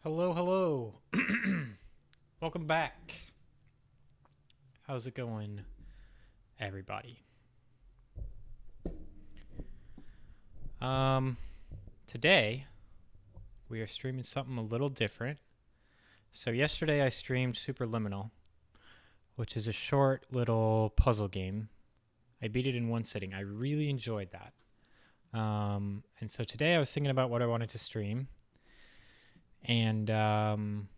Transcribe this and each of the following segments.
Hello, hello. Welcome back. How's it going, everybody? Um, Today we are streaming something a little different. So yesterday I streamed Superliminal, which is a short little puzzle game. I beat it in one sitting. I really enjoyed that. And so today I was thinking about what I wanted to stream, and one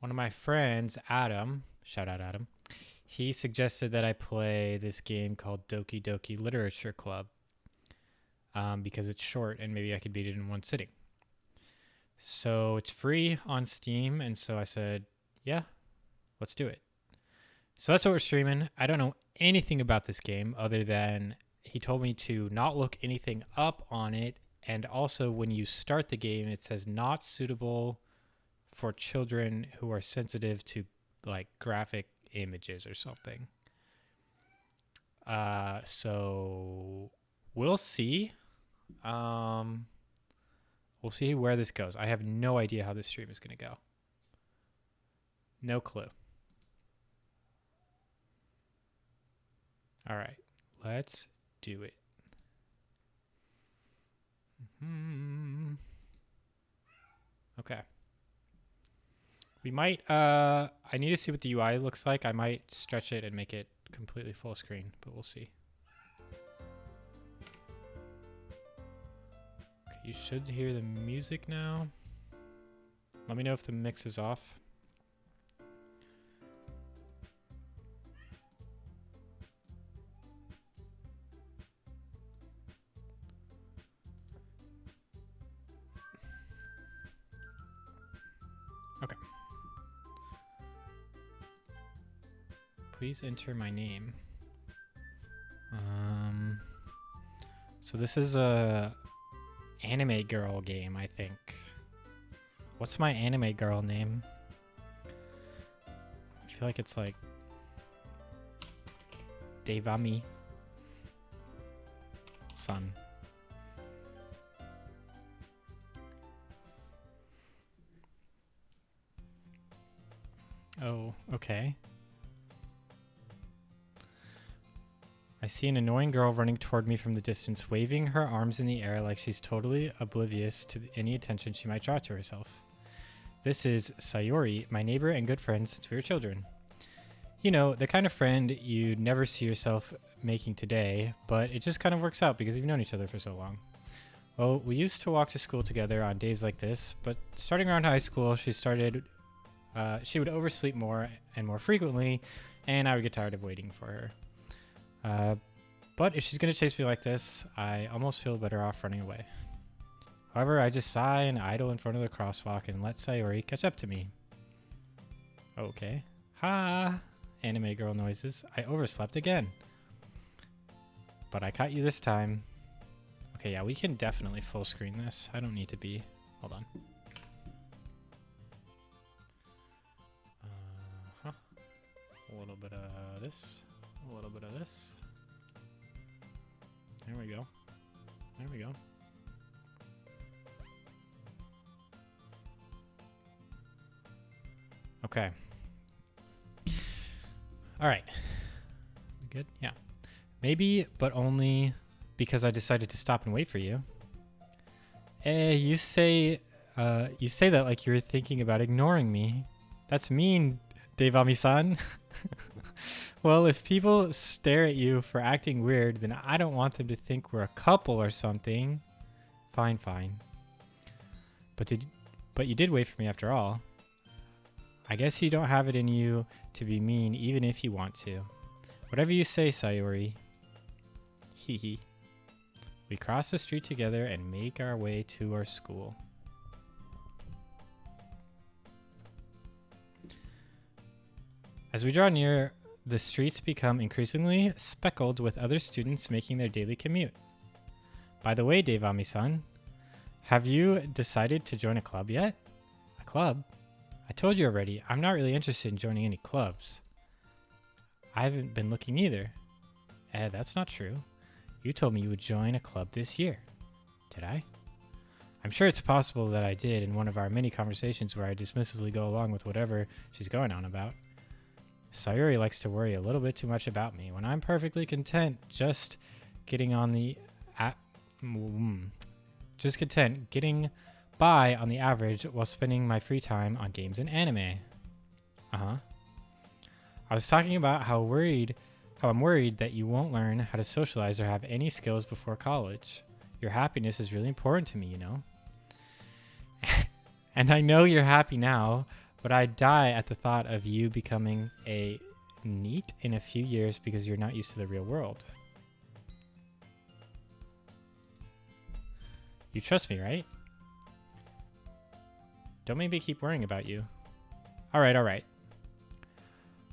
of my friends, Adam, shout out Adam, he suggested that I play this game called Doki Doki Literature Club because it's short and maybe I could beat it in one sitting. So it's free on Steam, and so I said, yeah, let's do it. So that's what we're streaming. I don't know anything about this game other than he told me to not look anything up on it, and also when you start the game, it says not suitable for children who are sensitive to like graphic images or something. So we'll see. We'll see where this goes. I have no idea how this stream is going to go. No clue. All right, let's do it. Okay. We might, I need to see what the UI looks like. I might stretch it and make it completely full screen, but we'll see. Okay, you should hear the music now. Let me know if the mix is off. Okay. Please enter my name. So this is a anime girl game, I think. What's my anime girl name? I feel like it's like Devami Sun. Oh, okay. I see an annoying girl running toward me from the distance, waving her arms in the air like she's totally oblivious to any attention she might draw to herself. This is Sayori, my neighbor and good friend since we were children. You know, the kind of friend you'd never see yourself making today, but it just kind of works out because you've known each other for so long. Well, we used to walk to school together on days like this, but starting around high school, she would oversleep more and more frequently, and I would get tired of waiting for her. But if she's going to chase me like this, I almost feel better off running away. However, I just sigh and idle in front of the crosswalk and let Sayori catch up to me. Okay. Ha! Anime girl noises. I overslept again. But I caught you this time. Okay, yeah, we can definitely full screen this. I don't need to be... Hold on. A little bit of this. A little bit of this. There we go. There we go. Okay. All right. Good? Yeah. Maybe, but only because I decided to stop and wait for you. You say that like you're thinking about ignoring me. That's mean, Devami-san. Well, if people stare at you for acting weird, then I don't want them to think we're a couple or something. Fine, fine. But you did wait for me after all. I guess you don't have it in you to be mean even if you want to. Whatever you say, Sayori. Hee hee. We cross the street together and make our way to our school. As we draw near, the streets become increasingly speckled with other students making their daily commute. By the way, Devami-san, have you decided to join a club yet? A club? I told you already, I'm not really interested in joining any clubs. I haven't been looking either. That's not true. You told me you would join a club this year. Did I? I'm sure it's possible that I did in one of our many conversations where I dismissively go along with whatever she's going on about. Sayuri likes to worry a little bit too much about me when I'm perfectly content just getting on the getting by on the average while spending my free time on games and anime. I was talking about how I'm worried that you won't learn how to socialize or have any skills before college. Your happiness is really important to me, you know? And I know you're happy now, but I'd die at the thought of you becoming a NEET in a few years because you're not used to the real world. You trust me, right? Don't make me keep worrying about you. All right.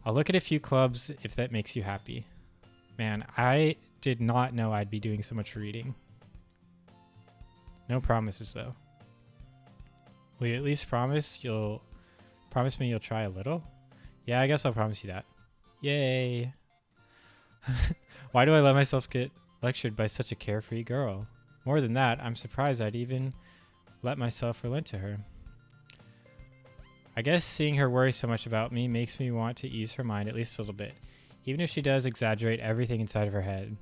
I'll look at a few clubs if that makes you happy. Man, I did not know I'd be doing so much reading. No promises, though. Will you at least promise me you'll try a little? Yeah, I guess I'll promise you that. Yay. Why do I let myself get lectured by such a carefree girl? More than that, I'm surprised I'd even let myself relent to her. I guess seeing her worry so much about me makes me want to ease her mind at least a little bit, even if she does exaggerate everything inside of her head.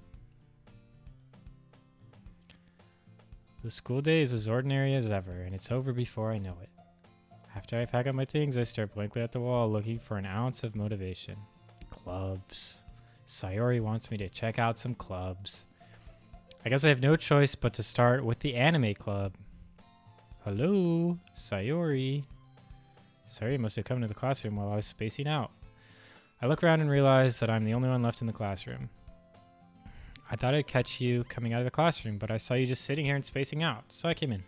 The school day is as ordinary as ever, and it's over before I know it. After I pack up my things, I stare blankly at the wall, looking for an ounce of motivation. Clubs. Sayuri wants me to check out some clubs. I guess I have no choice but to start with the anime club. Hello, Sayuri. Sayuri must have come to the classroom while I was spacing out. I look around and realize that I'm the only one left in the classroom. I thought I'd catch you coming out of the classroom, but I saw you just sitting here and spacing out, so I came in.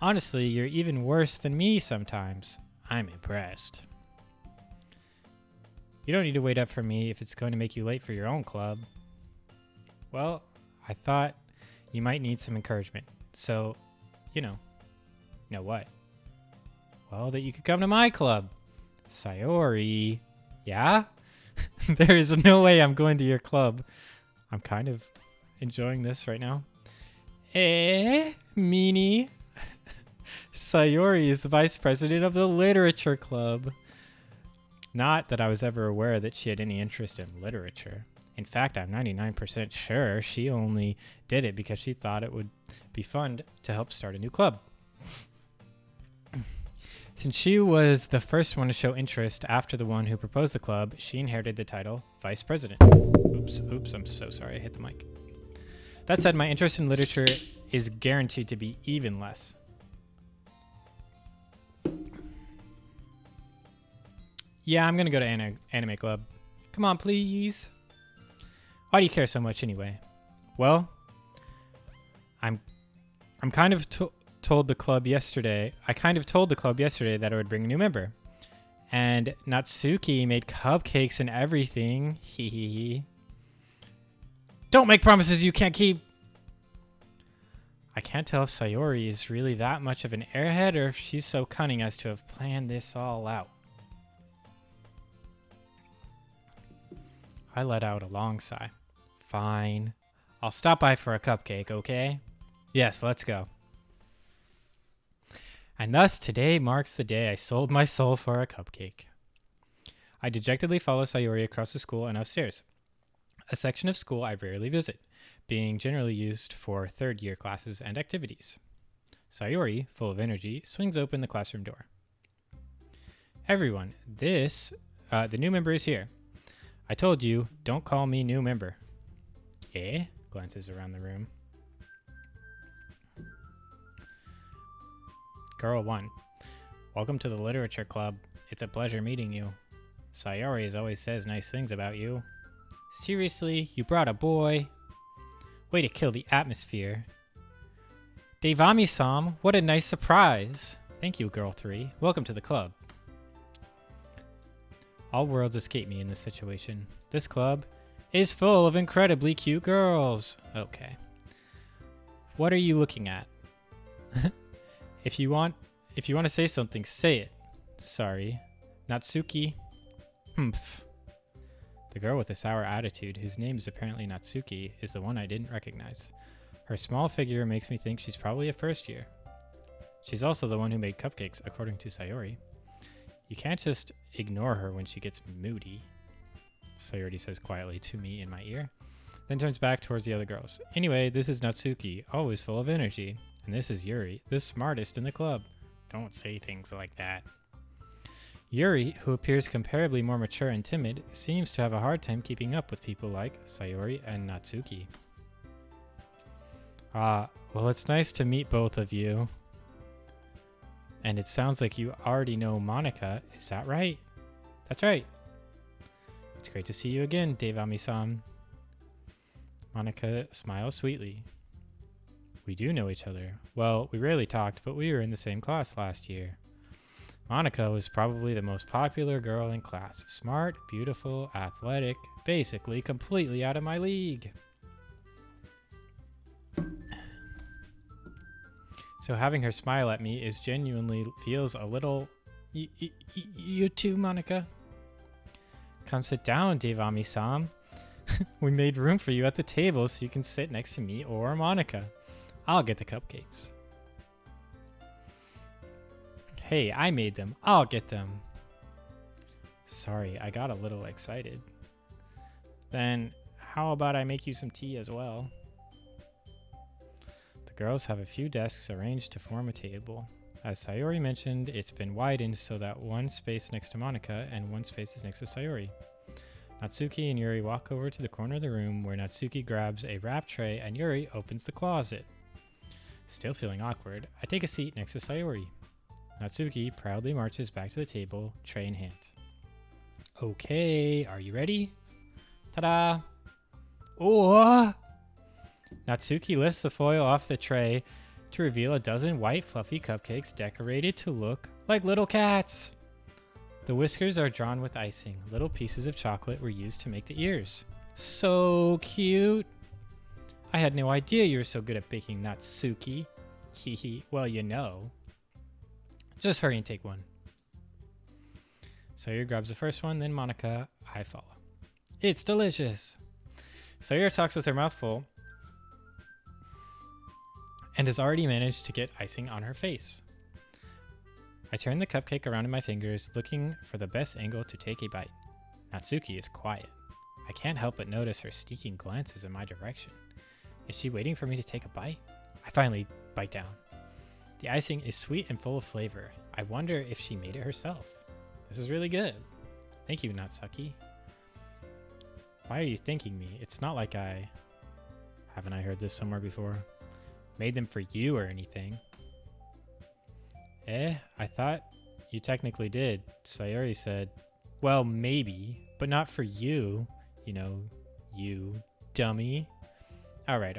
Honestly, you're even worse than me sometimes. I'm impressed. You don't need to wait up for me if it's going to make you late for your own club. Well, I thought you might need some encouragement, so, you know what? Well, that you could come to my club. Sayuri. Yeah? There is no way I'm going to your club. I'm kind of enjoying this right now. Meanie. Sayuri is the vice president of the literature club. Not that I was ever aware that she had any interest in literature. In fact, I'm 99% sure she only did it because she thought it would be fun to help start a new club. Since she was the first one to show interest after the one who proposed the club, she inherited the title Vice President. Oops, I'm so sorry, I hit the mic. That said, my interest in literature is guaranteed to be even less. Yeah, I'm gonna go to anime club. Come on, please. Why do you care so much anyway? Well, I'm kind of told the club yesterday that I would bring a new member. And Natsuki made cupcakes and everything. Hee. Don't make promises you can't keep. I can't tell if Sayuri is really that much of an airhead or if she's so cunning as to have planned this all out. I let out a long sigh. Fine. I'll stop by for a cupcake, okay? Yes, let's go. And thus, today marks the day I sold my soul for a cupcake. I dejectedly follow Sayuri across the school and upstairs, a section of school I rarely visit, being generally used for third-year classes and activities. Sayuri, full of energy, swings open the classroom door. Everyone, the new member is here. I told you, don't call me new member. Glances around the room. Girl 1. Welcome to the literature club. It's a pleasure meeting you. Sayuri always says nice things about you. Seriously, you brought a boy? Way to kill the atmosphere. Devami-san, what a nice surprise. Thank you, Girl 3. Welcome to the club. All worlds escape me in this situation. This club is full of incredibly cute girls. Okay. What are you looking at? If you want to say something, say it. Sorry. Natsuki. Humph. The girl with the sour attitude, whose name is apparently Natsuki, is the one I didn't recognize. Her small figure makes me think she's probably a first year. She's also the one who made cupcakes, according to Sayori. You can't just ignore her when she gets moody, Sayori says quietly to me in my ear, then turns back towards the other girls. Anyway, this is Natsuki, always full of energy. And this is Yuri, the smartest in the club. Don't say things like that. Yuri, who appears comparably more mature and timid, seems to have a hard time keeping up with people like Sayori and Natsuki. Well, it's nice to meet both of you. And it sounds like you already know Monika, is that right? That's right. It's great to see you again, Devami-san. Monika smiles sweetly. We do know each other. Well, we rarely talked, but we were in the same class last year. Monika was probably the most popular girl in class. Smart, beautiful, athletic, basically completely out of my league. So having her smile at me is genuinely feels a little... You too, Monika? Come sit down, Devami-san. We made room for you at the table so you can sit next to me or Monika. I'll get the cupcakes. Hey, I made them. I'll get them. Sorry, I got a little excited. Then how about I make you some tea as well? The girls have a few desks arranged to form a table. As Sayori mentioned, it's been widened so that one space next to Monika and one space is next to Sayori. Natsuki and Yuri walk over to the corner of the room where Natsuki grabs a wrap tray and Yuri opens the closet. Still feeling awkward, I take a seat next to Sayori. Natsuki proudly marches back to the table, tray in hand. Okay, are you ready? Ta-da! Oh! Natsuki lifts the foil off the tray to reveal a dozen white fluffy cupcakes decorated to look like little cats. The whiskers are drawn with icing. Little pieces of chocolate were used to make the ears. So cute! I had no idea you were so good at baking, Natsuki. Hehe, well, you know. Just hurry and take one. Sayori grabs the first one, then Monika. I follow. It's delicious! Sayori talks with her mouth full and has already managed to get icing on her face. I turn the cupcake around in my fingers, looking for the best angle to take a bite. Natsuki is quiet. I can't help but notice her sneaking glances in my direction. Is she waiting for me to take a bite? I finally bite down. The icing is sweet and full of flavor. I wonder if she made it herself. This is really good. Thank you, Natsuki. Why are you thanking me? It's not like haven't I heard this somewhere before? Made them for you or anything. I thought you technically did. Sayori said, well, maybe, but not for you. You know, you dummy. Alright.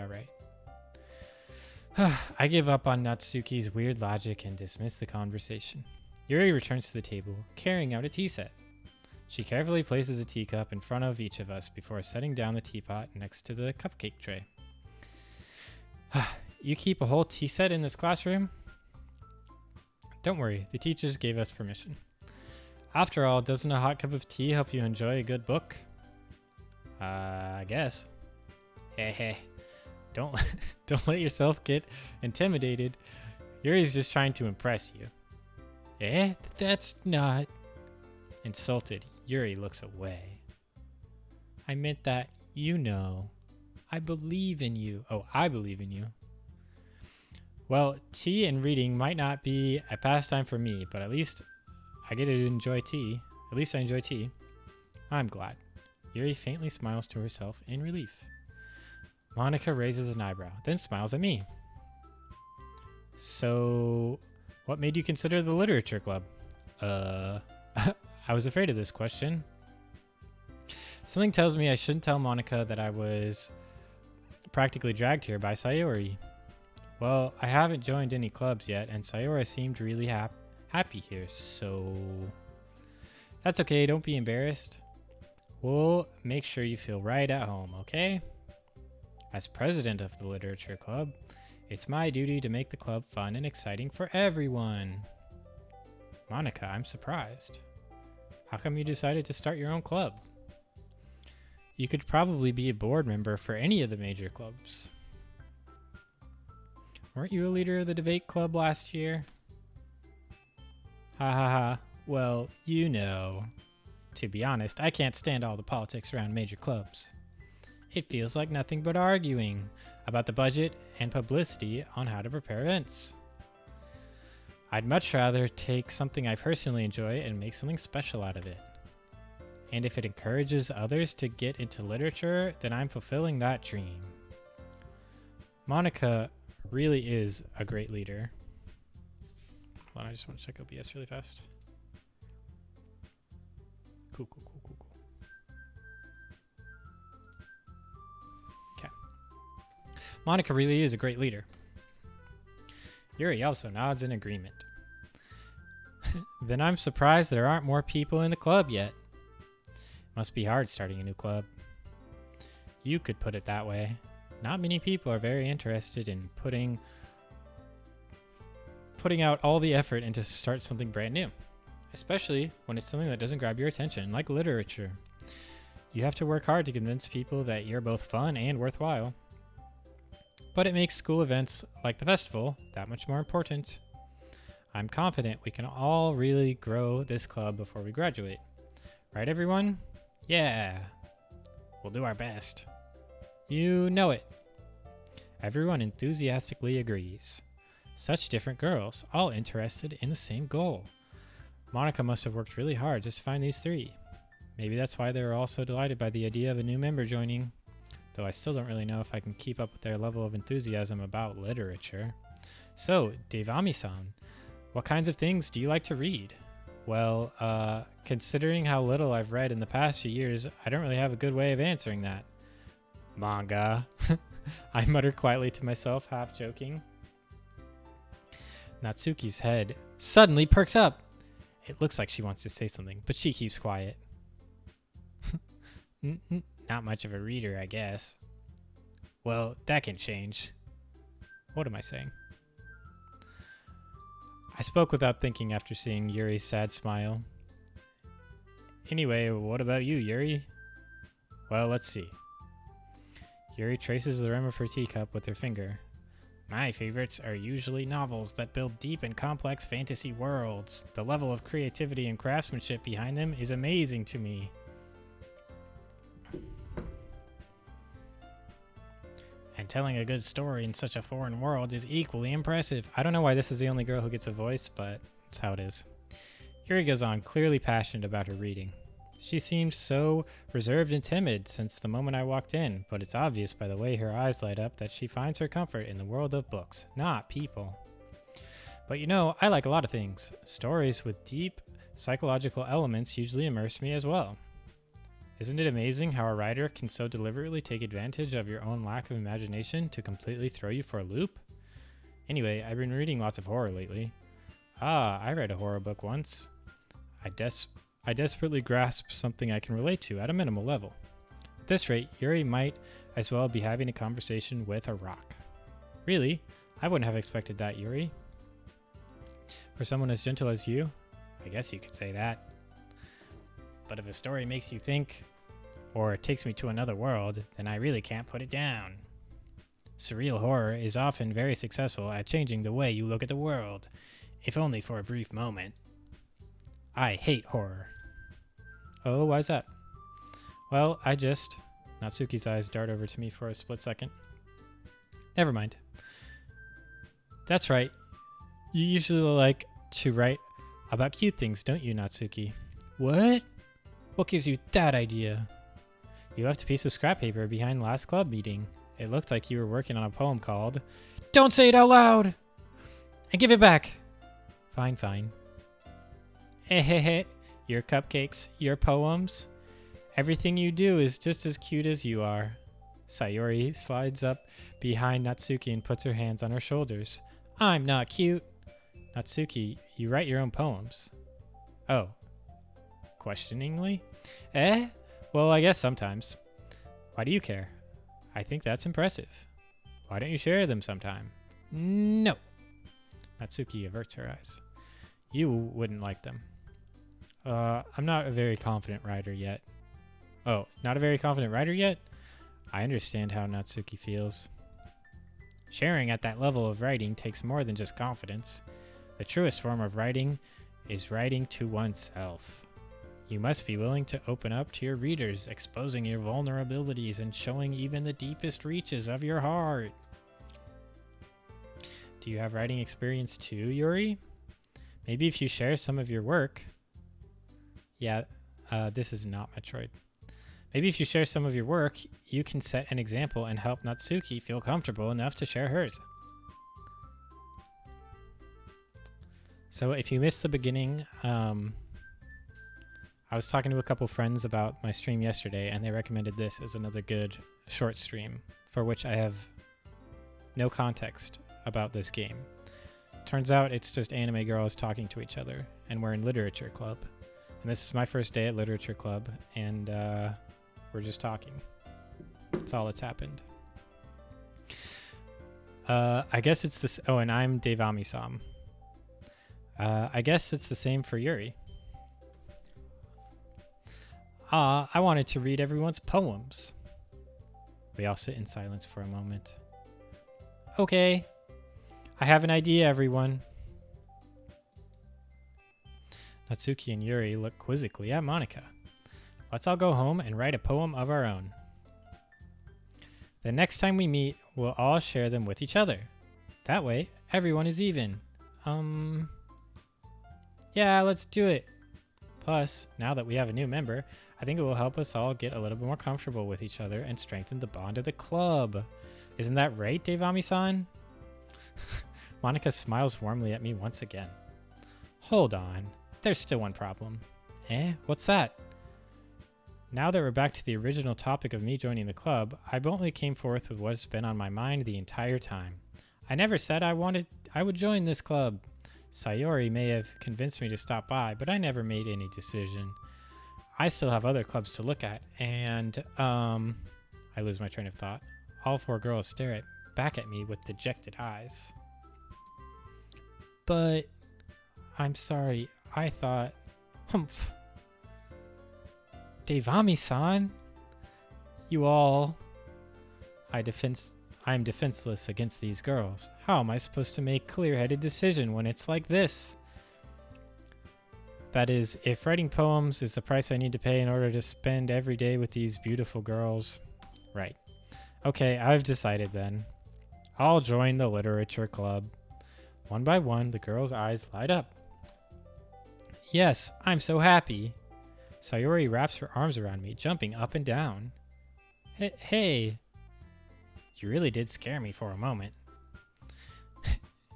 I give up on Natsuki's weird logic and dismiss the conversation. Yuri returns to the table, carrying out a tea set. She carefully places a teacup in front of each of us before setting down the teapot next to the cupcake tray. You keep a whole tea set in this classroom? Don't worry, the teachers gave us permission. After all, doesn't a hot cup of tea help you enjoy a good book? I guess. Hey. Don't let yourself get intimidated. Yuri's just trying to impress you. That's not... Insulted, Yuri looks away. I meant that, you know. I believe in you. Oh, I believe in you. Well, tea and reading might not be a pastime for me, but at least I get to enjoy tea. At least I enjoy tea. I'm glad. Yuri faintly smiles to herself in relief. Monika raises an eyebrow, then smiles at me. So, what made you consider the literature club? I was afraid of this question. Something tells me I shouldn't tell Monika that I was practically dragged here by Sayori. Well, I haven't joined any clubs yet, and Sayori seemed really happy here, so... That's okay, don't be embarrassed. We'll make sure you feel right at home, okay? As president of the literature club, it's my duty to make the club fun and exciting for everyone. Monika, I'm surprised. How come you decided to start your own club? You could probably be a board member for any of the major clubs. Weren't you a leader of the debate club last year? Ha ha ha. Well, you know. To be honest, I can't stand all the politics around major clubs. It feels like nothing but arguing about the budget and publicity on how to prepare events. I'd much rather take something I personally enjoy and make something special out of it. And if it encourages others to get into literature, then I'm fulfilling that dream. Monica really is a great leader. Hold on, I just want to check OBS really fast. Cool. Okay. Monica really is a great leader. Yuri also nods in agreement. Then I'm surprised there aren't more people in the club yet. Must be hard starting a new club. You could put it that way. Not many people are very interested in putting out all the effort into start something brand new, especially when it's something that doesn't grab your attention, like literature. You have to work hard to convince people that you're both fun and worthwhile. But it makes school events like the festival that much more important. I'm confident we can all really grow this club before we graduate. Right, everyone? Yeah. We'll do our best. You know it. Everyone enthusiastically agrees. Such different girls, all interested in the same goal. Monica must have worked really hard just to find these three. Maybe that's why they were all so delighted by the idea of a new member joining. Though I still don't really know if I can keep up with their level of enthusiasm about literature. So, Devami-san, what kinds of things do you like to read? Well, considering how little I've read in the past few years, I don't really have a good way of answering that. Manga. I mutter quietly to myself, half joking. Natsuki's head suddenly perks up. It looks like she wants to say something, but she keeps quiet. Not much of a reader, I guess. Well, that can change. What am I saying? I spoke without thinking after seeing Yuri's sad smile. Anyway, what about you, Yuri? Well, let's see. Yuri traces the rim of her teacup with her finger. My favorites are usually novels that build deep and complex fantasy worlds. The level of creativity and craftsmanship behind them is amazing to me. And telling a good story in such a foreign world is equally impressive. I don't know why this is the only girl who gets a voice, but it's how it is. Yuri goes on, clearly passionate about her reading. She seems so reserved and timid since the moment I walked in, but it's obvious by the way her eyes light up that she finds her comfort in the world of books, not people. But you know, I like a lot of things. Stories with deep psychological elements usually immerse me as well. Isn't it amazing how a writer can so deliberately take advantage of your own lack of imagination to completely throw you for a loop? Anyway, I've been reading lots of horror lately. I read a horror book once. I desperately grasp something I can relate to at a minimal level. At this rate, Yuri might as well be having a conversation with a rock. Really? I wouldn't have expected that, Yuri. For someone as gentle as you? I guess you could say that. But if a story makes you think, or takes me to another world, then I really can't put it down. Surreal horror is often very successful at changing the way you look at the world, if only for a brief moment. I hate horror. Oh, why's that? Well, Natsuki's eyes dart over to me for a split second. Never mind. That's right. You usually like to write about cute things, don't you, Natsuki? What? What gives you that idea? You left a piece of scrap paper behind last club meeting. It looked like you were working on a poem called Don't Say It Out Loud! And give it back! Fine. Your cupcakes, your poems. Everything you do is just as cute as you are. Sayori slides up behind Natsuki and puts her hands on her shoulders. I'm not cute. Natsuki, you write your own poems. Oh. Questioningly? Well, I guess sometimes. Why do you care? I think that's impressive. Why don't you share them sometime? No. Natsuki averts her eyes. You wouldn't like them. I'm not a very confident writer yet. Oh, not a very confident writer yet? I understand how Natsuki feels. Sharing at that level of writing takes more than just confidence. The truest form of writing is writing to oneself. You must be willing to open up to your readers, exposing your vulnerabilities and showing even the deepest reaches of your heart. Do you have writing experience too, Yuri? Maybe if you share some of your work... Yeah, this is not Metroid. Maybe if you share some of your work, you can set an example and help Natsuki feel comfortable enough to share hers. So if you missed the beginning, I was talking to a couple friends about my stream yesterday, and they recommended this as another good short stream for which I have no context about this game. Turns out it's just anime girls talking to each other, and we're in literature club. And this is my first day at literature club, and we're just talking. That's all that's happened. I guess it's this. Oh, and I'm Devami-sam. I guess it's the same for Yuri. I wanted to read everyone's poems. We all sit in silence for a moment. Okay. I have an idea, everyone. Natsuki and Yuri look quizzically at Monika. Let's all go home and write a poem of our own. The next time we meet, we'll all share them with each other. That way, everyone is even. Yeah, let's do it. Plus, now that we have a new member, I think it will help us all get a little bit more comfortable with each other and strengthen the bond of the club. Isn't that right, Devami-san? Monika smiles warmly at me once again. Hold on. There's still one problem. Eh? What's that? Now that we're back to the original topic of me joining the club, I boldly came forth with what's been on my mind the entire time. I never said I would join this club. Sayori may have convinced me to stop by, but I never made any decision. I still have other clubs to look at, and, I lose my train of thought. All four girls stare back at me with dejected eyes. But, I'm sorry, I thought, humph. Devami-san, you all... I'm defenseless against these girls. How am I supposed to make a clear-headed decision when it's like this? That is, if writing poems is the price I need to pay in order to spend every day with these beautiful girls. Right. Okay, I've decided then. I'll join the literature club. One by one, the girls' eyes light up. Yes, I'm so happy. Sayori wraps her arms around me, jumping up and down. Hey. You really did scare me for a moment.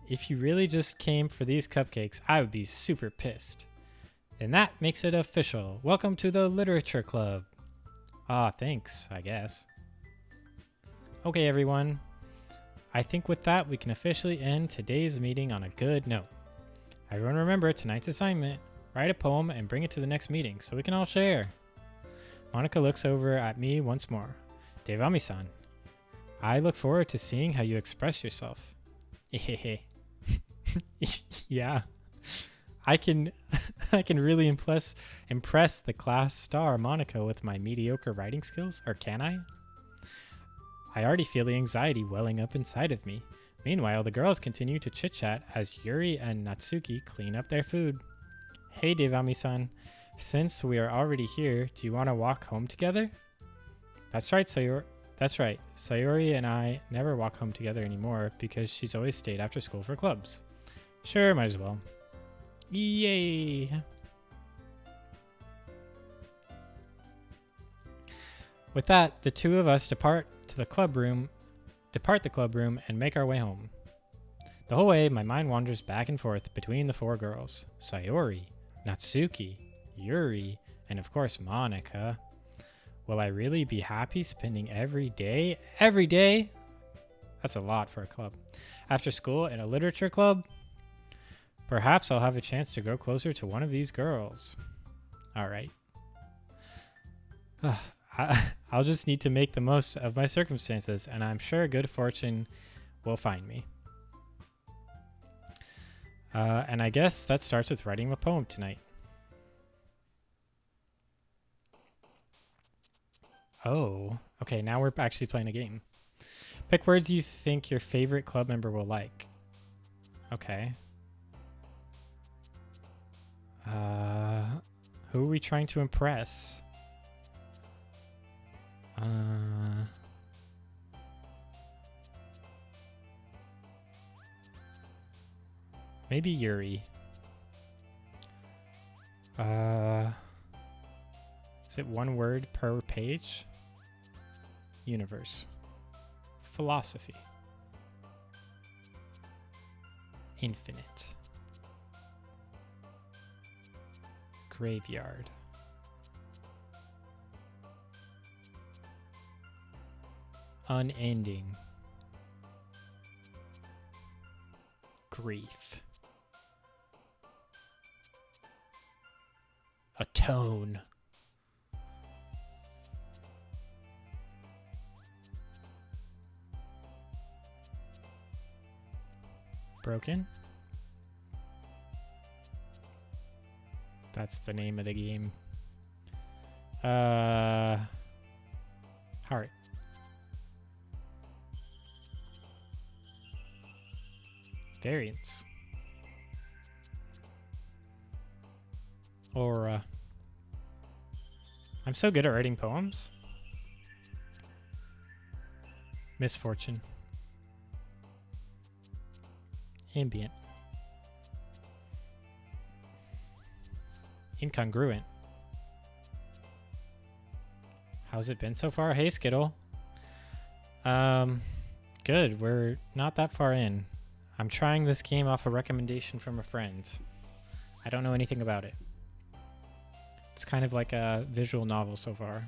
If you really just came for these cupcakes, I would be super pissed. And that makes it official. Welcome to the Literature Club. Ah, thanks, I guess. Okay, everyone. I think with that, we can officially end today's meeting on a good note. Everyone remember tonight's assignment. Write a poem and bring it to the next meeting so we can all share. Monika looks over at me once more. Devami-san, I look forward to seeing how you express yourself. Yeah. I can really impress the class star Monika with my mediocre writing skills, or can I? I already feel the anxiety welling up inside of me. Meanwhile, the girls continue to chit-chat as Yuri and Natsuki clean up their food. Hey Devami-san, since we are already here, do you want to walk home together? That's right, Sayori. That's right. Sayori and I never walk home together anymore because she's always stayed after school for clubs. Sure, might as well. Yay! With that, the two of us depart the club room and make our way home. The whole way, my mind wanders back and forth between the four girls. Sayori, Natsuki, Yuri, and of course Monika. Will I really be happy spending every day? Every day? That's a lot for a club. After school in a literature club? Perhaps I'll have a chance to grow closer to one of these girls. All right. I'll just need to make the most of my circumstances, and I'm sure good fortune will find me. And I guess that starts with writing a poem tonight. Oh, okay, now we're actually playing a game. Pick words you think your favorite club member will like. Okay. Who are we trying to impress? Maybe Yuri. Is it one word per page? Universe. Philosophy. Infinite. Graveyard. Unending. Grief. Atone. Broken? That's the name of the game. Heart. Variance. Aura. I'm so good at writing poems. Misfortune. Ambient. Incongruent. How's it been so far? Hey, Skittle. Good. We're not that far in. I'm trying this game off a recommendation from a friend. I don't know anything about it. It's kind of like a visual novel so far.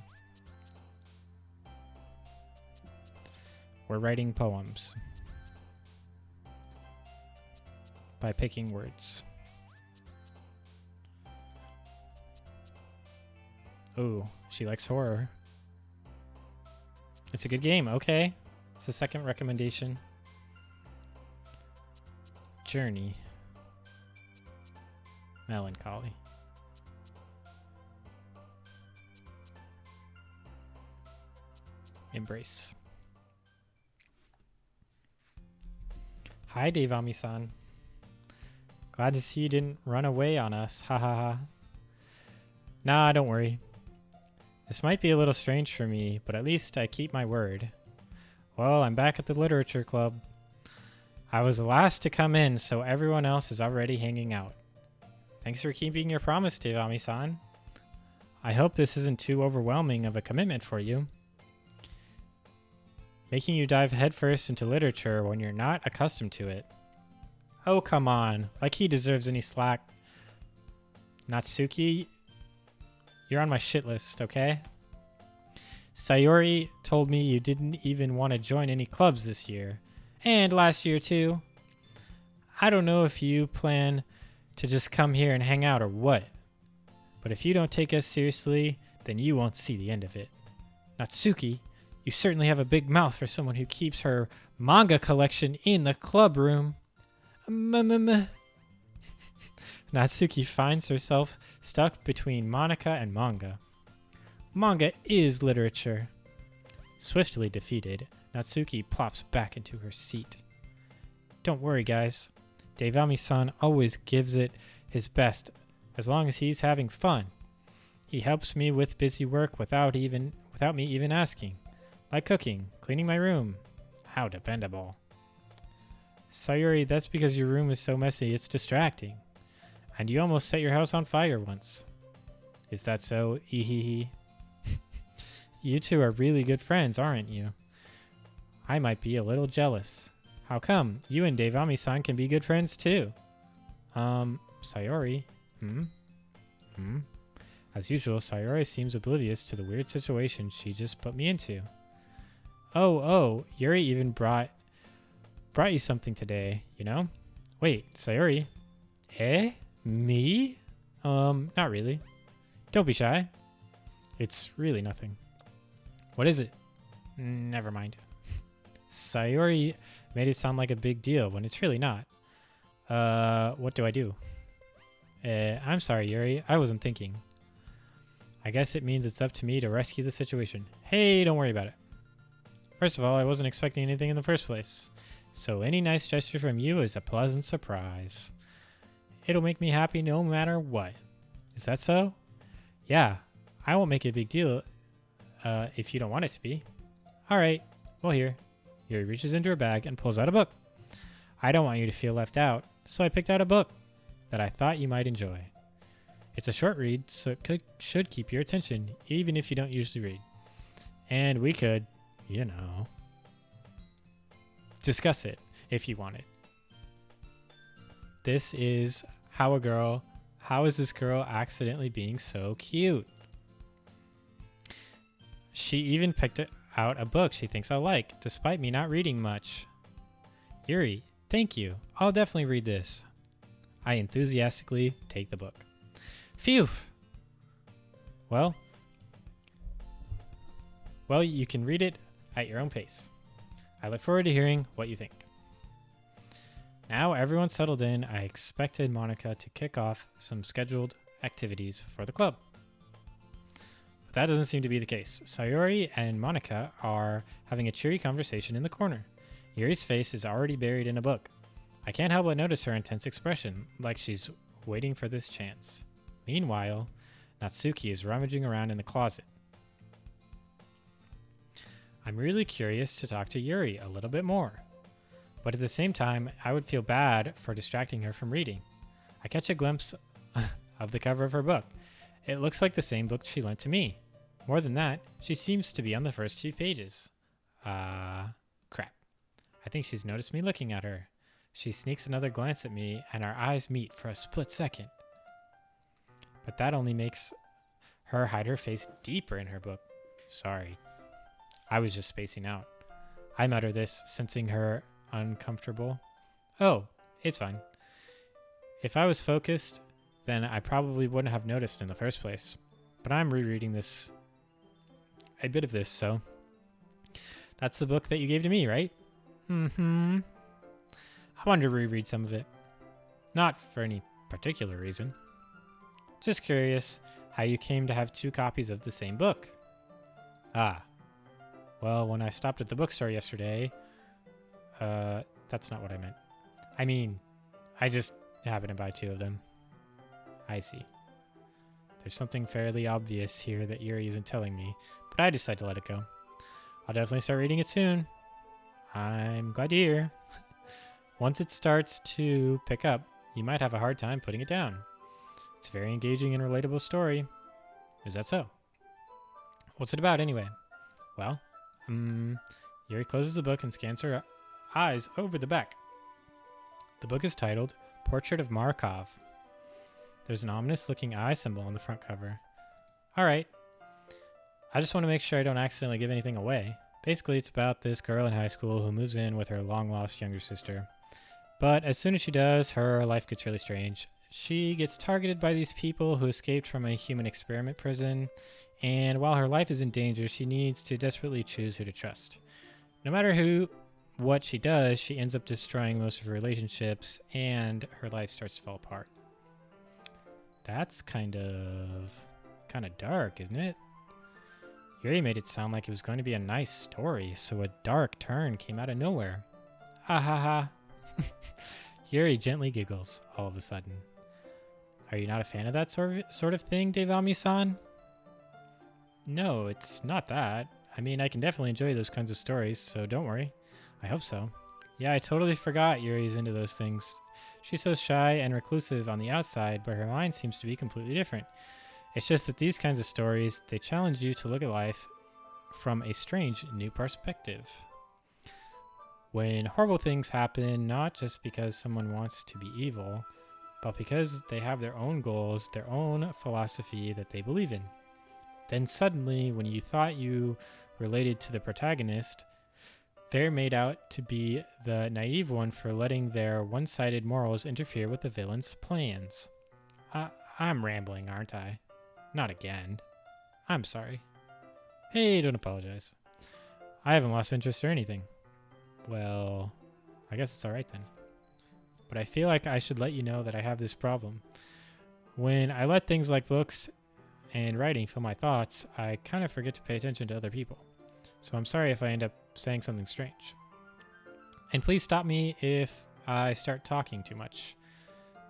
We're writing poems by picking words. Oh, she likes horror. It's a good game. Okay. It's the second recommendation. Journey. Melancholy. Embrace. Hi, Devami-san. Glad to see you didn't run away on us. Ha ha ha. Nah, don't worry. This might be a little strange for me, but at least I keep my word. Well, I'm back at the literature club. I was the last to come in, so everyone else is already hanging out. Thanks for keeping your promise, Devami-san. I hope this isn't too overwhelming of a commitment for you. Making you dive headfirst into literature when you're not accustomed to it. Oh, come on. Like he deserves any slack. Natsuki, you're on my shit list, okay? Sayori told me you didn't even want to join any clubs this year. And last year, too. I don't know if you plan to just come here and hang out or what. But if you don't take us seriously, then you won't see the end of it. Natsuki, you certainly have a big mouth for someone who keeps her manga collection in the club room. Natsuki finds herself stuck between Monica and manga. Manga is literature. Swiftly defeated, Natsuki plops back into her seat. Don't worry, guys. Devami-san always gives it his best as long as he's having fun. He helps me with busy work without me even asking. Like cooking, cleaning my room. How dependable. Sayori, that's because your room is so messy it's distracting. And you almost set your house on fire once. Is that so? Ehehe. You two are really good friends, aren't you? I might be a little jealous. How come? You and Devami-san can be good friends too. Sayori? As usual, Sayori seems oblivious to the weird situation she just put me into. Oh, Yuri even brought you something today, you know? Wait, Sayori? Eh? Me? Not really. Don't be shy. It's really nothing. What is it? Never mind. Sayori made it sound like a big deal when it's really not. What do I do? I'm sorry, Yuri. I wasn't thinking. I guess it means it's up to me to rescue the situation. Hey, don't worry about it. First of all, I wasn't expecting anything in the first place. So any nice gesture from you is a pleasant surprise. It'll make me happy no matter what. Is that so? Yeah, I won't make it a big deal if you don't want it to be. All right, well here. Yuri reaches into her bag and pulls out a book. I don't want you to feel left out, so I picked out a book that I thought you might enjoy. It's a short read, so it should keep your attention, even if you don't usually read. And we could, discuss it if you wanted. This is How is this girl accidentally being so cute? She even picked out a book she thinks I'll like, despite me not reading much. Yuri, thank you. I'll definitely read this. I enthusiastically take the book. Phew! Well, you can read it at your own pace. I look forward to hearing what you think. Now everyone's settled in, I expected Monica to kick off some scheduled activities for the club. But that doesn't seem to be the case. Sayori and Monica are having a cheery conversation in the corner. Yuri's face is already buried in a book. I can't help but notice her intense expression, like she's waiting for this chance. Meanwhile, Natsuki is rummaging around in the closet. I'm really curious to talk to Yuri a little bit more. But at the same time, I would feel bad for distracting her from reading. I catch a glimpse of the cover of her book. It looks like the same book she lent to me. More than that, she seems to be on the first few pages. Crap. I think she's noticed me looking at her. She sneaks another glance at me, and our eyes meet for a split second. But that only makes her hide her face deeper in her book. Sorry. I was just spacing out. I mutter this, sensing her uncomfortable. Oh, it's fine. If I was focused, then I probably wouldn't have noticed in the first place. But I'm rereading a bit of this, so. That's the book that you gave to me, right? Mm-hmm. I wanted to reread some of it. Not for any particular reason. Just curious how you came to have 2 copies of the same book. Well, when I stopped at the bookstore yesterday, that's not what I meant. I mean, I just happened to buy 2 of them. I see. There's something fairly obvious here that Yuri isn't telling me, but I decide to let it go. I'll definitely start reading it soon. I'm glad to hear. Once it starts to pick up, you might have a hard time putting it down. It's a very engaging and relatable story. Is that so? What's it about anyway? Well, Yuri closes the book and scans her eyes over the back. The book is titled Portrait of Markov. There's an ominous-looking eye symbol on the front cover. Alright. I just want to make sure I don't accidentally give anything away. Basically, it's about this girl in high school who moves in with her long-lost younger sister. But as soon as she does, her life gets really strange. She gets targeted by these people who escaped from a human experiment prison, and while her life is in danger, she needs to desperately choose who to trust. No matter what she does, she ends up destroying most of her relationships, and her life starts to fall apart. That's kind of dark, isn't it? Yuri made it sound like it was going to be a nice story, so a dark turn came out of nowhere. Ah ha ha. Yuri gently giggles all of a sudden. Are you not a fan of that sort of thing, Devami-san? No, it's not that. I mean, I can definitely enjoy those kinds of stories, so don't worry. I hope so. Yeah, I totally forgot Yuri's into those things. She's so shy and reclusive on the outside, but her mind seems to be completely different. It's just that these kinds of stories, they challenge you to look at life from a strange new perspective. When horrible things happen, not just because someone wants to be evil, but because they have their own goals, their own philosophy that they believe in. Then suddenly, when you thought you related to the protagonist, they're made out to be the naive one for letting their one-sided morals interfere with the villain's plans. I'm rambling, aren't I? Not again. I'm sorry. Hey, don't apologize. I haven't lost interest or anything. Well, I guess it's alright then. But I feel like I should let you know that I have this problem. When I let things like books and writing fill my thoughts, I kind of forget to pay attention to other people. so I'm sorry if I end up saying something strange. And please stop me if I start talking too much.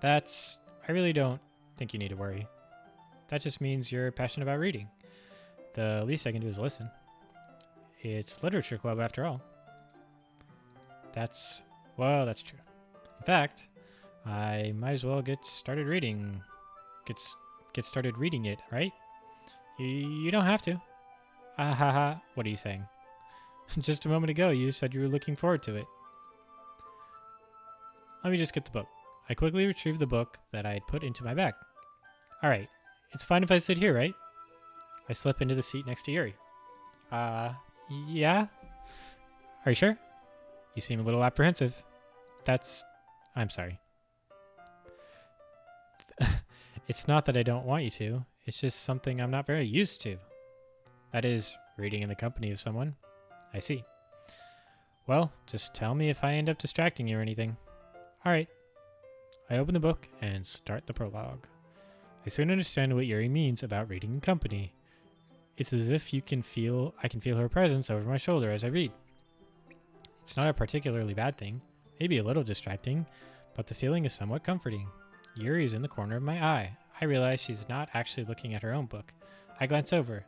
I really don't think you need to worry. That just means you're passionate about reading. The least I can do is listen. It's literature club after all. That's true. In fact, I might as well get started reading. Get started reading it, right? You don't have to. Ah ha ha. What are you saying? Just a moment ago, you said you were looking forward to it. Let me just get the book. I quickly retrieved the book that I had put into my bag. All right. It's fine if I sit here, right? I slip into the seat next to Yuri. Yeah? Are you sure? You seem a little apprehensive. I'm sorry. It's not that I don't want you to. It's just something I'm not very used to. That is, reading in the company of someone. I see. Well, just tell me if I end up distracting you or anything. All right. I open the book and start the prologue. I soon understand what Yuri means about reading in company. It's as if I can feel her presence over my shoulder as I read. It's not a particularly bad thing, maybe a little distracting, but the feeling is somewhat comforting. Yuri is in the corner of my eye. I realize she's not actually looking at her own book. I glance over.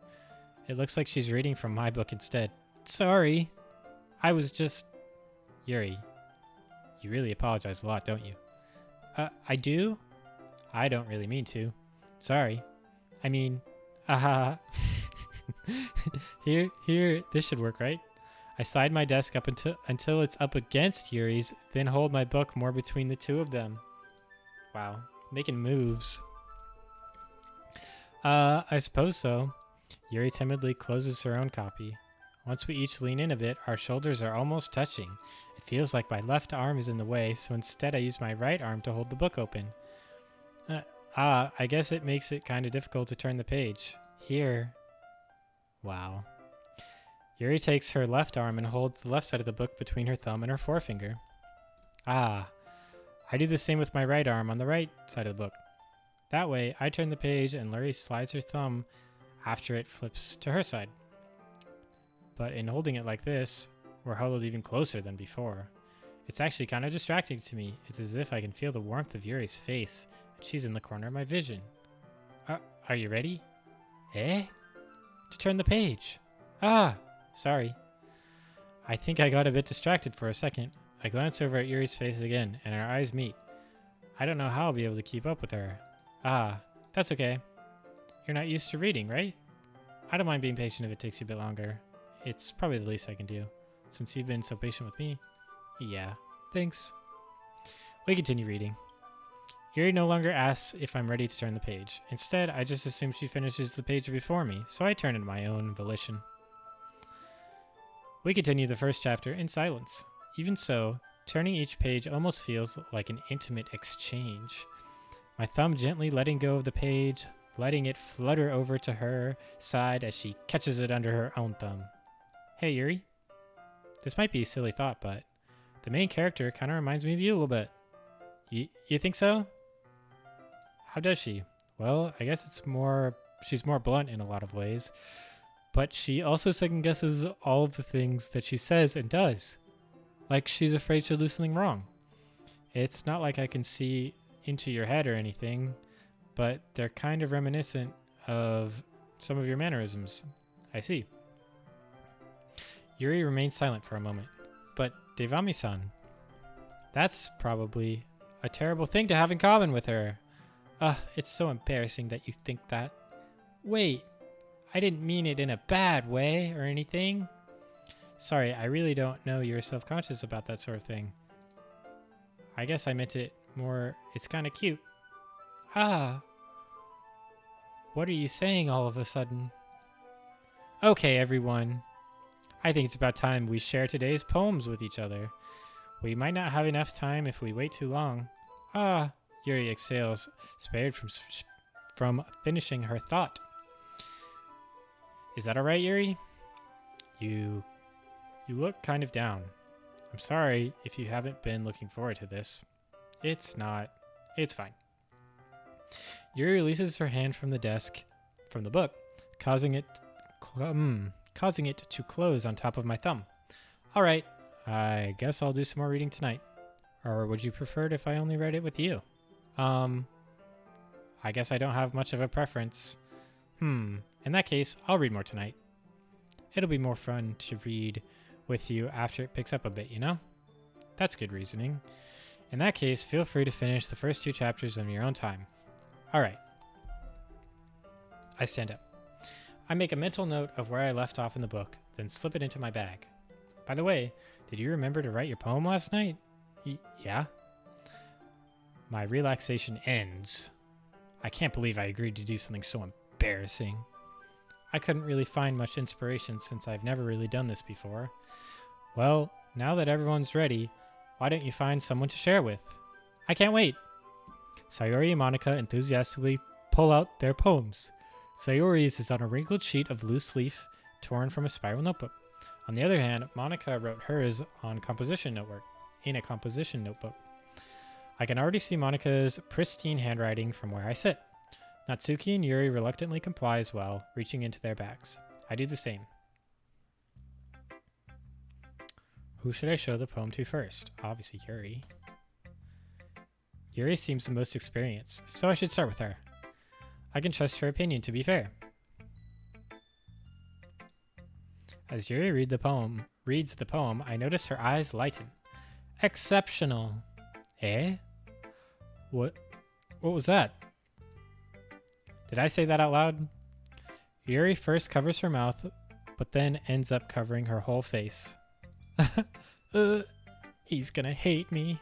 It looks like she's reading from my book instead. Sorry. I was just... Yuri, you really apologize a lot, don't you? I do? I don't really mean to. Sorry. I mean, Here, this should work, right? I slide my desk up until it's up against Yuri's, then hold my book more between the two of them. Wow, making moves. I suppose so. Yuri timidly closes her own copy. Once we each lean in a bit, our shoulders are almost touching. It feels like my left arm is in the way, so instead I use my right arm to hold the book open. I guess it makes it kind of difficult to turn the page. Here. Wow. Yuri takes her left arm and holds the left side of the book between her thumb and her forefinger. I do the same with my right arm on the right side of the book. That way, I turn the page and Yuri slides her thumb after it flips to her side. But in holding it like this, we're huddled even closer than before. It's actually kind of distracting to me. It's as if I can feel the warmth of Yuri's face, and she's in the corner of my vision. Are you ready? To turn the page. Sorry. I think I got a bit distracted for a second. I glance over at Yuri's face again, and our eyes meet. I don't know how I'll be able to keep up with her. That's okay. You're not used to reading, right? I don't mind being patient if it takes you a bit longer. It's probably the least I can do, since you've been so patient with me. Yeah, thanks. We continue reading. Yuri no longer asks if I'm ready to turn the page. Instead, I just assume she finishes the page before me, so I turn in my own volition. We continue the first chapter in silence. Even so, turning each page almost feels like an intimate exchange. My thumb gently letting go of the page, letting it flutter over to her side as she catches it under her own thumb. Hey, Yuri. This might be a silly thought, but the main character kind of reminds me of you a little bit. You think so? How does she? Well, I guess she's more blunt in a lot of ways, but she also second guesses all of the things that she says and does. Like she's afraid she'll do something wrong. It's not like I can see into your head or anything, but they're kind of reminiscent of some of your mannerisms. I see. Yuri remains silent for a moment. But Devami-san, that's probably a terrible thing to have in common with her. It's so embarrassing that you think that. Wait, I didn't mean it in a bad way or anything. Sorry, I really don't know you're self-conscious about that sort of thing. I guess I meant it more, it's kind of cute. What are you saying all of a sudden? Okay, everyone. I think it's about time we share today's poems with each other. We might not have enough time if we wait too long. Yuri exhales, spared from finishing her thought. Is that alright, Yuri? You look kind of down. I'm sorry if you haven't been looking forward to this. It's fine. Yuri releases her hand from the desk, from the book, causing causing it to close on top of my thumb. All right, I guess I'll do some more reading tonight. Or would you prefer it if I only read it with you? I guess I don't have much of a preference. In that case, I'll read more tonight. It'll be more fun to read with you after it picks up a bit, you know? That's good reasoning. In that case, feel free to finish the first 2 chapters on your own time. All right. I stand up. I make a mental note of where I left off in the book, then slip it into my bag. By the way, did you remember to write your poem last night? Yeah? My relaxation ends. I can't believe I agreed to do something so embarrassing. I couldn't really find much inspiration since I've never really done this before. Well, now that everyone's ready, why don't you find someone to share with? I can't wait! Sayori and Monica enthusiastically pull out their poems. Sayori's is on a wrinkled sheet of loose leaf torn from a spiral notebook. On the other hand, Monica wrote hers on in a composition notebook. I can already see Monica's pristine handwriting from where I sit. Natsuki and Yuri reluctantly comply as well, reaching into their bags. I do the same. Who should I show the poem to first? Obviously Yuri. Yuri seems the most experienced, so I should start with her. I can trust her opinion, to be fair. As Yuri reads the poem, I notice her eyes lighten. Exceptional. Eh? What was that? Did I say that out loud? Yuri first covers her mouth, but then ends up covering her whole face. He's gonna hate me.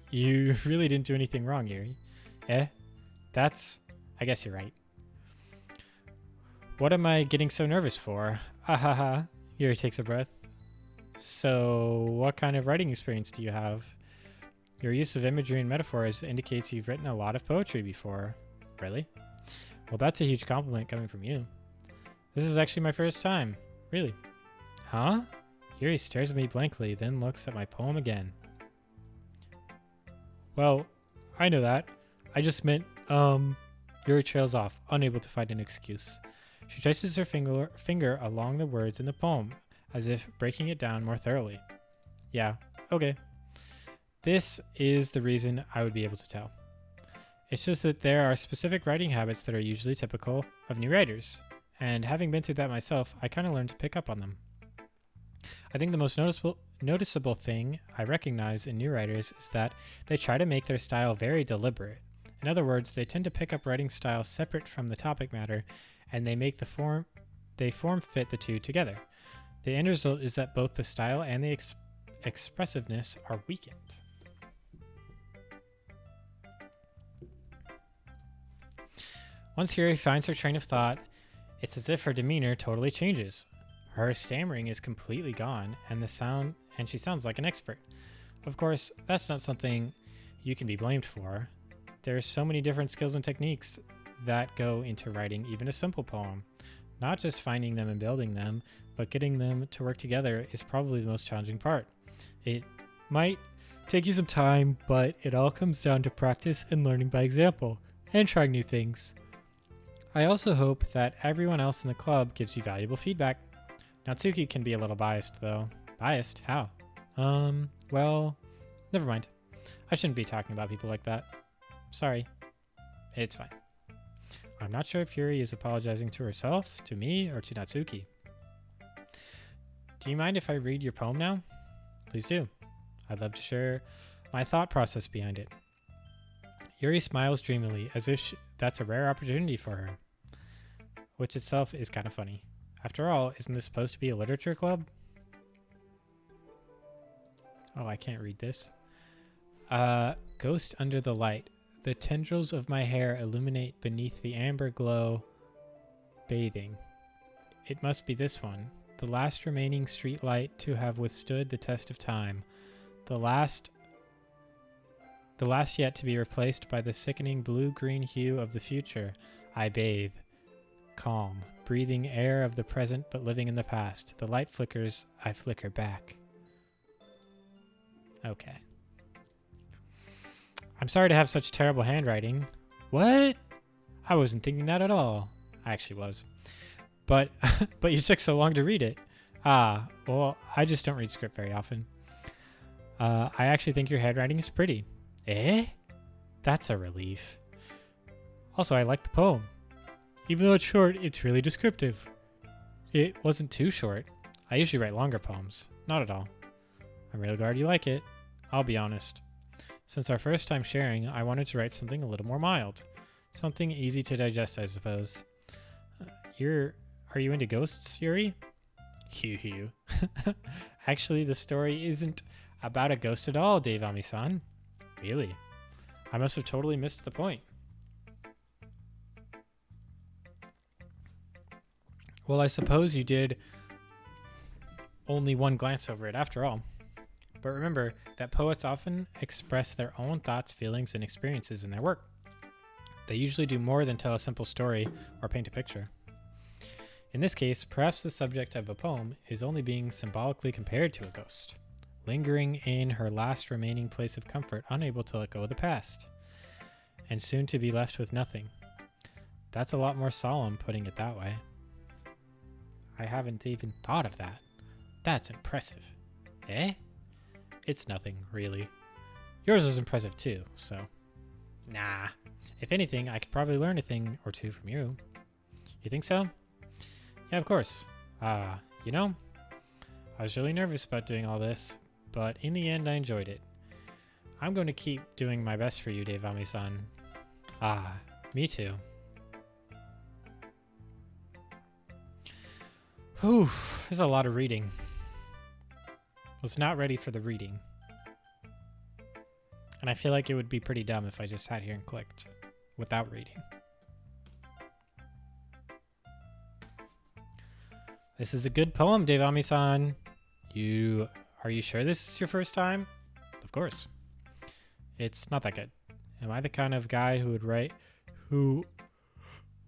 You really didn't do anything wrong, Yuri. Eh? I guess you're right. What am I getting so nervous for? Ahaha. Yuri takes a breath. So, what kind of writing experience do you have? Your use of imagery and metaphors indicates you've written a lot of poetry before. Really? Well, that's a huge compliment coming from you. This is actually my first time. Really? Huh? Yuri stares at me blankly, then looks at my poem again. Well, I know that. I just meant, Yuri trails off, unable to find an excuse. She traces her finger along the words in the poem, as if breaking it down more thoroughly. Yeah, okay. This is the reason I would be able to tell. It's just that there are specific writing habits that are usually typical of new writers, and having been through that myself, I kind of learned to pick up on them. I think the most noticeable thing I recognize in new writers is that they try to make their style very deliberate. In other words, they tend to pick up writing styles separate from the topic matter, and they make form fit the two together. The end result is that both the style and the expressiveness are weakened. Once Yuri finds her train of thought, it's as if her demeanor totally changes. Her stammering is completely gone, and she sounds like an expert. Of course, that's not something you can be blamed for. There's so many different skills and techniques that go into writing even a simple poem. Not just finding them and building them, but getting them to work together is probably the most challenging part. It might take you some time, but it all comes down to practice and learning by example, and trying new things. I also hope that everyone else in the club gives you valuable feedback. Natsuki can be a little biased, though. Biased? How? Well, never mind. I shouldn't be talking about people like that. Sorry. It's fine. I'm not sure if Yuri is apologizing to herself, to me, or to Natsuki. Do you mind if I read your poem now? Please do. I'd love to share my thought process behind it. Yuri smiles dreamily, as if that's a rare opportunity for her, which itself is kind of funny. After all, isn't this supposed to be a literature club? Oh, I can't read this. Ghost under the light. The tendrils of my hair illuminate beneath the amber glow, bathing. It must be this one, the last remaining street light to have withstood the test of time. The last yet to be replaced by the sickening blue-green hue of the future. I bathe, calm, breathing air of the present but living in the past. The light flickers, I flicker back. Okay. I'm sorry to have such terrible handwriting. What? I wasn't thinking that at all. I actually was. But but you took so long to read it. Ah, well, I just don't read script very often. I actually think your handwriting is pretty. Eh? That's a relief. Also, I like the poem. Even though it's short, it's really descriptive. It wasn't too short. I usually write longer poems. Not at all. I'm really glad you like it. I'll be honest. Since our first time sharing, I wanted to write something a little more mild. Something easy to digest, I suppose. Are you into ghosts, Yuri? Hew. Actually, the story isn't about a ghost at all, Dave Ami-san. Really? I must have totally missed the point. Well, I suppose you did only one glance over it after all. But remember that poets often express their own thoughts, feelings, and experiences in their work. They usually do more than tell a simple story or paint a picture. In this case, perhaps the subject of a poem is only being symbolically compared to a ghost, lingering in her last remaining place of comfort, unable to let go of the past, and soon to be left with nothing. That's a lot more solemn, putting it that way. I haven't even thought of that. That's impressive. Eh? It's nothing, really. Yours was impressive too, so... Nah. If anything, I could probably learn a thing or two from you. You think so? Yeah, of course. You know, I was really nervous about doing all this, but in the end I enjoyed it. I'm going to keep doing my best for you, Dave Ami-san. Me too. Whew, there's a lot of reading. Was not ready for the reading. And I feel like it would be pretty dumb if I just sat here and clicked without reading. This is a good poem, Dave Ami-san. Are you sure this is your first time? Of course. It's not that good. Am I the kind of guy who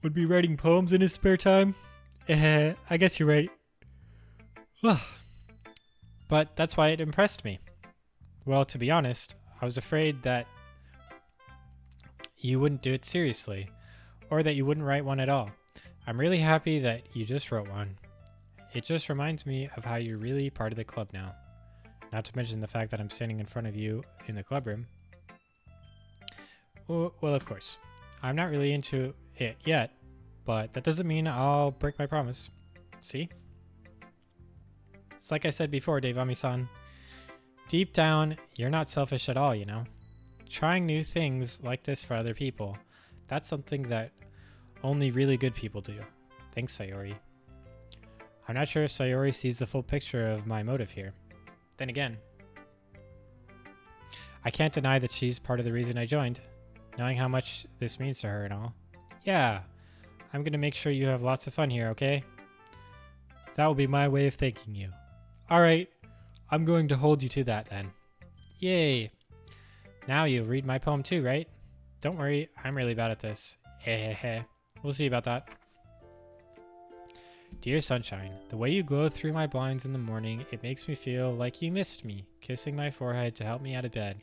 would be writing poems in his spare time? I guess you're right. But that's why it impressed me. Well, to be honest, I was afraid that you wouldn't do it seriously, or that you wouldn't write one at all. I'm really happy that you just wrote one. It just reminds me of how you're really part of the club now. Not to mention the fact that I'm standing in front of you in the club room. Well, of course. I'm not really into it yet, but that doesn't mean I'll break my promise. See? It's like I said before, Dave Ami-san. Deep down, you're not selfish at all, you know? Trying new things like this for other people, that's something that only really good people do. Thanks, Sayori. I'm not sure if Sayori sees the full picture of my motive here. Then again, I can't deny that she's part of the reason I joined, knowing how much this means to her and all. Yeah, I'm gonna make sure you have lots of fun here, okay? That will be my way of thanking you. Alright, I'm going to hold you to that then. Yay! Now you'll read my poem too, right? Don't worry, I'm really bad at this. Hehehe. We'll see about that. Dear sunshine, the way you glow through my blinds in the morning, it makes me feel like you missed me, kissing my forehead to help me out of bed,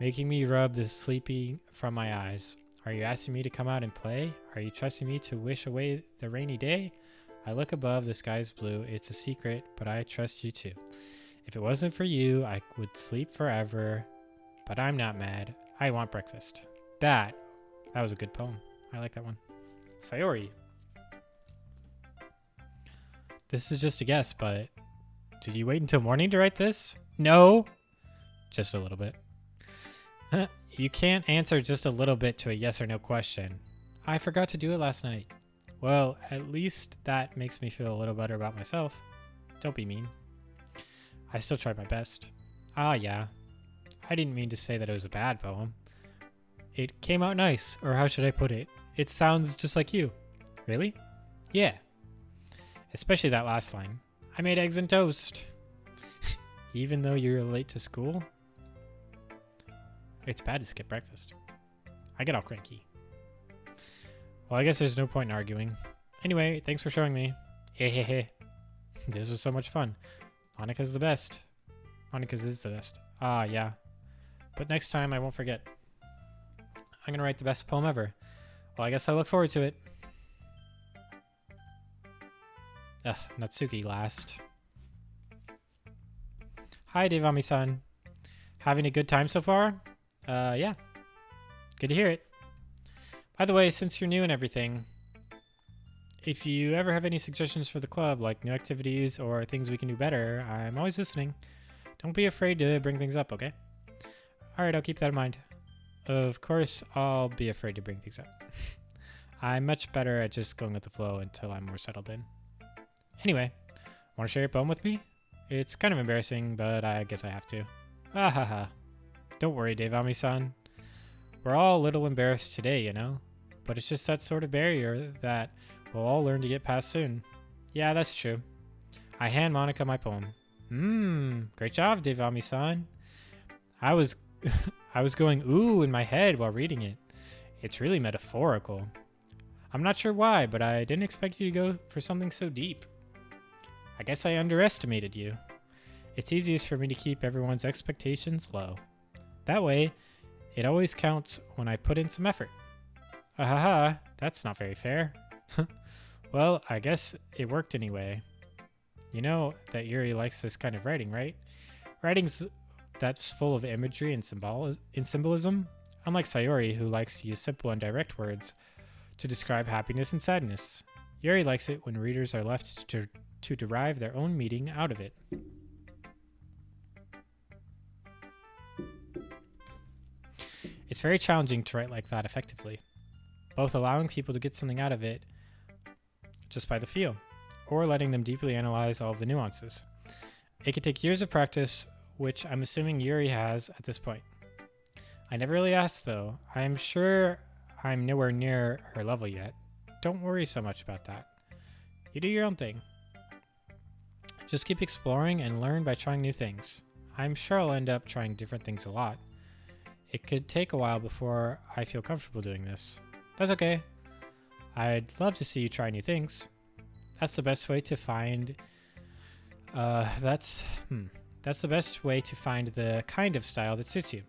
making me rub the sleepy from my eyes. Are you asking me to come out and play? Are you trusting me to wish away the rainy day? I look above, the sky's blue, it's a secret, but I trust you too. If it wasn't for you, I would sleep forever, but I'm not mad. I want breakfast. That was a good poem. I like that one. Sayori. This is just a guess, but did you wait until morning to write this? No. Just a little bit. You can't answer just a little bit to a yes or no question. I forgot to do it last night. Well, at least that makes me feel a little better about myself. Don't be mean. I still tried my best. Yeah. I didn't mean to say that it was a bad poem. It came out nice, or how should I put it? It sounds just like you. Really? Yeah. Especially that last line. I made eggs and toast. Even though you're late to school? It's bad to skip breakfast. I get all cranky. Well, I guess there's no point in arguing. Anyway, thanks for showing me. Hey. This was so much fun. Monica's the best. Monica's is the best. Yeah. But next time I won't forget. I'm gonna write the best poem ever. Well, I guess I look forward to it. Ugh, Natsuki last. Hi, Devami-san. Having a good time so far? Yeah. Good to hear it. By the way, since you're new and everything, if you ever have any suggestions for the club, like new activities or things we can do better, I'm always listening. Don't be afraid to bring things up, okay? Alright, I'll keep that in mind. Of course, I'll be afraid to bring things up. I'm much better at just going with the flow until I'm more settled in. Anyway, want to share your poem with me? It's kind of embarrassing, but I guess I have to. Ah ha ha. Don't worry, Devami-san. We're all a little embarrassed today, you know? But it's just that sort of barrier that we'll all learn to get past soon. Yeah, that's true. I hand Monica my poem. Great job, Devami-san. I was going ooh in my head while reading it. It's really metaphorical. I'm not sure why, but I didn't expect you to go for something so deep. I guess I underestimated you. It's easiest for me to keep everyone's expectations low. That way, it always counts when I put in some effort. Ahaha, that's not very fair. Well, I guess it worked anyway. You know that Yuri likes this kind of writing, right? Writings that's full of imagery and symbolism, unlike Sayori, who likes to use simple and direct words to describe happiness and sadness. Yuri likes it when readers are left to derive their own meaning out of it. It's very challenging to write like that effectively, both allowing people to get something out of it just by the feel, or letting them deeply analyze all of the nuances. It could take years of practice, which I'm assuming Yuri has at this point. I never really asked, though. I'm sure I'm nowhere near her level yet. Don't worry so much about that. You do your own thing. Just keep exploring and learn by trying new things. I'm sure I'll end up trying different things a lot. It could take a while before I feel comfortable doing this. That's okay. I'd love to see you try new things. That's the best way to find... That's the best way to find the kind of style that suits you.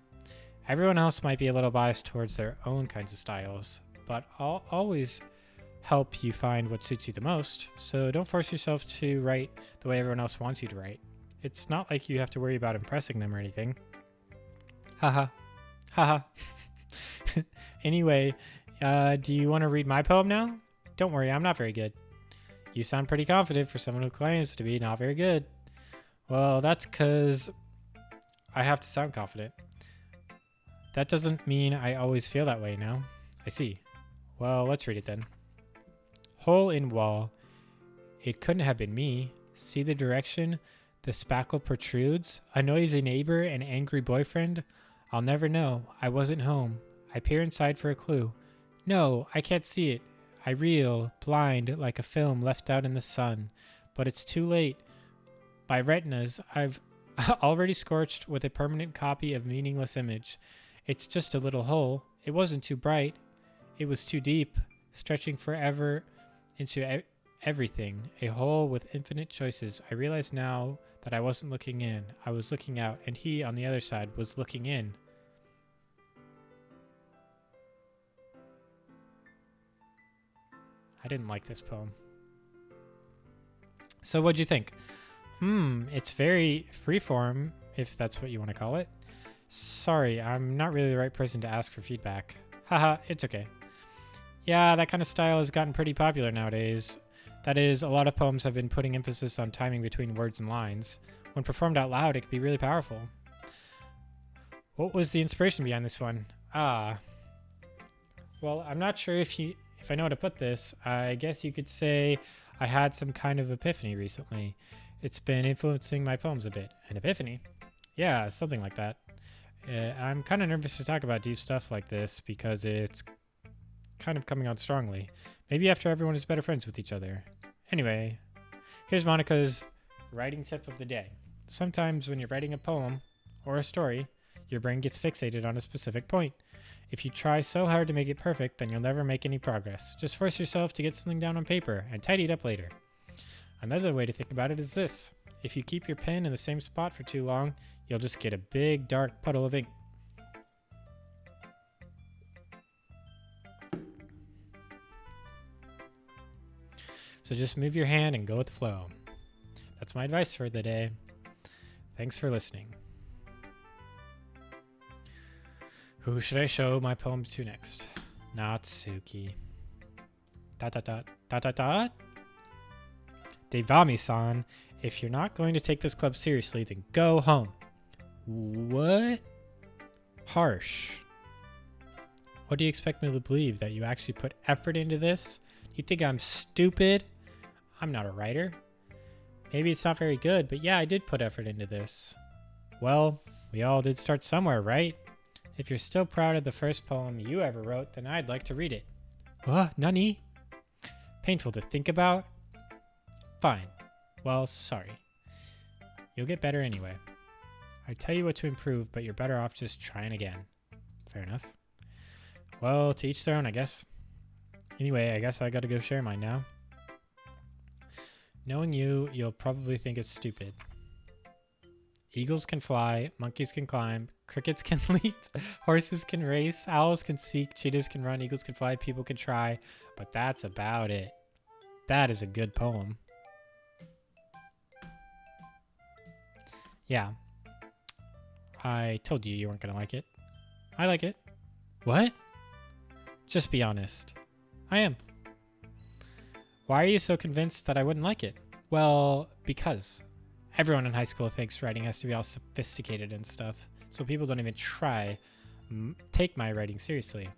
Everyone else might be a little biased towards their own kinds of styles, but I'll always help you find what suits you the most, so don't force yourself to write the way everyone else wants you to write. It's not like you have to worry about impressing them or anything. Haha. Haha. Anyway, do you want to read my poem now? Don't worry, I'm not very good. You sound pretty confident for someone who claims to be not very good. Well, that's because I have to sound confident. That doesn't mean I always feel that way now. I see. Well, let's read it then. Hole in wall. It couldn't have been me. See the direction the spackle protrudes? A noisy neighbor, an angry boyfriend? I'll never know. I wasn't home. I peer inside for a clue. No, I can't see it. I reel, blind, like a film left out in the sun. But it's too late. My retinas, I've already scorched with a permanent copy of meaningless image. It's just a little hole. It wasn't too bright. It was too deep, stretching forever into everything. A hole with infinite choices. I realize now that I wasn't looking in. I was looking out, and he, on the other side, was looking in. I didn't like this poem. So what'd you think? It's very freeform, if that's what you want to call it. Sorry, I'm not really the right person to ask for feedback. Haha, it's okay. Yeah, that kind of style has gotten pretty popular nowadays. That is, a lot of poems have been putting emphasis on timing between words and lines. When performed out loud, it can be really powerful. What was the inspiration behind this one? Well, I'm not sure if I know how to put this. I guess you could say I had some kind of epiphany recently. It's been influencing my poems a bit. An epiphany? Yeah, something like that. I'm kind of nervous to talk about deep stuff like this because it's kind of coming out strongly. Maybe after everyone is better friends with each other. Anyway, here's Monica's writing tip of the day. Sometimes when you're writing a poem or a story, your brain gets fixated on a specific point. If you try so hard to make it perfect, then you'll never make any progress. Just force yourself to get something down on paper and tidy it up later. Another way to think about it is this. If you keep your pen in the same spot for too long, you'll just get a big dark puddle of ink. So just move your hand and go with the flow. That's my advice for the day. Thanks for listening. Who should I show my poem to next? Natsuki. Dot dot dot dot dot dot. Devami-san, if you're not going to take this club seriously, then go home. What? Harsh. What do you expect me to believe? That you actually put effort into this? You think I'm stupid? I'm not a writer. Maybe it's not very good, but yeah, I did put effort into this. Well, we all did start somewhere, right? If you're still proud of the first poem you ever wrote, then I'd like to read it. Nani? Painful to think about? Fine. Well, sorry. You'll get better anyway. I tell you what to improve, but you're better off just trying again. Fair enough. Well, to each their own, I guess. Anyway, I guess I gotta go share mine now. Knowing you, you'll probably think it's stupid. Eagles can fly, monkeys can climb, crickets can leap, horses can race, owls can seek, cheetahs can run, eagles can fly, people can try, but that's about it. That is a good poem. Yeah. I told you weren't gonna like it. I like it. What? Just be honest. I am. Why are you so convinced that I wouldn't like it? Well, because everyone in high school thinks writing has to be all sophisticated and stuff, so people don't even try take my writing seriously.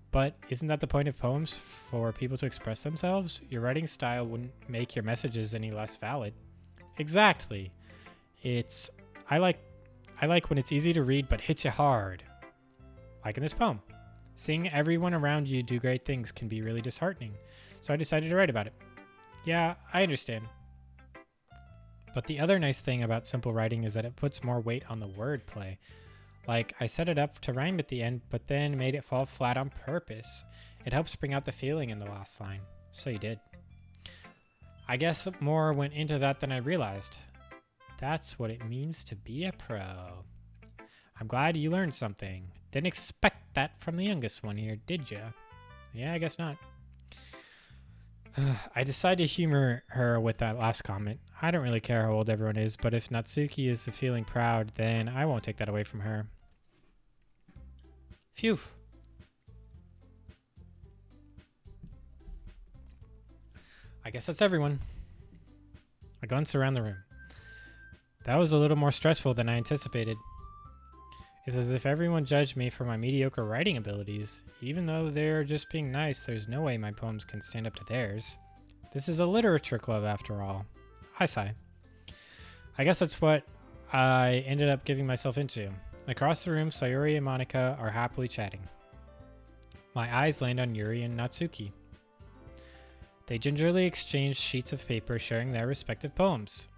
But isn't that the point of poems? For people to express themselves? Your writing style wouldn't make your messages any less valid. Exactly. I like when it's easy to read but hits you hard. Like in this poem. Seeing everyone around you do great things can be really disheartening. So I decided to write about it. Yeah, I understand. But the other nice thing about simple writing is that it puts more weight on the wordplay. Like, I set it up to rhyme at the end, but then made it fall flat on purpose. It helps bring out the feeling in the last line. So you did. I guess more went into that than I realized. That's what it means to be a pro. I'm glad you learned something. Didn't expect that from the youngest one here, did ya? Yeah, I guess not. I decided to humor her with that last comment. I don't really care how old everyone is, but if Natsuki is feeling proud, then I won't take that away from her. Phew. I guess that's everyone. I glance around the room. That was a little more stressful than I anticipated. It's as if everyone judged me for my mediocre writing abilities. Even though they're just being nice, there's no way my poems can stand up to theirs. This is a literature club after all. I sigh. I guess that's what I ended up giving myself into. Across the room, Sayuri and Monica are happily chatting. My eyes land on Yuri and Natsuki. They gingerly exchange sheets of paper sharing their respective poems.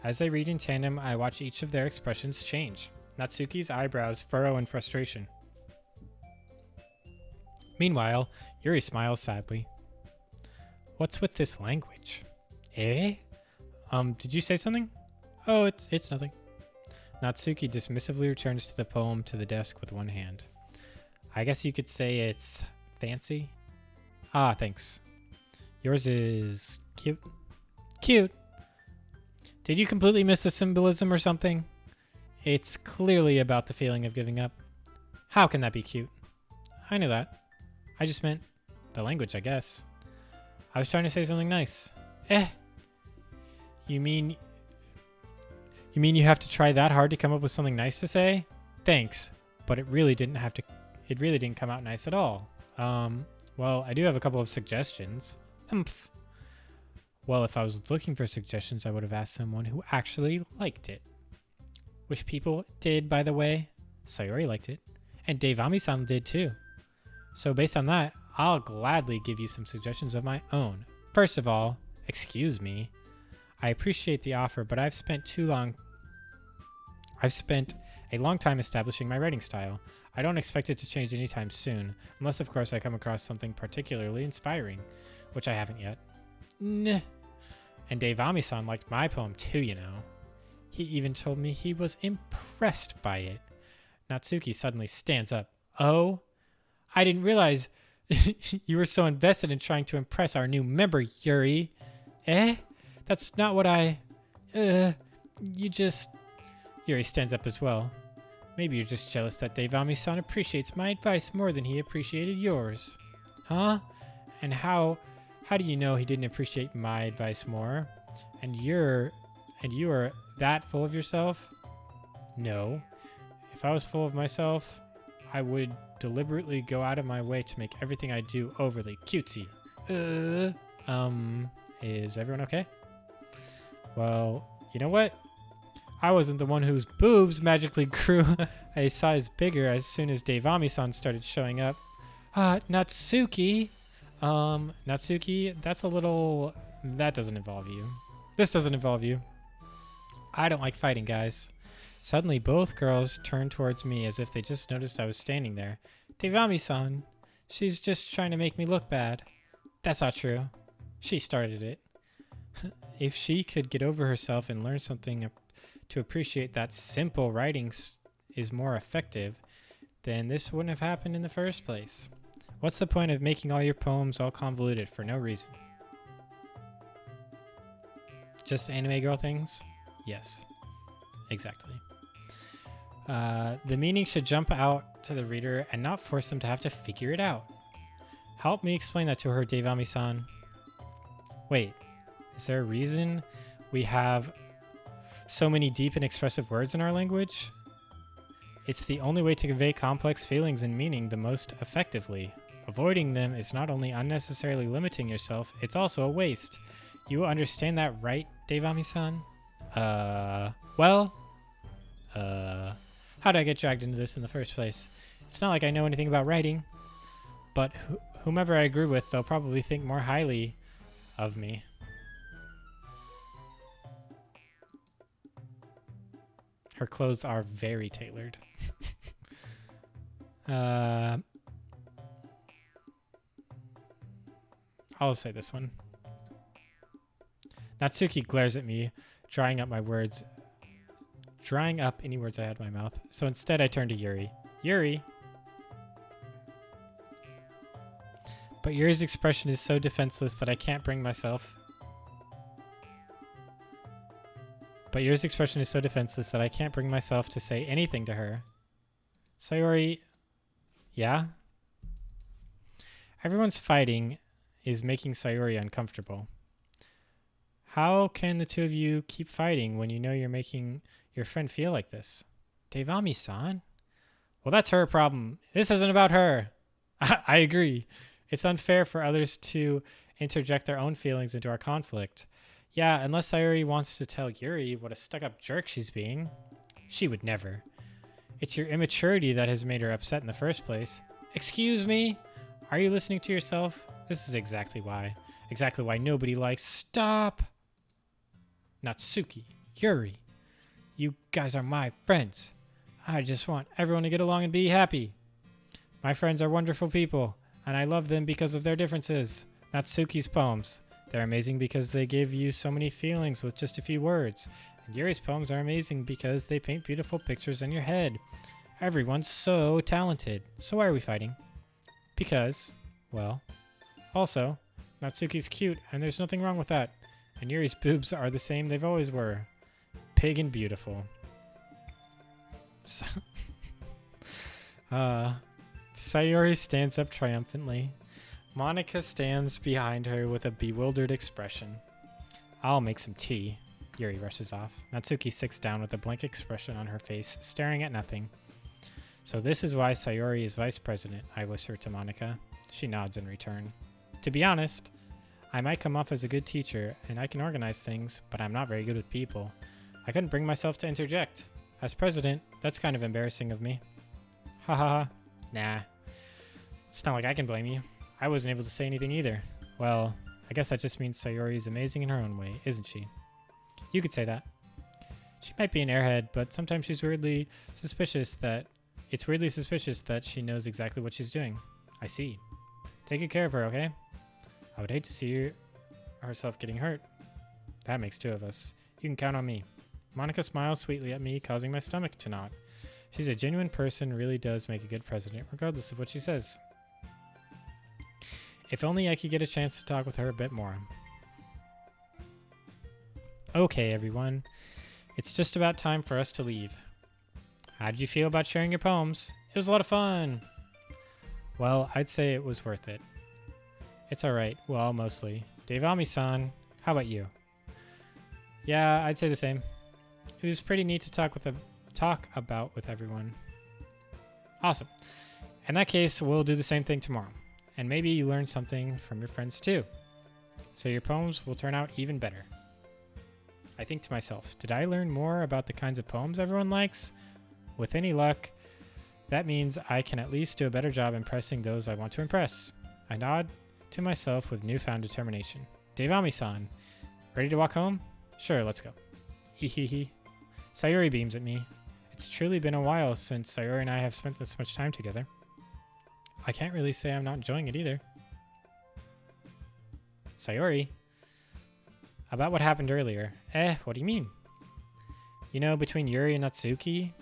As they read in tandem, I watch each of their expressions change. Natsuki's eyebrows furrow in frustration. Meanwhile, Yuri smiles sadly. What's with this language? Eh? Did you say something? Oh, it's nothing. Natsuki dismissively returns to the poem to the desk with one hand. I guess you could say it's fancy. Ah, thanks. Yours is cute. Cute. Did you completely miss the symbolism or something? It's clearly about the feeling of giving up. How can that be cute? I knew that. I just meant the language, I guess. I was trying to say something nice. You mean you have to try that hard to come up with something nice to say? Thanks, but it really didn't come out nice at all. Well, I do have a couple of suggestions. Humph. Well, if I was looking for suggestions, I would have asked someone who actually liked it. Which people did, by the way. Sayori liked it. And Devami-san did too. So based on that, I'll gladly give you some suggestions of my own. First of all, excuse me. I appreciate the offer, but I've spent a long time establishing my writing style. I don't expect it to change anytime soon, unless of course I come across something particularly inspiring, which I haven't yet. Nah. And Devami-san liked my poem too, you know. He even told me he was impressed by it. Natsuki suddenly stands up. Oh, I didn't realize you were so invested in trying to impress our new member, Yuri. Eh? That's not what you just... Yuri stands up as well. Maybe you're just jealous that Devami-san appreciates my advice more than he appreciated yours. Huh? And how do you know he didn't appreciate my advice more? And you are that full of yourself? No. If I was full of myself, I would deliberately go out of my way to make everything I do overly cutesy. Is everyone okay? Well, you know what? I wasn't the one whose boobs magically grew a size bigger as soon as Devami-san started showing up. Natsuki. Natsuki, that doesn't involve you. This doesn't involve you. I don't like fighting, guys. Suddenly, both girls turned towards me as if they just noticed I was standing there. Devami-san, she's just trying to make me look bad. That's not true. She started it. If she could get over herself and learn something to appreciate that simple writing is more effective, then this wouldn't have happened in the first place. What's the point of making all your poems all convoluted for no reason? Just anime girl things? Yes, exactly. The meaning should jump out to the reader and not force them to have to figure it out. Help me explain that to her, Devami-san. Wait, is there a reason we have so many deep and expressive words in our language? It's the only way to convey complex feelings and meaning the most effectively. Avoiding them is not only unnecessarily limiting yourself, it's also a waste. You understand that, right, Devami-san? How did I get dragged into this in the first place? It's not like I know anything about writing, but whomever I agree with, they'll probably think more highly of me. Her clothes are very tailored. I'll say this one. Natsuki glares at me, drying up any words I had in my mouth. So instead I turn to Yuri. Yuri! But Yuri's expression is so defenseless that I can't bring myself... to say anything to her. Sayori... Yeah? Everyone's fighting is making Sayori uncomfortable. How can the two of you keep fighting when you know you're making your friend feel like this? Devami-san? Well, that's her problem. This isn't about her. I agree. It's unfair for others to interject their own feelings into our conflict. Yeah, unless Sayori wants to tell Yuri what a stuck-up jerk she's being. She would never. It's your immaturity that has made her upset in the first place. Excuse me? Are you listening to yourself? This is exactly why. Exactly why nobody likes... Stop! Natsuki, Yuri, you guys are my friends. I just want everyone to get along and be happy. My friends are wonderful people, and I love them because of their differences. Natsuki's poems. They're amazing because they give you so many feelings with just a few words. And Yuri's poems are amazing because they paint beautiful pictures in your head. Everyone's so talented. So why are we fighting? Because, well, also, Natsuki's cute, and there's nothing wrong with that. And Yuri's boobs are the same they've always were. Big and beautiful. Sayori stands up triumphantly. Monika stands behind her with a bewildered expression. I'll make some tea. Yuri rushes off. Natsuki sits down with a blank expression on her face, staring at nothing. So this is why Sayori is vice president, I whisper to Monika. She nods in return. To be honest, I might come off as a good teacher, and I can organize things, but I'm not very good with people. I couldn't bring myself to interject. As president, that's kind of embarrassing of me. Ha ha ha. Nah. It's not like I can blame you. I wasn't able to say anything either. Well, I guess that just means Sayori is amazing in her own way, isn't she? You could say that. She might be an airhead, but sometimes she's weirdly suspicious that... It's weirdly suspicious that she knows exactly what she's doing. I see. Take good care of her, okay? I would hate to see herself getting hurt. That makes two of us. You can count on me. Monika smiles sweetly at me, causing my stomach to knot. She's a genuine person, really does make a good president, regardless of what she says. If only I could get a chance to talk with her a bit more. Okay, everyone. It's just about time for us to leave. How did you feel about sharing your poems? It was a lot of fun. Well, I'd say it was worth it. It's alright. Well, mostly. Devami-san, how about you? Yeah, I'd say the same. It was pretty neat to talk about with everyone. Awesome. In that case, we'll do the same thing tomorrow. And maybe you learn something from your friends too. So your poems will turn out even better. I think to myself, did I learn more about the kinds of poems everyone likes? With any luck, that means I can at least do a better job impressing those I want to impress. I nod to myself with newfound determination. Devami-san, ready to walk home? Sure, let's go. Hehehe. Sayori beams at me. It's truly been a while since Sayori and I have spent this much time together. I can't really say I'm not enjoying it either. Sayori? About what happened earlier. What do you mean? You know, between Yuri and Natsuki?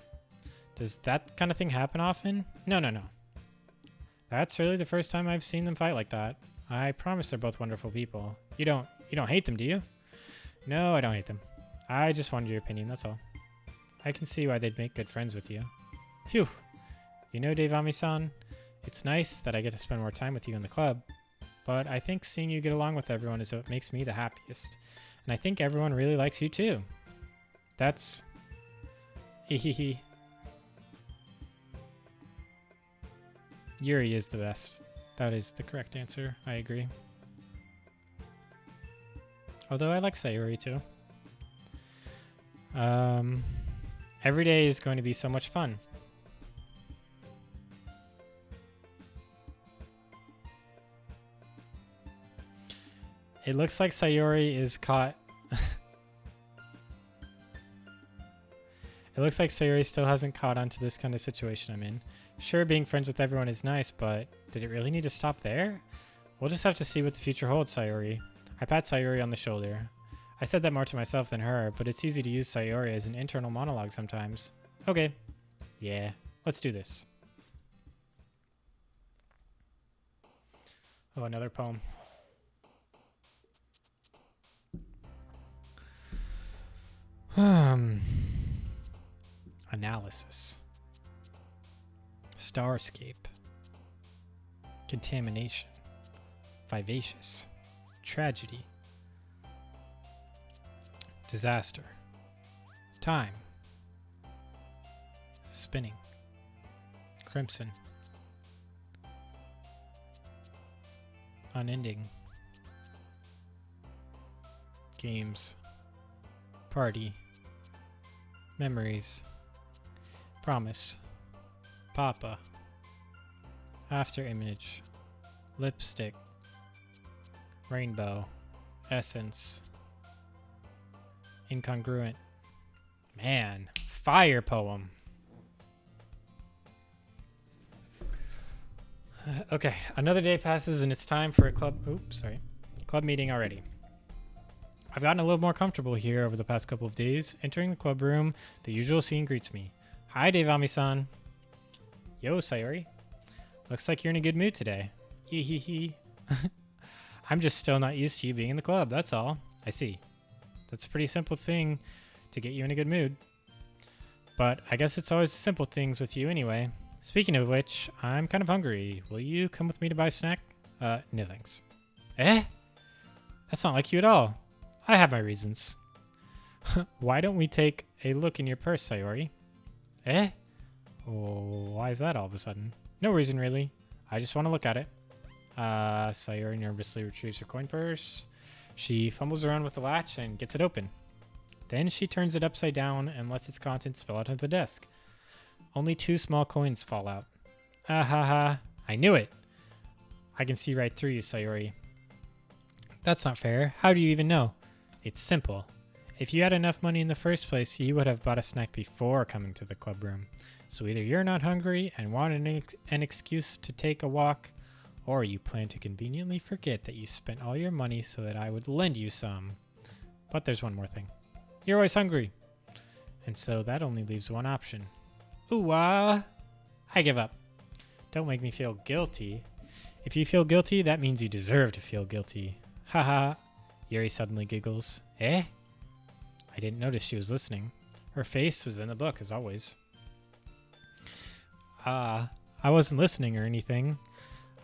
Does that kind of thing happen often? No. That's really the first time I've seen them fight like that. I promise they're both wonderful people. You don't hate them, do you? No, I don't hate them. I just wanted your opinion, that's all. I can see why they'd make good friends with you. Phew. You know, Devami-san, it's nice that I get to spend more time with you in the club, but I think seeing you get along with everyone is what makes me the happiest. And I think everyone really likes you too. That's... Hehehe. Yuri is the best. That is the correct answer. I agree. Although I like Sayori too. Every day is going to be so much fun. It looks like Sayori is caught. It looks like Sayori still hasn't caught on to this kind of situation I'm in. Sure, being friends with everyone is nice, but did it really need to stop there? We'll just have to see what the future holds, Sayori. I pat Sayori on the shoulder. I said that more to myself than her, but it's easy to use Sayori as an internal monologue sometimes. Okay. Yeah, let's do this. Oh, another poem. Analysis. Starscape. Contamination. Vivacious. Tragedy. Disaster. Time. Spinning. Crimson. Unending. Games. Party. Memories. Promise. Papa. After image. Lipstick. Rainbow. Essence. Incongruent. Man, fire poem. Okay, another day passes and it's time for a club meeting already. I've gotten a little more comfortable here over the past couple of days. Entering the club room, the usual scene greets me. Hi, Devami-san. Yo, Sayori. Looks like you're in a good mood today. Hee. I'm just still not used to you being in the club, that's all. I see. That's a pretty simple thing to get you in a good mood. But I guess it's always the simple things with you anyway. Speaking of which, I'm kind of hungry. Will you come with me to buy a snack? No thanks. That's not like you at all. I have my reasons. Why don't we take a look in your purse, Sayori? Oh, why is that all of a sudden? No reason, really. I just want to look at it. Sayori nervously retrieves her coin purse. She fumbles around with the latch and gets it open. Then she turns it upside down and lets its contents spill out of the desk. Only 2 small coins fall out. Ah, I knew it. I can see right through you, Sayori. That's not fair. How do you even know? It's simple. If you had enough money in the first place, you would have bought a snack before coming to the club room. So either you're not hungry and want an excuse to take a walk, or you plan to conveniently forget that you spent all your money so that I would lend you some. But there's one more thing. You're always hungry. And so that only leaves one option. I give up. Don't make me feel guilty. If you feel guilty, that means you deserve to feel guilty. Haha. Yuri suddenly giggles. I didn't notice she was listening. Her face was in the book, as always. I wasn't listening or anything.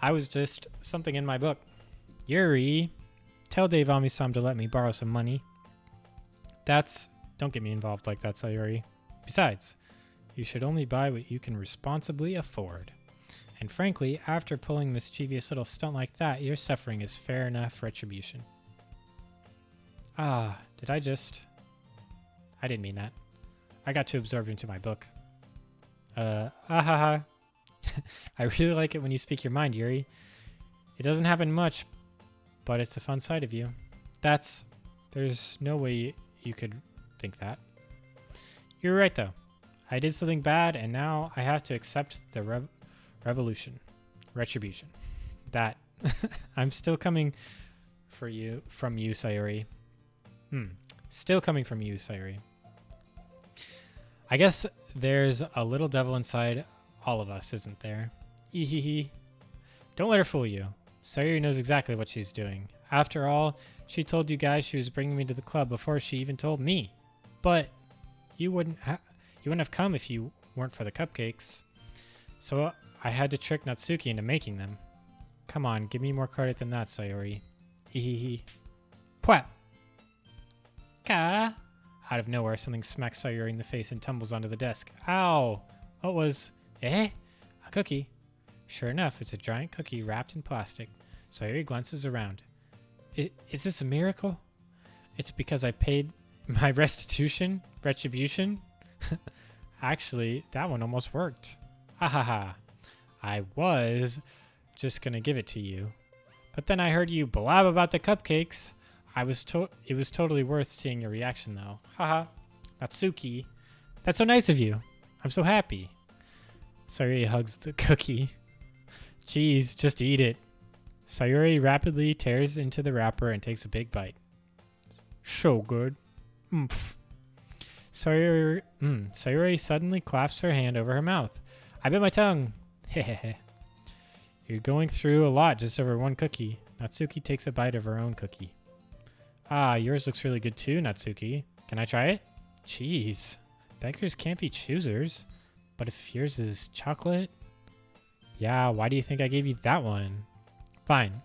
I was just something in my book. Yuri, tell Dave Amisam to let me borrow some money. Don't get me involved like that, Sayuri. Besides, you should only buy what you can responsibly afford. And frankly, after pulling a mischievous little stunt like that, your suffering is fair enough retribution. I didn't mean that. I got too absorbed into my book. I really like it when you speak your mind, Yuri. It doesn't happen much, but it's a fun side of you. There's no way you could think that. You're right, though. I did something bad, and now I have to accept the retribution. That I'm still coming from you, Sayuri. Still coming from you, Sayuri. I guess there's a little devil inside all of us, isn't there? Ehehe. Don't let her fool you. Sayuri knows exactly what she's doing. After all, she told you guys she was bringing me to the club before she even told me. But you wouldn't have come if you weren't for the cupcakes. So I had to trick Natsuki into making them. Come on, give me more credit than that, Sayuri. Hehehe. Pwap! Ka! Out of nowhere, something smacks Sayuri in the face and tumbles onto the desk. Ow! What was... A cookie. Sure enough, it's a giant cookie wrapped in plastic. Sayuri glances around. Is this a miracle? It's because I paid my retribution? Actually, that one almost worked. Ha ha ha. I was just gonna give it to you. But then I heard you blab about the cupcakes. It was totally worth seeing your reaction, though. Haha. Natsuki. That's so nice of you. I'm so happy. Sayuri hugs the cookie. Geez, just eat it. Sayuri rapidly tears into the wrapper and takes a big bite. So good. Oomph. Sayuri suddenly claps her hand over her mouth. I bit my tongue. Hehehe. You're going through a lot just over one cookie. Natsuki takes a bite of her own cookie. Ah, yours looks really good too, Natsuki. Can I try it? Jeez. Beggars can't be choosers. But if yours is chocolate... Yeah, why do you think I gave you that one? Fine.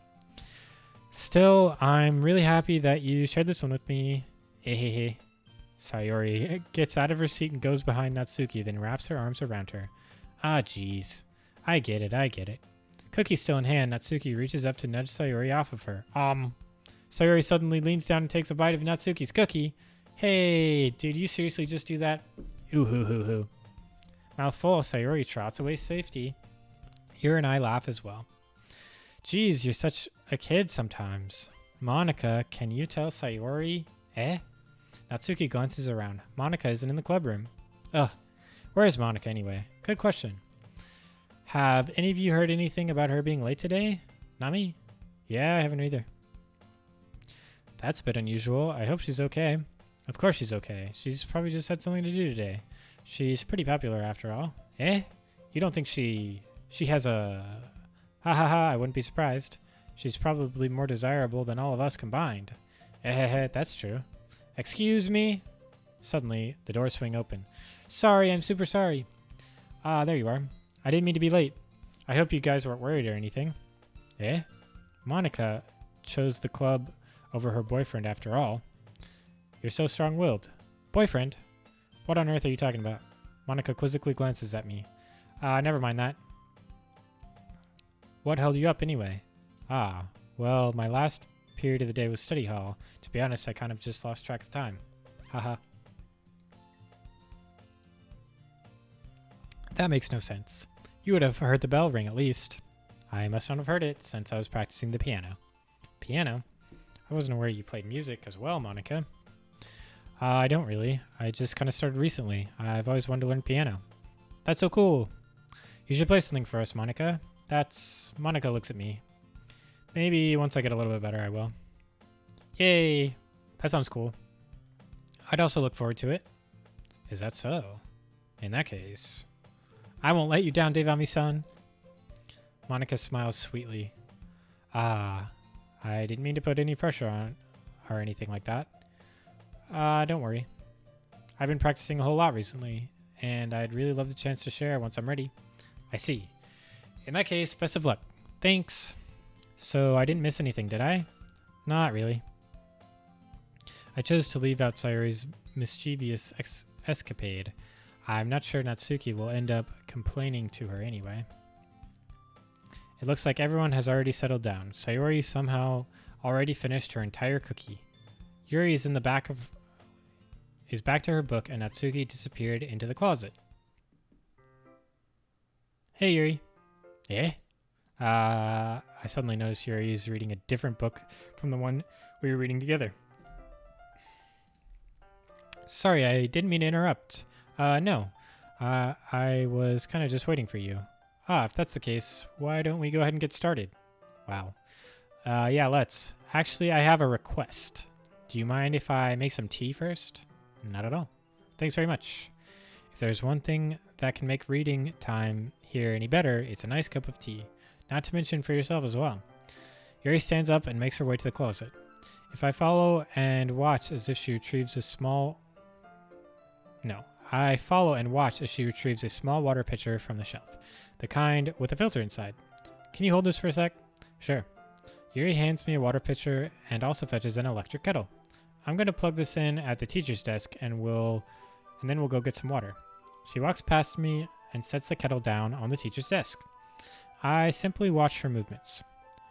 Still, I'm really happy that you shared this one with me. Ehehe. Sayuri gets out of her seat and goes behind Natsuki, then wraps her arms around her. Ah, jeez. I get it. Cookie still in hand, Natsuki reaches up to nudge Sayuri off of her. Sayuri suddenly leans down and takes a bite of Natsuki's cookie. Hey, did you seriously just do that? Ooh hoo hoo hoo. Mouthful, Sayuri trots away safety. Here and I laugh as well. Geez, you're such a kid sometimes. Monica, can you tell Sayuri? Natsuki glances around. Monica isn't in the club room. Ugh, where is Monica anyway? Good question. Have any of you heard anything about her being late today? Not me. Yeah, I haven't either. That's a bit unusual. I hope she's okay. Of course she's okay. She's probably just had something to do today. She's pretty popular after all. You don't think she has a... Ha ha ha, I wouldn't be surprised. She's probably more desirable than all of us combined. That's true. Excuse me? Suddenly, the doors swing open. Sorry, I'm super sorry. Ah, there you are. I didn't mean to be late. I hope you guys weren't worried or anything. Monica chose the club over her boyfriend after all. You're so strong-willed. Boyfriend? What on earth are you talking about? Monica quizzically glances at me. Never mind that. What held you up anyway? Well, my last period of the day was study hall. To be honest, I kind of just lost track of time. Haha. That makes no sense. You would have heard the bell ring at least. I must not have heard it since I was practicing the piano. Piano? I wasn't aware you played music as well, Monica. I don't really. I just kind of started recently. I've always wanted to learn piano. That's so cool. You should play something for us, Monica. Monica looks at me. Maybe once I get a little bit better, I will. Yay! That sounds cool. I'd also look forward to it. Is that so? In that case... I won't let you down, Devami-san. Monica smiles sweetly. I didn't mean to put any pressure on or anything like that. Don't worry. I've been practicing a whole lot recently, and I'd really love the chance to share once I'm ready. I see. In that case, best of luck. Thanks. So I didn't miss anything, did I? Not really. I chose to leave out Sayori's mischievous escapade. I'm not sure Natsuki will end up complaining to her anyway. It looks like everyone has already settled down. Sayori somehow already finished her entire cookie. Yuri is back to her book, and Natsuki disappeared into the closet. Hey, Yuri. Eh? I suddenly noticed Yuri is reading a different book from the one we were reading together. Sorry, I didn't mean to interrupt. No. I was kind of just waiting for you. If that's the case, why don't we go ahead and get started? Wow. Yeah, let's. Actually, I have a request. Do you mind if I make some tea first? Not at all. Thanks very much. If there's one thing that can make reading time here any better, it's a nice cup of tea. Not to mention for yourself as well. Yuri stands up and makes her way to the closet. If I follow and watch as if she retrieves a small... No. I follow and watch as she retrieves a small water pitcher from the shelf. The kind with a filter inside. Can you hold this for a sec? Sure. Yuri hands me a water pitcher and also fetches an electric kettle. I'm going to plug this in at the teacher's desk and then we'll go get some water. She walks past me and sets the kettle down on the teacher's desk. I simply watch her movements.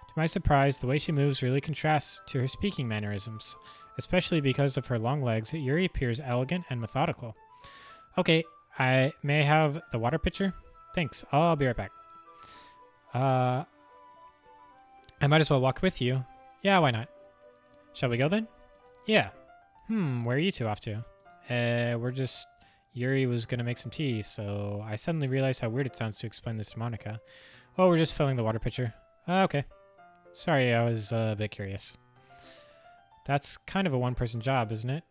To my surprise, the way she moves really contrasts to her speaking mannerisms, especially because of her long legs. Yuri appears elegant and methodical. Okay, may I have the water pitcher? Thanks, I'll be right back. I might as well walk with you. Yeah, why not? Shall we go then? Yeah. Where are you two off to? Yuri was going to make some tea, so I suddenly realized how weird it sounds to explain this to Monica. Oh, we're just filling the water pitcher. Okay. Sorry, I was a bit curious. That's kind of a one-person job, isn't it?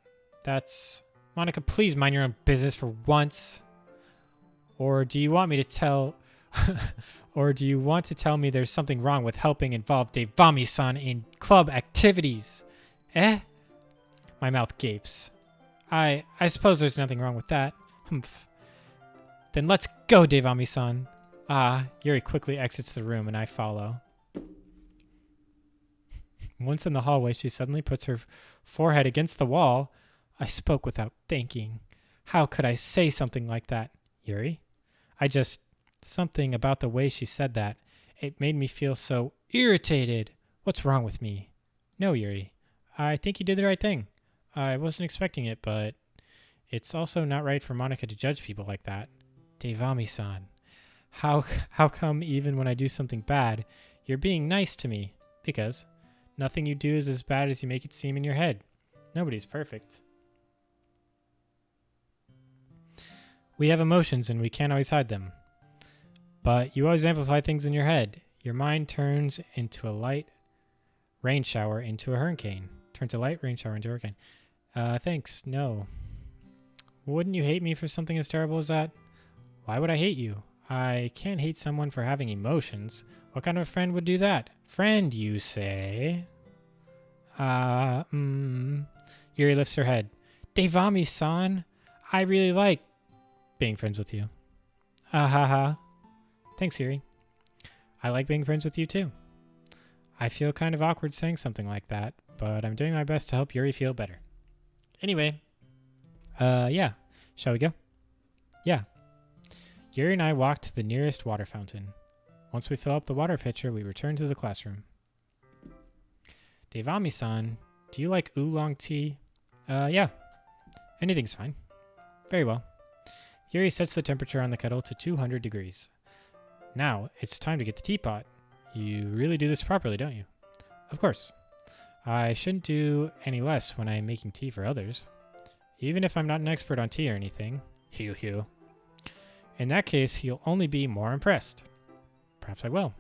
Monica, please mind your own business for once. Or do you want me to tell... Or do you want to tell me there's something wrong with helping involve Devami-san in club activities? Eh? My mouth gapes. I suppose there's nothing wrong with that. Humph. Then let's go, Devami-san. Yuri quickly exits the room and I follow. Once in the hallway, she suddenly puts her forehead against the wall. I spoke without thinking. How could I say something like that? Yuri? Something about the way she said that. It made me feel so irritated. What's wrong with me? No, Yuri. I think you did the right thing. I wasn't expecting it, but it's also not right for Monica to judge people like that. Devami-san. How come even when I do something bad, you're being nice to me? Because nothing you do is as bad as you make it seem in your head. Nobody's perfect. We have emotions and we can't always hide them. But you always amplify things in your head. Your mind turns a light rain shower into a hurricane. Thanks. No. Wouldn't you hate me for something as terrible as that? Why would I hate you? I can't hate someone for having emotions. What kind of a friend would do that? Friend, you say? Yuri lifts her head. Devami-san, I really like being friends with you. Thanks, Yuri. I like being friends with you, too. I feel kind of awkward saying something like that, but I'm doing my best to help Yuri feel better. Anyway, yeah. Shall we go? Yeah. Yuri and I walked to the nearest water fountain. Once we fill up the water pitcher, we return to the classroom. Devami-san, do you like oolong tea? Yeah. Anything's fine. Very well. Yuri sets the temperature on the kettle to 200 degrees. Now, it's time to get the teapot. You really do this properly, don't you? Of course. I shouldn't do any less when I'm making tea for others. Even if I'm not an expert on tea or anything. Hew. In that case, you'll only be more impressed. Perhaps I will.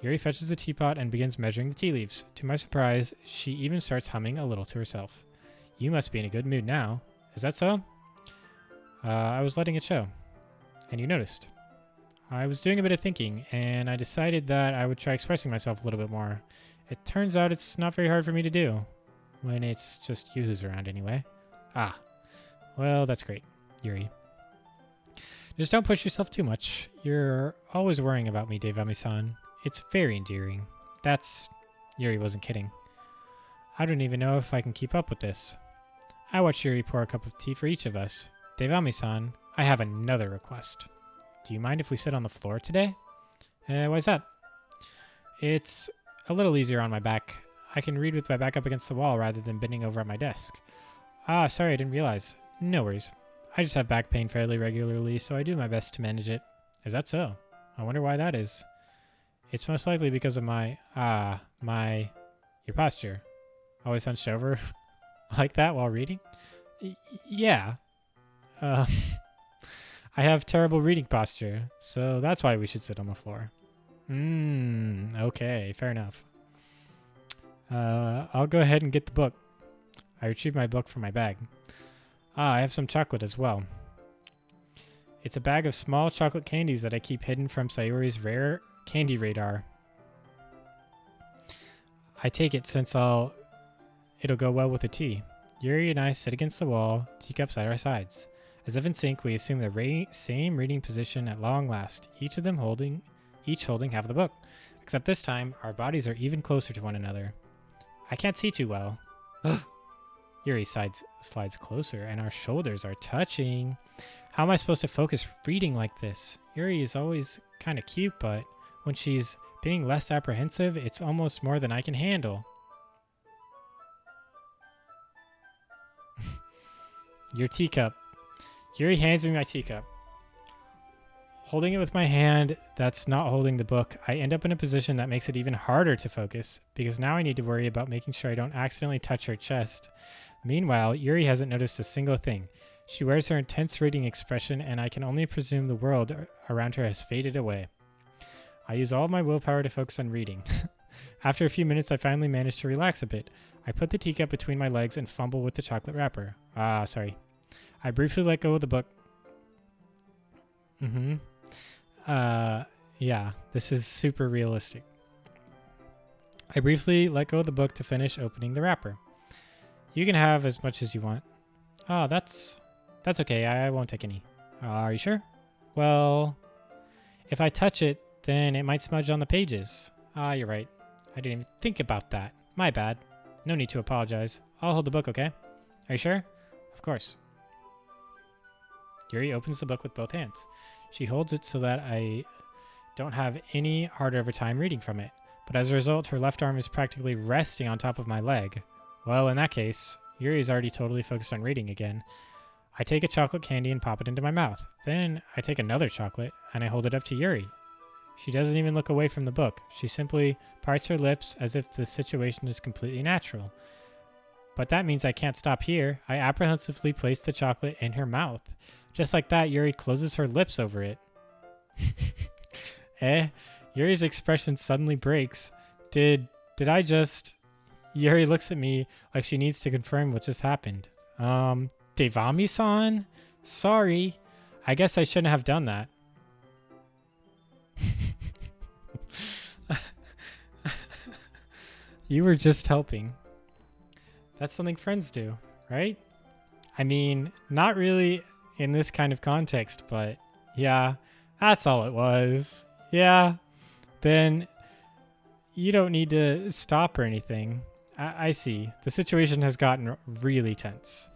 Yuri fetches the teapot and begins measuring the tea leaves. To my surprise, she even starts humming a little to herself. You must be in a good mood now. Is that so? I was letting it show. And you noticed. I was doing a bit of thinking, and I decided that I would try expressing myself a little bit more. It turns out it's not very hard for me to do. When it's just you who's around, anyway. Well, that's great, Yuri. Just don't push yourself too much. You're always worrying about me, Devami-san. It's very endearing. Yuri wasn't kidding. I don't even know if I can keep up with this. I watched Yuri pour a cup of tea for each of us. Devami-san, I have another request. Do you mind if we sit on the floor today? Why's that? It's a little easier on my back. I can read with my back up against the wall rather than bending over at my desk. Ah, sorry, I didn't realize. No worries. I just have back pain fairly regularly, so I do my best to manage it. Is that so? I wonder why that is. It's most likely because of your posture. Always hunched over like that while reading? Yeah. I have terrible reading posture, so that's why we should sit on the floor. Okay, fair enough. I'll go ahead and get the book. I retrieved my book from my bag. I have some chocolate as well. It's a bag of small chocolate candies that I keep hidden from Sayori's rare candy radar. I take it since it'll go well with the tea. Yuri and I sit against the wall, teacups at our sides. As if in sync, we assume the same reading position at long last, each holding half of the book. Except this time, our bodies are even closer to one another. I can't see too well. Yuri slides closer, and our shoulders are touching. How am I supposed to focus reading like this? Yuri is always kind of cute, but when she's being less apprehensive, it's almost more than I can handle. Your teacup. Yuri hands me my teacup. Holding it with my hand that's not holding the book, I end up in a position that makes it even harder to focus, because now I need to worry about making sure I don't accidentally touch her chest. Meanwhile, Yuri hasn't noticed a single thing. She wears her intense reading expression, and I can only presume the world around her has faded away. I use all of my willpower to focus on reading. After a few minutes, I finally manage to relax a bit. I put the teacup between my legs and fumble with the chocolate wrapper. Sorry. I briefly let go of the book. Yeah, this is super realistic. I briefly let go of the book to finish opening the wrapper. You can have as much as you want. Oh, that's okay. I won't take any. Are you sure? Well, if I touch it, then it might smudge on the pages. You're right. I didn't even think about that. My bad. No need to apologize. I'll hold the book, okay? Are you sure? Of course. Yuri opens the book with both hands. She holds it so that I don't have any harder of a time reading from it. But as a result, her left arm is practically resting on top of my leg. Well, in that case, Yuri is already totally focused on reading again. I take a chocolate candy and pop it into my mouth. Then I take another chocolate and I hold it up to Yuri. She doesn't even look away from the book. She simply parts her lips as if the situation is completely natural. But that means I can't stop here. I apprehensively place the chocolate in her mouth. Just like that, Yuri closes her lips over it. Yuri's expression suddenly breaks. Did I just... Yuri looks at me like she needs to confirm what just happened. Devami-san? Sorry. I guess I shouldn't have done that. You were just helping. That's something friends do, right? I mean, not really in this kind of context, but yeah, that's all it was. Yeah, then you don't need to stop or anything. I see. The situation has gotten really tense.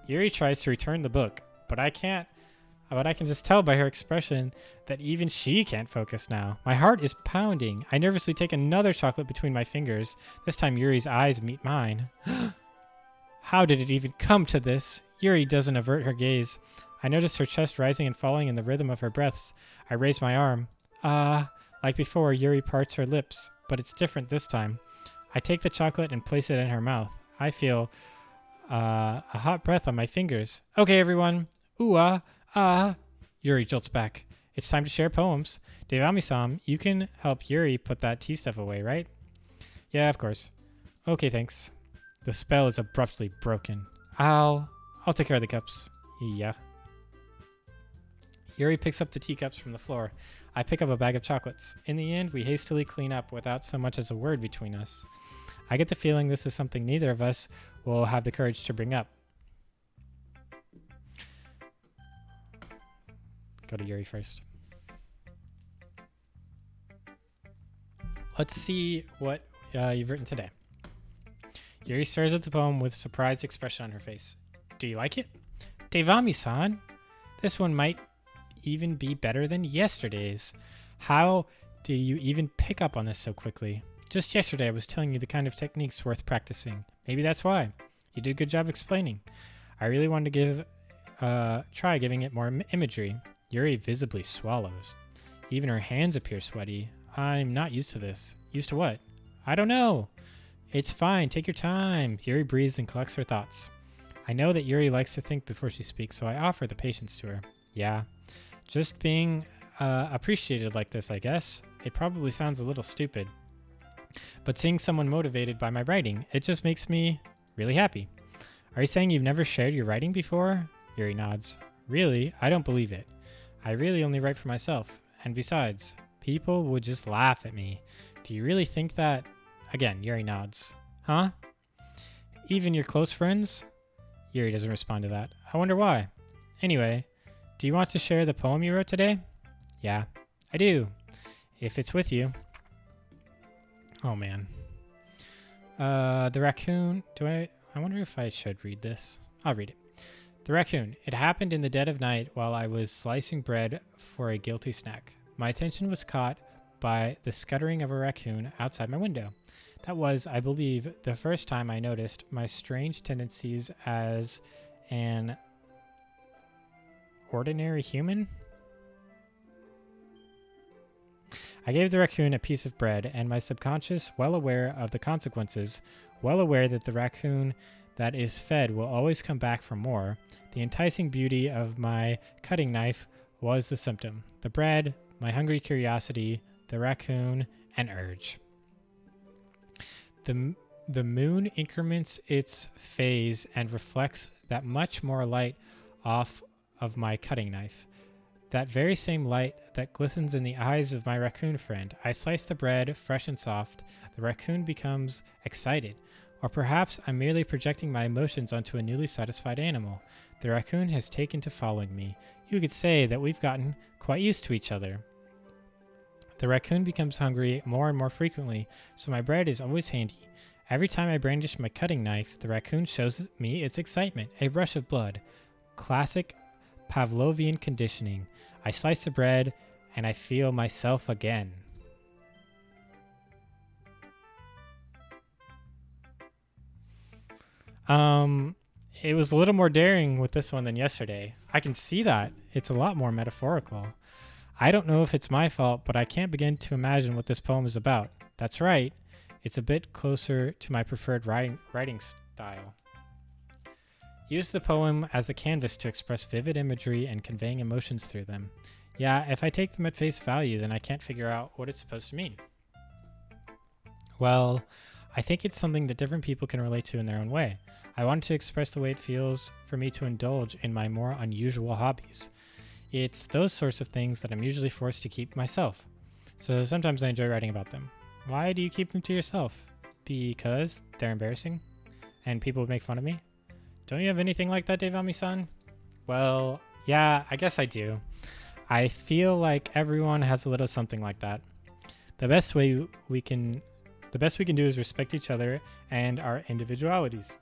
Yuri tries to return the book, but I can't. But I can just tell by her expression that even she can't focus now. My heart is pounding. I nervously take another chocolate between my fingers. This time Yuri's eyes meet mine. How did it even come to this? Yuri doesn't avert her gaze. I notice her chest rising and falling in the rhythm of her breaths. I raise my arm. Like before, Yuri parts her lips, but it's different this time. I take the chocolate and place it in her mouth. I feel a hot breath on my fingers. Okay, everyone. Ooh, Yuri jolts back. It's time to share poems. Devami-san, you can help Yuri put that tea stuff away, right? Yeah, of course. Okay, thanks. The spell is abruptly broken. I'll take care of the cups. Yeah. Yuri picks up the teacups from the floor. I pick up a bag of chocolates. In the end, we hastily clean up without so much as a word between us. I get the feeling this is something neither of us will have the courage to bring up. go to Yuri first. Let's see what you've written today. Yuri stares at the poem with a surprised expression on her face. Do you like it? Devami-san, this one might even be better than yesterday's. How do you even pick up on this so quickly? Just yesterday I was telling you the kind of techniques worth practicing. Maybe that's why. You did a good job explaining. I really wanted to try giving it more imagery. Yuri visibly swallows. Even her hands appear sweaty. I'm not used to this. Used to what? I don't know. It's fine. Take your time. Yuri breathes and collects her thoughts. I know that Yuri likes to think before she speaks, so I offer the patience to her. Yeah. Just being appreciated like this, I guess. It probably sounds a little stupid. But seeing someone motivated by my writing, it just makes me really happy. Are you saying you've never shared your writing before? Yuri nods. Really? I don't believe it. I really only write for myself. And besides, people would just laugh at me. Do you really think that? Again, Yuri nods. Huh? Even your close friends? Yuri doesn't respond to that. I wonder why. Anyway, do you want to share the poem you wrote today? Yeah, I do. If it's with you. Oh man. The raccoon. I wonder if I should read this. I'll read it. The raccoon. It happened in the dead of night while I was slicing bread for a guilty snack. My attention was caught by the scuttering of a raccoon outside my window. That was, I believe, the first time I noticed my strange tendencies as an ordinary human. I gave the raccoon a piece of bread, and my subconscious, well aware of the consequences, well aware that the raccoon that is fed will always come back for more, the enticing beauty of my cutting knife was the symptom. The bread, my hungry curiosity, the raccoon, an urge. The moon increments its phase and reflects that much more light off of my cutting knife. That very same light that glistens in the eyes of my raccoon friend. I slice the bread, fresh and soft. The raccoon becomes excited. Or perhaps I'm merely projecting my emotions onto a newly satisfied animal. The raccoon has taken to following me. You could say that we've gotten quite used to each other. The raccoon becomes hungry more and more frequently, so my bread is always handy. Every time I brandish my cutting knife, the raccoon shows me its excitement, a rush of blood. Classic Pavlovian conditioning. I slice the bread, and I feel myself again. It was a little more daring with this one than yesterday. I can see that. It's a lot more metaphorical. I don't know if it's my fault, but I can't begin to imagine what this poem is about. That's right. It's a bit closer to my preferred writing style. Use the poem as a canvas to express vivid imagery and conveying emotions through them. Yeah, if I take them at face value, then I can't figure out what it's supposed to mean. Well, I think it's something that different people can relate to in their own way. I wanted to express the way it feels for me to indulge in my more unusual hobbies. It's those sorts of things that I'm usually forced to keep myself. So sometimes I enjoy writing about them. Why do you keep them to yourself? Because they're embarrassing? And people would make fun of me? Don't you have anything like that, Devami-san? Well, yeah, I guess I do. I feel like everyone has a little something like that. The best we can do is respect each other and our individualities.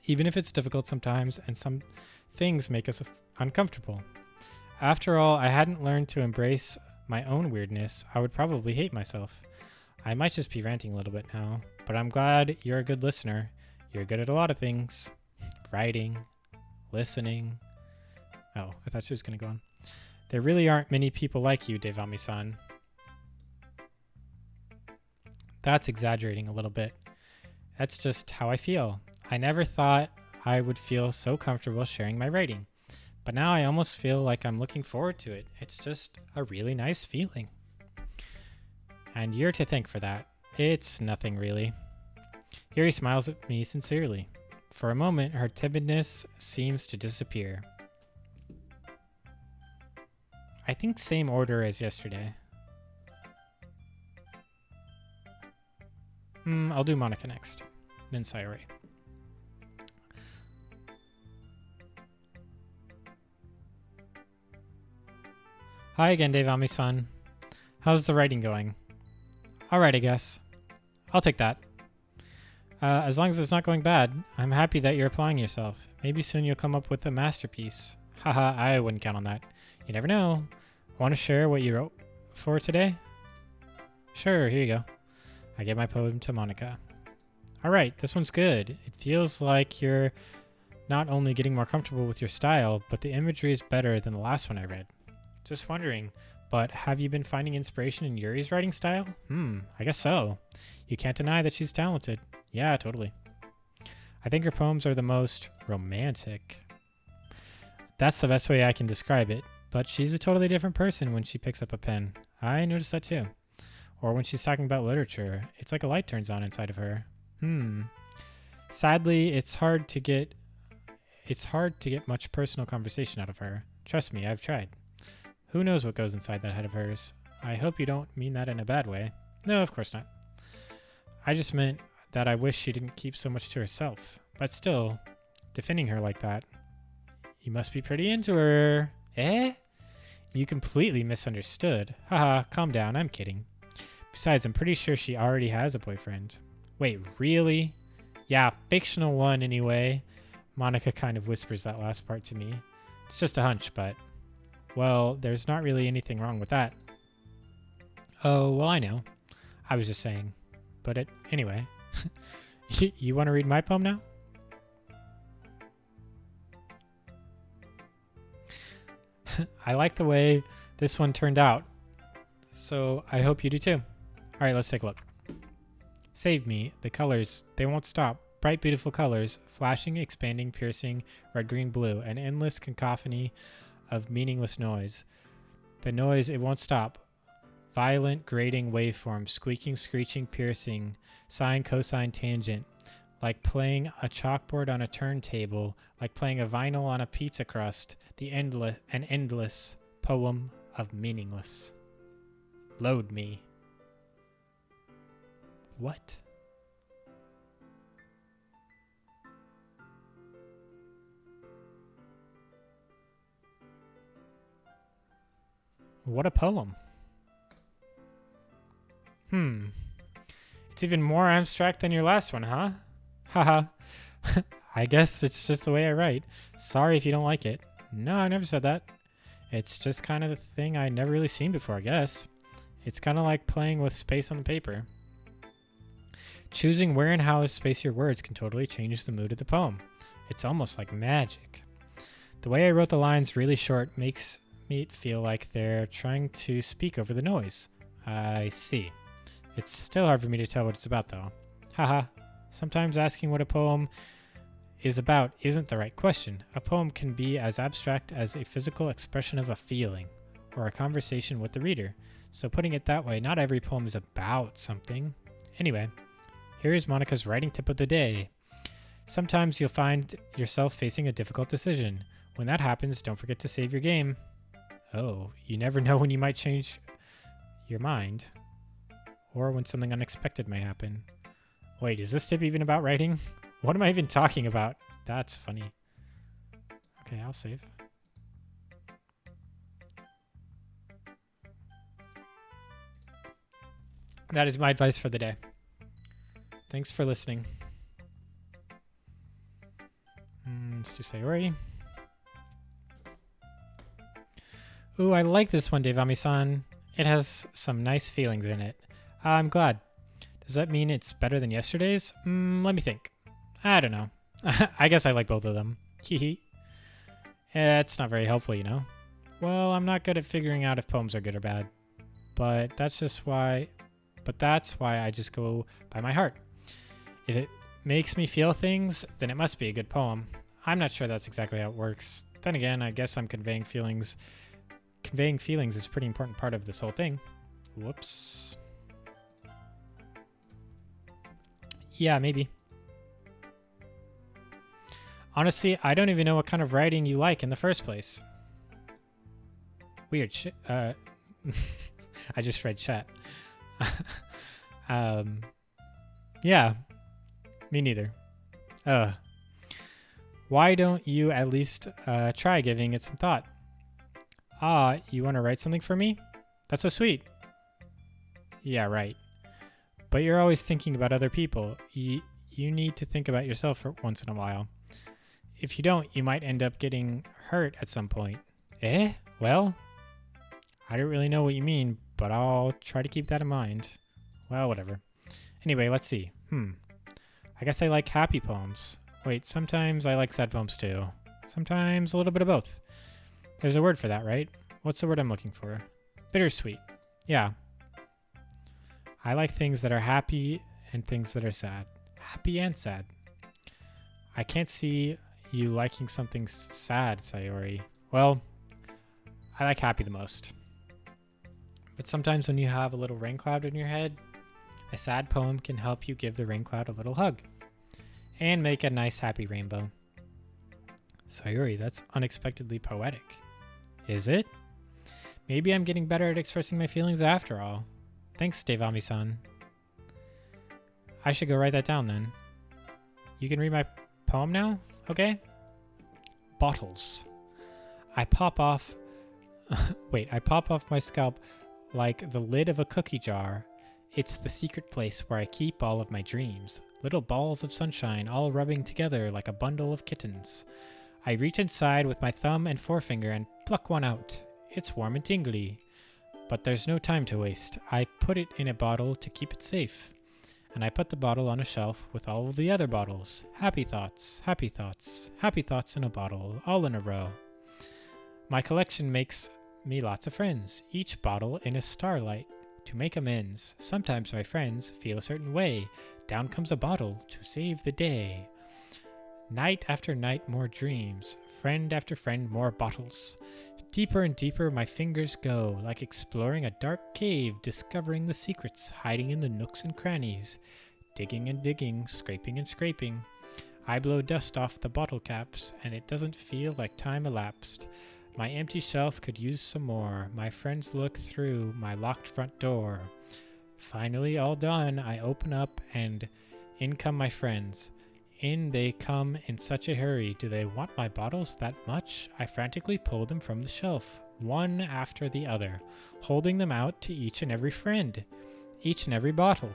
Even if it's difficult sometimes and some things make us uncomfortable. After all, I hadn't learned to embrace my own weirdness, I would probably hate myself. I might just be ranting a little bit now, but I'm glad you're a good listener. You're good at a lot of things. Writing, listening. Oh, I thought she was going to go on. There really aren't many people like you, Devami-san. That's exaggerating a little bit. That's just how I feel. I never thought I would feel so comfortable sharing my writing. But now I almost feel like I'm looking forward to it. It's just a really nice feeling. And you're to thank for that. It's nothing really. Yuri smiles at me sincerely. For a moment, her timidness seems to disappear. I think same order as yesterday. I'll do Monica next, then Sayori. Hi again, Devami-san. How's the writing going? Alright, I guess. I'll take that. As long as it's not going bad, I'm happy that you're applying yourself. Maybe soon you'll come up with a masterpiece. Haha, I wouldn't count on that. You never know. Want to share what you wrote for today? Sure, here you go. I gave my poem to Monica. Alright, this one's good. It feels like you're not only getting more comfortable with your style, but the imagery is better than the last one I read. Just wondering, but have you been finding inspiration in Yuri's writing style? I guess so. You can't deny that she's talented. Yeah, totally. I think her poems are the most romantic. That's the best way I can describe it, but she's a totally different person when she picks up a pen. I noticed that too. Or when she's talking about literature, it's like a light turns on inside of her. Sadly, it's hard to get much personal conversation out of her. Trust me, I've tried. Who knows what goes inside that head of hers? I hope you don't mean that in a bad way. No, of course not. I just meant that I wish she didn't keep so much to herself. But still, defending her like that, you must be pretty into her. Eh? You completely misunderstood. Haha, calm down, I'm kidding. Besides, I'm pretty sure she already has a boyfriend. Wait, really? Yeah, fictional one anyway. Monica kind of whispers that last part to me. It's just a hunch, but... well, there's not really anything wrong with that. Oh, well, I know. I was just saying. But anyway. You want to read my poem now? I like the way this one turned out. So I hope you do too. Alright, let's take a look. Save me. The colors, they won't stop. Bright, beautiful colors. Flashing, expanding, piercing, red, green, blue. An endless cacophony of meaningless noise. The noise, it won't stop. Violent, grating waveforms. Squeaking, screeching, piercing. Sine, cosine, tangent. Like playing a chalkboard on a turntable. Like playing a vinyl on a pizza crust. An endless poem of meaningless. Load me. What? What a poem. It's even more abstract than your last one, huh? Haha. I guess it's just the way I write. Sorry if you don't like it. No, I never said that. It's just kind of the thing I'd never really seen before, I guess. It's kind of like playing with space on the paper. Choosing where and how to space your words can totally change the mood of the poem. It's almost like magic. The way I wrote the lines really short makes me feel like they're trying to speak over the noise. I see. It's still hard for me to tell what it's about, though. Haha. Sometimes asking what a poem is about isn't the right question. A poem can be as abstract as a physical expression of a feeling, or a conversation with the reader. So putting it that way, not every poem is about something. Anyway, here is Monica's writing tip of the day. Sometimes you'll find yourself facing a difficult decision. When that happens, don't forget to save your game. Oh, you never know when you might change your mind. Or when something unexpected may happen. Wait, is this tip even about writing? What am I even talking about? That's funny. Okay, I'll save. That is my advice for the day. Thanks for listening. Let's just say Ori. Ooh, I like this one, Devami-san. It has some nice feelings in it. I'm glad. Does that mean it's better than yesterday's? Let me think. I don't know. I guess I like both of them. Hehe. It's not very helpful, you know. Well, I'm not good at figuring out if poems are good or bad. But that's why I just go by my heart. If it makes me feel things, then it must be a good poem. I'm not sure that's exactly how it works. Then again, I guess I'm conveying feelings. Conveying feelings is a pretty important part of this whole thing. Whoops. Yeah, maybe. Honestly, I don't even know what kind of writing you like in the first place. Weird shit. I just read chat. Yeah, me neither. Why don't you at least try giving it some thought? Ah, you want to write something for me? That's so sweet. Yeah, right. But you're always thinking about other people. You need to think about yourself for once in a while. If you don't, you might end up getting hurt at some point. Eh? Well, I don't really know what you mean, but I'll try to keep that in mind. Well, whatever. Anyway, let's see. I guess I like happy poems. Wait, sometimes I like sad poems too. Sometimes a little bit of both. There's a word for that, right? What's the word I'm looking for? Bittersweet. Yeah. I like things that are happy and things that are sad. Happy and sad. I can't see you liking something sad, Sayori. Well, I like happy the most. But sometimes when you have a little rain cloud in your head, a sad poem can help you give the rain cloud a little hug and make a nice happy rainbow. Sayori, that's unexpectedly poetic. Is it? Maybe I'm getting better at expressing my feelings after all. Thanks, Devami-san. I should go write that down then. You can read my poem now? Okay? Bottles. I pop off my scalp like the lid of a cookie jar. It's the secret place where I keep all of my dreams. Little balls of sunshine all rubbing together like a bundle of kittens. I reach inside with my thumb and forefinger and pluck one out. It's warm and tingly. But there's no time to waste. I put it in a bottle to keep it safe. And I put the bottle on a shelf with all of the other bottles. Happy thoughts, happy thoughts, happy thoughts in a bottle, all in a row. My collection makes me lots of friends, each bottle in a starlight to make amends. Sometimes my friends feel a certain way. Down comes a bottle to save the day. Night after night, more dreams. Friend after friend, more bottles. Deeper and deeper my fingers go, like exploring a dark cave, discovering the secrets hiding in the nooks and crannies. Digging and digging, scraping and scraping. I blow dust off the bottle caps, and it doesn't feel like time elapsed. My empty shelf could use some more. My friends look through my locked front door. Finally, all done, I open up, and in come my friends. In they come in such a hurry. Do they want my bottles that much? I frantically pull them from the shelf, one after the other, holding them out to each and every friend, each and every bottle.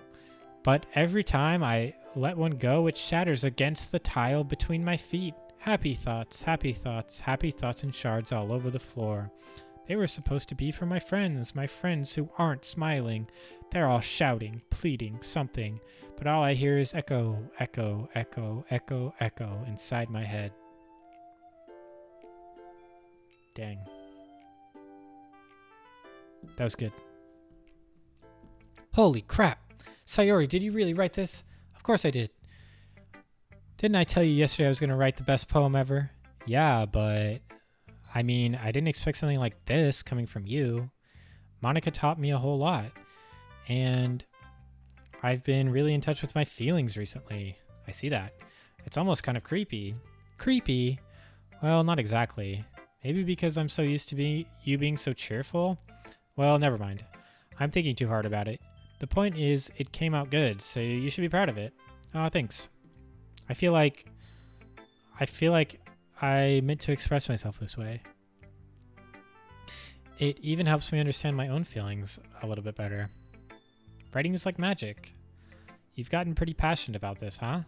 But every time I let one go, it shatters against the tile between my feet. Happy thoughts, happy thoughts, happy thoughts in shards all over the floor. They were supposed to be for my friends who aren't smiling. They're all shouting, pleading, something. But all I hear is echo, echo, echo, echo, echo inside my head. Dang. That was good. Holy crap! Sayori, did you really write this? Of course I did. Didn't I tell you yesterday I was going to write the best poem ever? Yeah, but I mean, I didn't expect something like this coming from you. Monica taught me a whole lot. And I've been really in touch with my feelings recently. I see that. It's almost kind of creepy. Creepy? Well, not exactly. Maybe because I'm so used to you being so cheerful? Well, never mind. I'm thinking too hard about it. The point is, it came out good, so you should be proud of it. Oh, thanks. I feel like I meant to express myself this way. It even helps me understand my own feelings a little bit better. Writing is like magic. You've gotten pretty passionate about this, huh?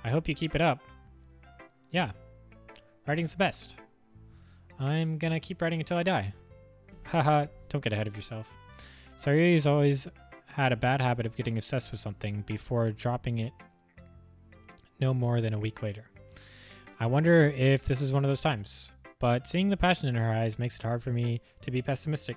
I hope you keep it up. Yeah. Writing's the best. I'm gonna keep writing until I die. Haha, don't get ahead of yourself. Sayori's always had a bad habit of getting obsessed with something before dropping it no more than a week later. I wonder if this is one of those times, but seeing the passion in her eyes makes it hard for me to be pessimistic.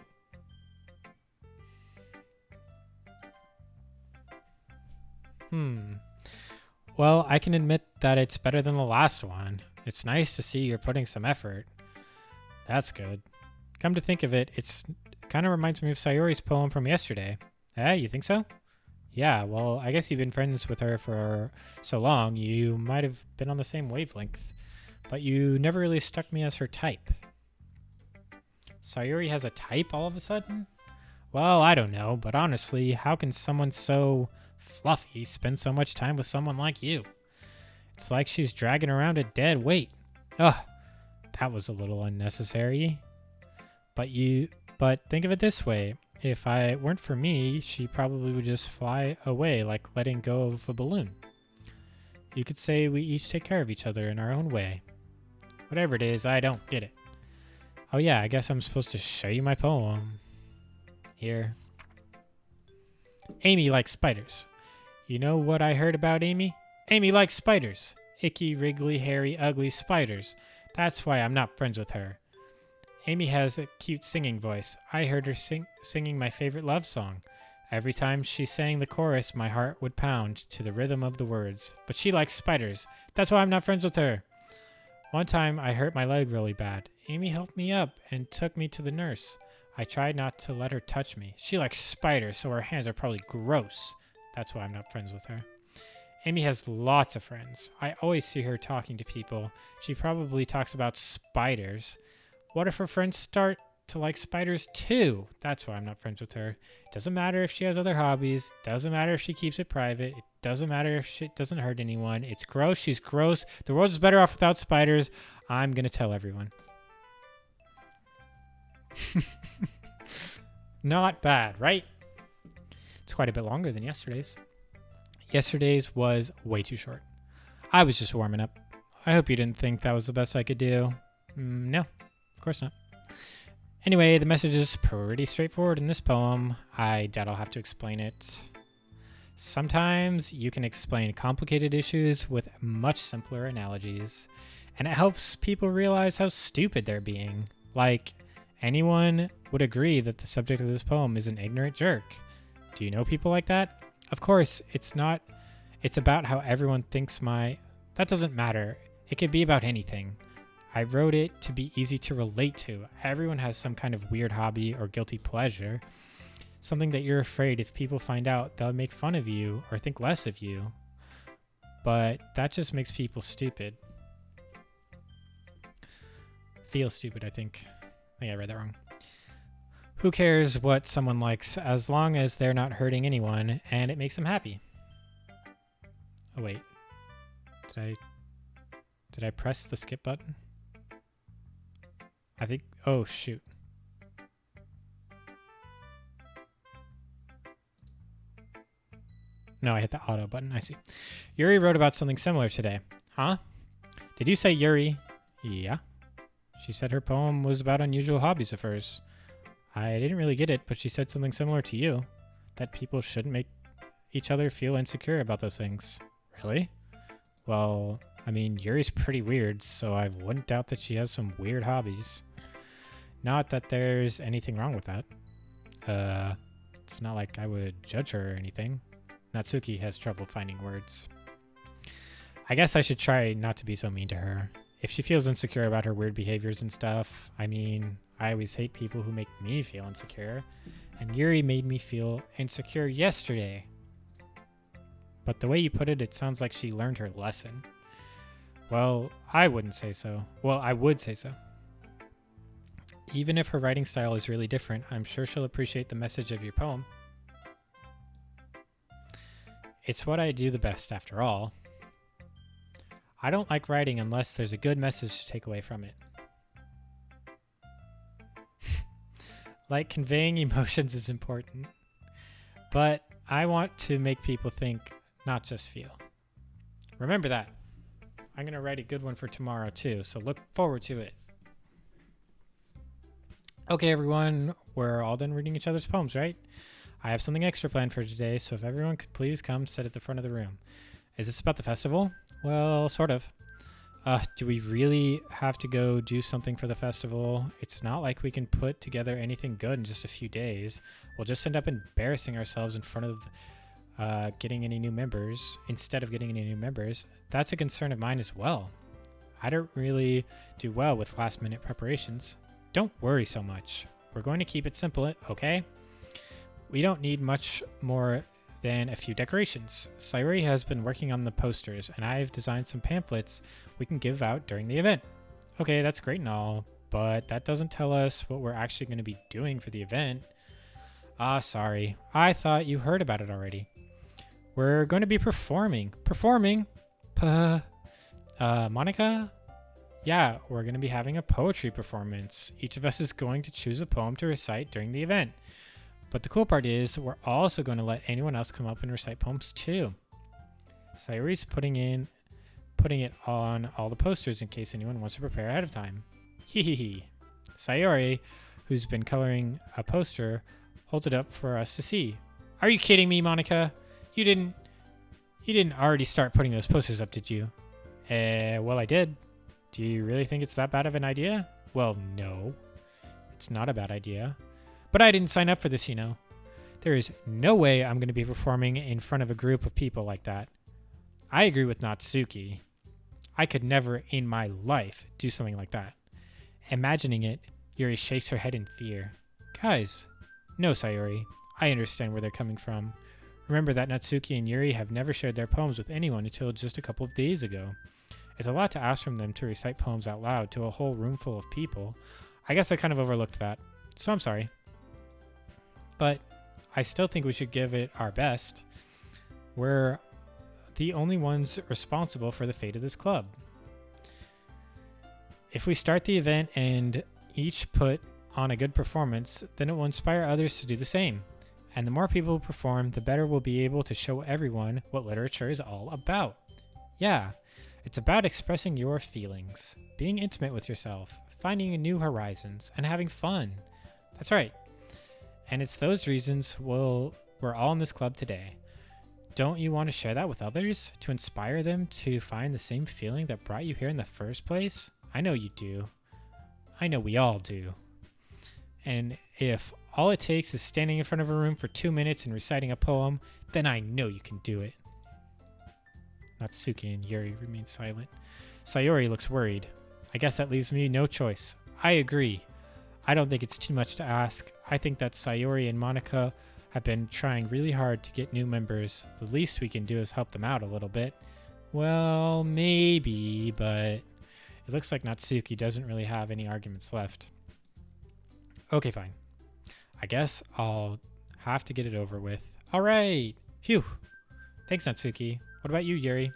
Well, I can admit that it's better than the last one. It's nice to see you're putting some effort. That's good. Come to think of it, it's kind of reminds me of Sayori's poem from yesterday. Eh, you think so? Yeah, well, I guess you've been friends with her for so long, you might have been on the same wavelength, but you never really struck me as her type. Sayori has a type all of a sudden? Well, I don't know, but honestly, how can someone so fluffy spend so much time with someone like you? It's like she's dragging around a dead weight. Ugh, that was a little unnecessary. But think of it this way. If I weren't for me, she probably would just fly away like letting go of a balloon. You could say we each take care of each other in our own way. Whatever it is, I don't get it. Oh yeah, I guess I'm supposed to show you my poem. Here. Amy likes spiders. You know what I heard about Amy? Amy likes spiders. Icky, wriggly, hairy, ugly spiders. That's why I'm not friends with her. Amy has a cute singing voice. I heard her singing my favorite love song. Every time she sang the chorus, my heart would pound to the rhythm of the words. But she likes spiders. That's why I'm not friends with her. One time, I hurt my leg really bad. Amy helped me up and took me to the nurse. I tried not to let her touch me. She likes spiders, so her hands are probably gross. That's why I'm not friends with her. Amy has lots of friends. I always see her talking to people. She probably talks about spiders. What if her friends start to like spiders too? That's why I'm not friends with her. It doesn't matter if she has other hobbies. Doesn't matter if she keeps it private. It doesn't matter if she doesn't hurt anyone. It's gross. She's gross. The world is better off without spiders. I'm going to tell everyone. Not bad, right? It's quite a bit longer than yesterday's. Yesterday's was way too short. I was just warming up. I hope you didn't think that was the best I could do. No, of course not. Anyway, the message is pretty straightforward in this poem. I doubt I'll have to explain it. Sometimes you can explain complicated issues with much simpler analogies, and it helps people realize how stupid they're being. Like, anyone would agree that the subject of this poem is an ignorant jerk. Do you know people like that? Of course, it's about how everyone thinks that doesn't matter. It could be about anything. I wrote it to be easy to relate to. Everyone has some kind of weird hobby or guilty pleasure. Something that you're afraid if people find out, they'll make fun of you or think less of you. But that just makes people stupid. Feel stupid, I think. I think I read that wrong. Who cares what someone likes as long as they're not hurting anyone and it makes them happy? Oh wait. Did I press the skip button? I think, oh shoot. No, I hit the auto button, I see. Yuri wrote about something similar today. Huh? Did you say Yuri? Yeah. She said her poem was about unusual hobbies of hers. I didn't really get it, but she said something similar to you. That people shouldn't make each other feel insecure about those things. Really? Well, I mean, Yuri's pretty weird, so I wouldn't doubt that she has some weird hobbies. Not that there's anything wrong with that. It's not like I would judge her or anything. Natsuki has trouble finding words. I guess I should try not to be so mean to her. If she feels insecure about her weird behaviors and stuff, I mean, I always hate people who make me feel insecure. And Yuri made me feel insecure yesterday. But the way you put it, it sounds like she learned her lesson. Well, I wouldn't say so. Well, I would say so. Even if her writing style is really different, I'm sure she'll appreciate the message of your poem. It's what I do the best, after all. I don't like writing unless there's a good message to take away from it. Like, conveying emotions is important, but I want to make people think, not just feel. Remember that. I'm going to write a good one for tomorrow too, so look forward to it. Okay, everyone, we're all done reading each other's poems, right? I have something extra planned for today, so if everyone could please come sit at the front of the room. Is this about the festival? Well, sort of. Do we really have to go do something for the festival? It's not like we can put together anything good in just a few days. We'll just end up embarrassing ourselves in front of getting any new members. Instead of getting any new members, that's a concern of mine as well. I don't really do well with last-minute preparations. Don't worry so much. We're going to keep it simple, okay? We don't need much more than a few decorations. Sayuri has been working on the posters, and I've designed some pamphlets we can give out during the event. Okay, that's great and all, but that doesn't tell us what we're actually going to be doing for the event. Sorry. I thought you heard about it already. We're going to be performing. Performing? Monica? Yeah, we're going to be having a poetry performance. Each of us is going to choose a poem to recite during the event. But the cool part is, we're also going to let anyone else come up and recite poems too. Sayori's putting it on all the posters in case anyone wants to prepare ahead of time. Hee hee hee. Sayori, who's been coloring a poster, holds it up for us to see. Are you kidding me, Monica? You didn't already start putting those posters up, did you? Well, I did. Do you really think it's that bad of an idea? Well, no. It's not a bad idea. But I didn't sign up for this, you know. There is no way I'm going to be performing in front of a group of people like that. I agree with Natsuki. I could never in my life do something like that. Imagining it, Yuri shakes her head in fear. Guys, no, Sayori. I understand where they're coming from. Remember that Natsuki and Yuri have never shared their poems with anyone until just a couple of days ago. It's a lot to ask from them to recite poems out loud to a whole room full of people. I guess I kind of overlooked that, so I'm sorry. But I still think we should give it our best. We're the only ones responsible for the fate of this club. If we start the event and each put on a good performance, then it will inspire others to do the same. And the more people who perform, the better we'll be able to show everyone what literature is all about. Yeah, it's about expressing your feelings, being intimate with yourself, finding new horizons, and having fun. That's right. And it's those reasons we're all in this club today. Don't you want to share that with others? To inspire them to find the same feeling that brought you here in the first place? I know you do. I know we all do. And if all it takes is standing in front of a room for 2 minutes and reciting a poem, then I know you can do it. Natsuki and Yuri remain silent. Sayori looks worried. I guess that leaves me no choice. I agree. I don't think it's too much to ask. I think that Sayori and Monica have been trying really hard to get new members. The least we can do is help them out a little bit. Well, maybe, but it looks like Natsuki doesn't really have any arguments left. Okay, fine. I guess I'll have to get it over with. All right. Phew. Thanks, Natsuki. What about you, Yuri?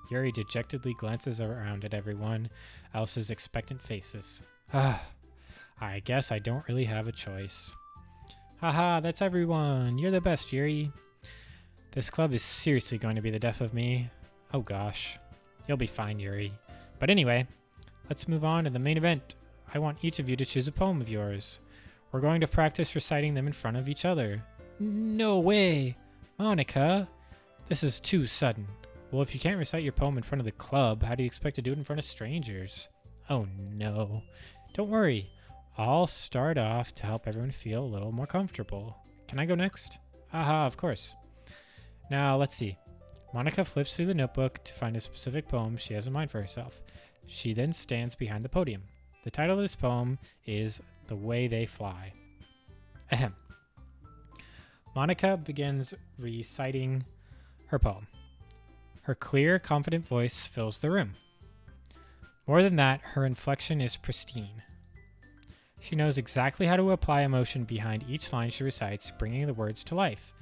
Yuri dejectedly glances around at everyone else's expectant faces. I guess I don't really have a choice. Haha, that's everyone. You're the best, Yuri. This club is seriously going to be the death of me. Oh gosh. You'll be fine, Yuri. But anyway, let's move on to the main event. I want each of you to choose a poem of yours. We're going to practice reciting them in front of each other. No way! Monica! This is too sudden. Well, if you can't recite your poem in front of the club, how do you expect to do it in front of strangers? Oh no. Don't worry. I'll start off to help everyone feel a little more comfortable. Can I go next? Aha, of course. Now, let's see. Monica flips through the notebook to find a specific poem she has in mind for herself. She then stands behind the podium. The title of this poem is The Way They Fly. Ahem. Monica begins reciting her poem. Her clear, confident voice fills the room. More than that, her inflection is pristine. She knows exactly how to apply emotion behind each line she recites, bringing the words to life.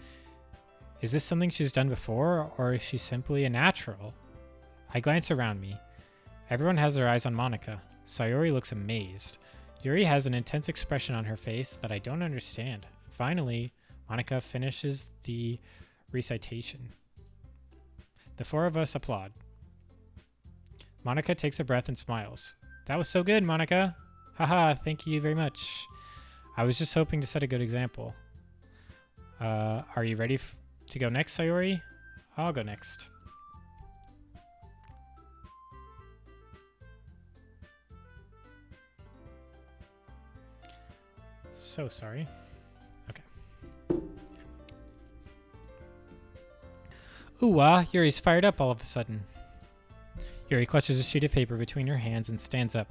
Is this something she's done before, or is she simply a natural? I glance around me. Everyone has their eyes on Monica. Sayori looks amazed. Yuri has an intense expression on her face that I don't understand. Finally, Monica finishes the recitation. The four of us applaud. Monica takes a breath and smiles. That was so good, Monica. Haha, thank you very much. I was just hoping to set a good example. Are you ready to go next, Sayori? I'll go next. So sorry. Okay. Ooh-ah, Yuri's fired up all of a sudden. Yuri clutches a sheet of paper between her hands and stands up.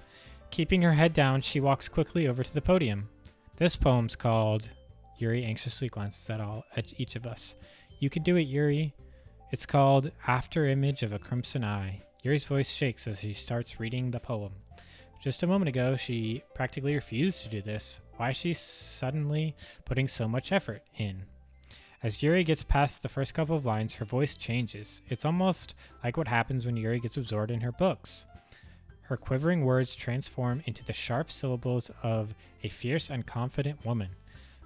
Keeping her head down, she walks quickly over to the podium. This poem's called... Yuri anxiously glances at each of us. You can do it, Yuri. It's called After Image of a Crimson Eye. Yuri's voice shakes as she starts reading the poem. Just a moment ago, she practically refused to do this. Why is she suddenly putting so much effort in? As Yuri gets past the first couple of lines, her voice changes. It's almost like what happens when Yuri gets absorbed in her books. Her quivering words transform into the sharp syllables of a fierce and confident woman.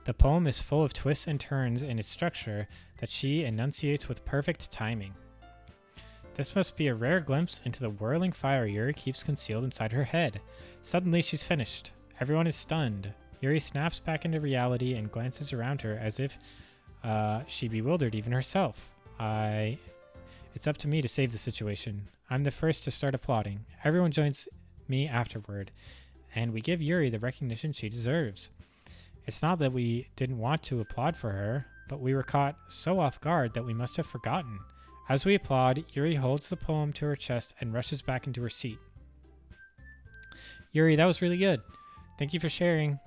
The poem is full of twists and turns in its structure that she enunciates with perfect timing. This must be a rare glimpse into the whirling fire Yuri keeps concealed inside her head. Suddenly she's finished. Everyone is stunned. Yuri snaps back into reality and glances around her as if she bewildered even herself. It's up to me to save the situation. I'm the first to start applauding. Everyone joins me afterward, and we give Yuri the recognition she deserves. It's not that we didn't want to applaud for her, but we were caught so off guard that we must have forgotten. As we applaud, Yuri holds the poem to her chest and rushes back into her seat. Yuri, that was really good. Thank you for sharing.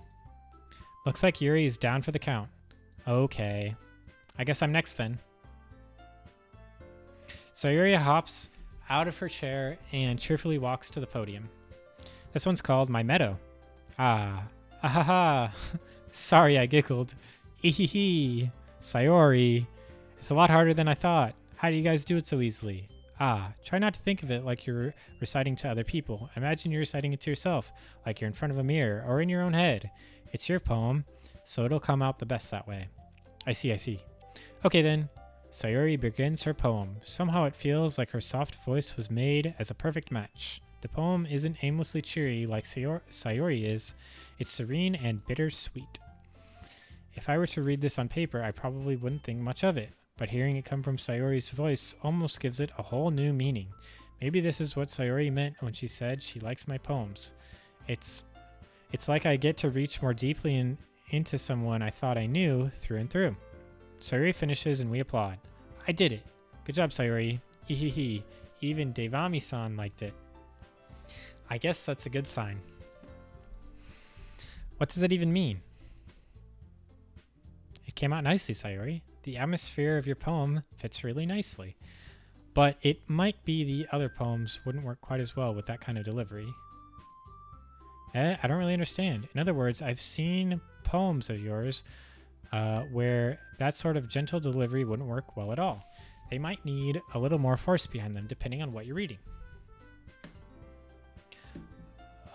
Looks like Yuri is down for the count. Okay. I guess I'm next then. Sayuri hops out of her chair and cheerfully walks to the podium. This one's called My Meadow. Ahaha. Sorry, I giggled. Ehehe. Sayori. It's a lot harder than I thought. How do you guys do it so easily? Try not to think of it like you're reciting to other people. Imagine you're reciting it to yourself, like you're in front of a mirror or in your own head. It's your poem, so it'll come out the best that way. I see. Okay then. Sayori begins her poem. Somehow it feels like her soft voice was made as a perfect match. The poem isn't aimlessly cheery like Sayori is. It's serene and bittersweet. If I were to read this on paper, I probably wouldn't think much of it. But hearing it come from Sayori's voice almost gives it a whole new meaning. Maybe this is what Sayori meant when she said she likes my poems. It's like I get to reach more deeply into someone I thought I knew through and through. Sayori finishes and we applaud. I did it. Good job, Sayori. Ehehe. Even Devami-san liked it. I guess that's a good sign. What does it even mean? It came out nicely, Sayori. The atmosphere of your poem fits really nicely. But it might be the other poems wouldn't work quite as well with that kind of delivery. I don't really understand. In other words, I've seen poems of yours where that sort of gentle delivery wouldn't work well at all. They might need a little more force behind them depending on what you're reading.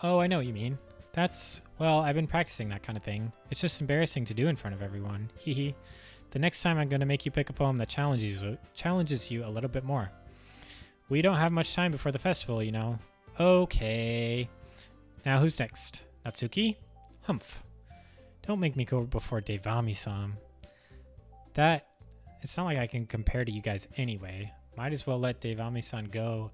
Oh, I know what you mean. Well, I've been practicing that kind of thing. It's just embarrassing to do in front of everyone. Hee. The next time I'm going to make you pick a poem that challenges you a little bit more. We don't have much time before the festival, you know. Okay. Now who's next? Natsuki? Humph. Don't make me go before Devami-san. It's not like I can compare to you guys anyway. Might as well let Devami-san go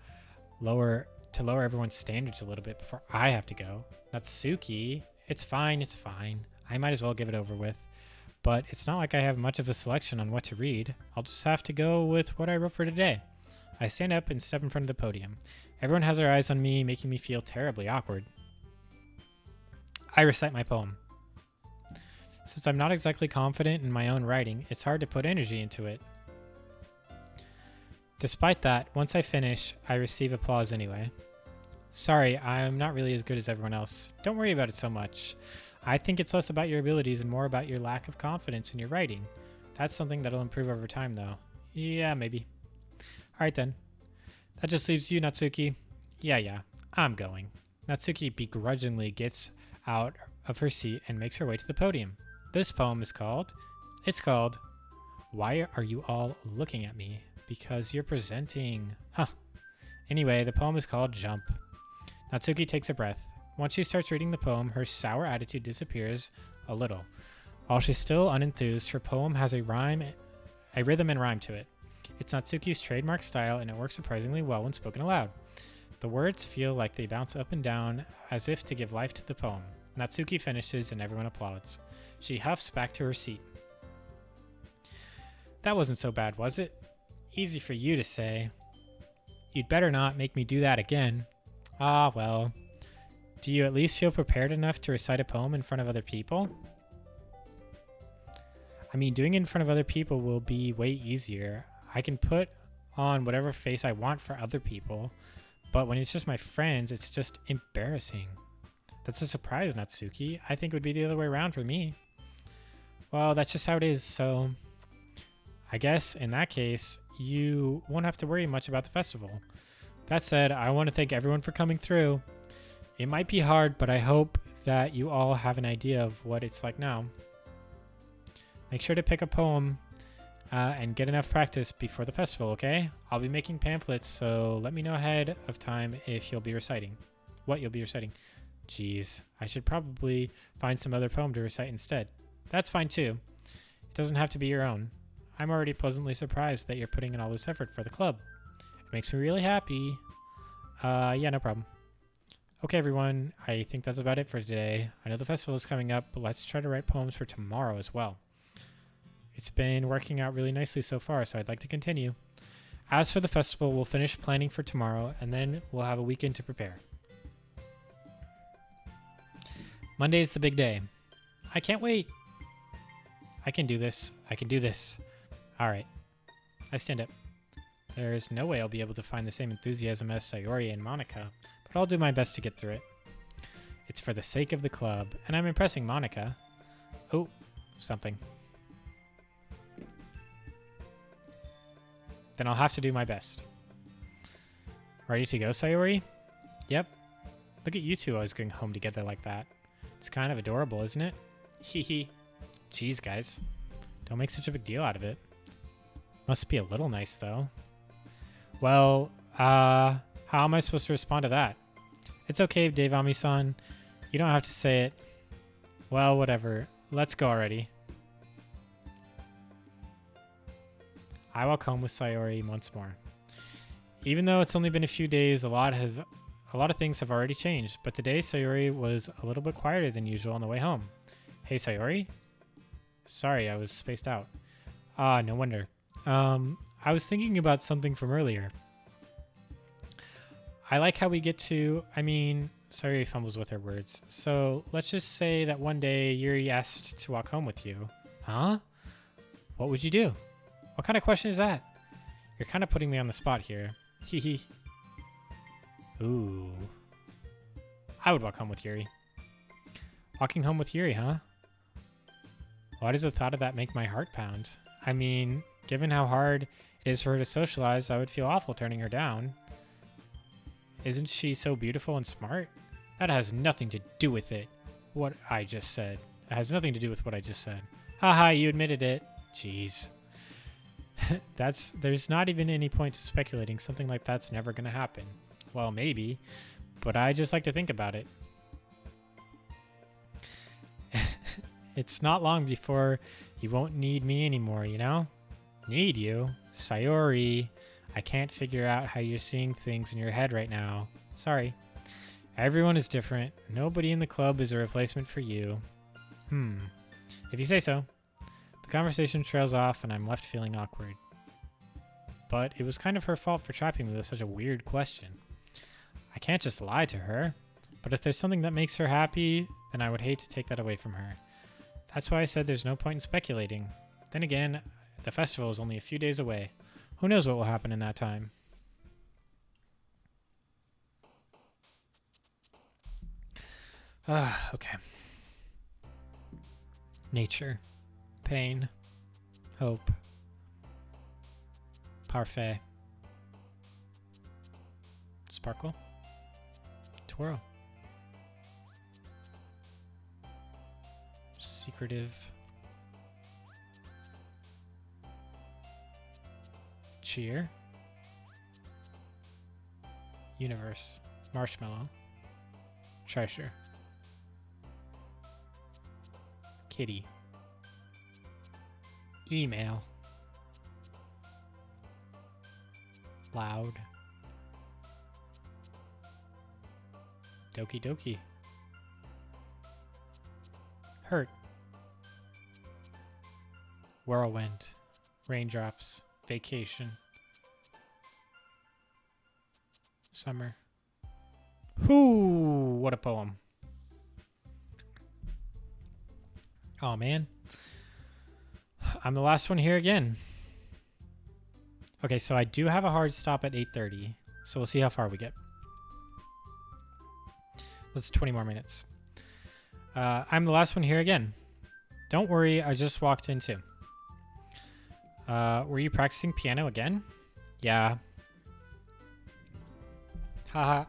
lower everyone's standards a little bit before I have to go. Natsuki, it's fine. I might as well give it over with. But it's not like I have much of a selection on what to read. I'll just have to go with what I wrote for today. I stand up and step in front of the podium. Everyone has their eyes on me, making me feel terribly awkward. I recite my poem. Since I'm not exactly confident in my own writing, it's hard to put energy into it. Despite that, once I finish, I receive applause anyway. Sorry, I'm not really as good as everyone else. Don't worry about it so much. I think it's less about your abilities and more about your lack of confidence in your writing. That's something that'll improve over time, though. Yeah, maybe. Alright then. That just leaves you, Natsuki. Yeah, I'm going. Natsuki begrudgingly gets out of her seat and makes her way to the podium. This poem is called... Why Are You All Looking at Me? Because you're presenting... Anyway, the poem is called Jump. Natsuki takes a breath. Once she starts reading the poem, her sour attitude disappears a little. While she's still unenthused, her poem has a rhythm and rhyme to it. It's Natsuki's trademark style, and it works surprisingly well when spoken aloud. The words feel like they bounce up and down as if to give life to the poem. Natsuki finishes and everyone applauds. She huffs back to her seat. That wasn't so bad, was it? Easy for you to say. You'd better not make me do that again. Ah, well. Do you at least feel prepared enough to recite a poem in front of other people? I mean, doing it in front of other people will be way easier. I can put on whatever face I want for other people, but when it's just my friends, it's just embarrassing. That's a surprise, Natsuki. I think it would be the other way around for me. Well, that's just how it is, so I guess in that case, you won't have to worry much about the festival. That said, I want to thank everyone for coming through. It might be hard, but I hope that you all have an idea of what it's like now. Make sure to pick a poem and get enough practice before the festival, okay? I'll be making pamphlets, so let me know ahead of time if you'll be reciting. What you'll be reciting. Jeez, I should probably find some other poem to recite instead. That's fine too. It doesn't have to be your own. I'm already pleasantly surprised that you're putting in all this effort for the club. It makes me really happy. Yeah, no problem. Okay, everyone, I think that's about it for today. I know the festival is coming up, but let's try to write poems for tomorrow as well. It's been working out really nicely so far, so I'd like to continue. As for the festival, we'll finish planning for tomorrow, and then we'll have a weekend to prepare. Monday is the big day. I can't wait. I can do this. I can do this. All right. I stand up. There is no way I'll be able to find the same enthusiasm as Sayori and Monica, but I'll do my best to get through it. It's for the sake of the club, and I'm impressing Monica. Oh, something. Then I'll have to do my best. Ready to go, Sayori? Yep. Look at you two always going home together like that. It's kind of adorable, isn't it? Hee hee. Jeez, guys. Don't make such a big deal out of it. Must be a little nice, though. Well, how am I supposed to respond to that? It's okay, Dave Ami-san. You don't have to say it. Well, whatever. Let's go already. I walk home with Sayori once more. Even though it's only been a few days, a lot of things have already changed, but today Sayori was a little bit quieter than usual on the way home. Hey, Sayori? Sorry, I was spaced out. Ah, no wonder. I was thinking about something from earlier. I like how we get to, Sayori fumbles with her words. So let's just say that one day Yuri asked to walk home with you. Huh? What would you do? What kind of question is that? You're kind of putting me on the spot here. Hee hee. Ooh. I would walk home with Yuri. Walking home with Yuri, huh? Why does the thought of that make my heart pound? I mean, given how hard it is for her to socialize, I would feel awful turning her down. Isn't she so beautiful and smart? That has nothing to do with it. What I just said. It has nothing to do with what I just said. Haha, you admitted it. Jeez. There's not even any point to speculating. Something like that's never going to happen. Well, maybe, but I just like to think about it. It's not long before you won't need me anymore, you know? Need you? Sayori, I can't figure out how you're seeing things in your head right now. Sorry. Everyone is different. Nobody in the club is a replacement for you. If you say so. The conversation trails off and I'm left feeling awkward. But it was kind of her fault for trapping me with such a weird question. I can't just lie to her. But if there's something that makes her happy, then I would hate to take that away from her. That's why I said there's no point in speculating. Then again, the festival is only a few days away. Who knows what will happen in that time? Okay. Nature. Pain. Hope. Parfait. Sparkle. Twirl. Secretive. Cheer. Universe. Marshmallow. Treasure. Kitty. Email. Loud. Doki Doki. Hurt. Whirlwind. Raindrops. Vacation. Summer. Whoo! What a poem. Oh man. I'm the last one here again. Okay, so I do have a hard stop at 8:30, so we'll see how far we get. That's 20 more minutes. I'm the last one here again. Don't worry, I just walked in too. Were you practicing piano again? Yeah. Haha.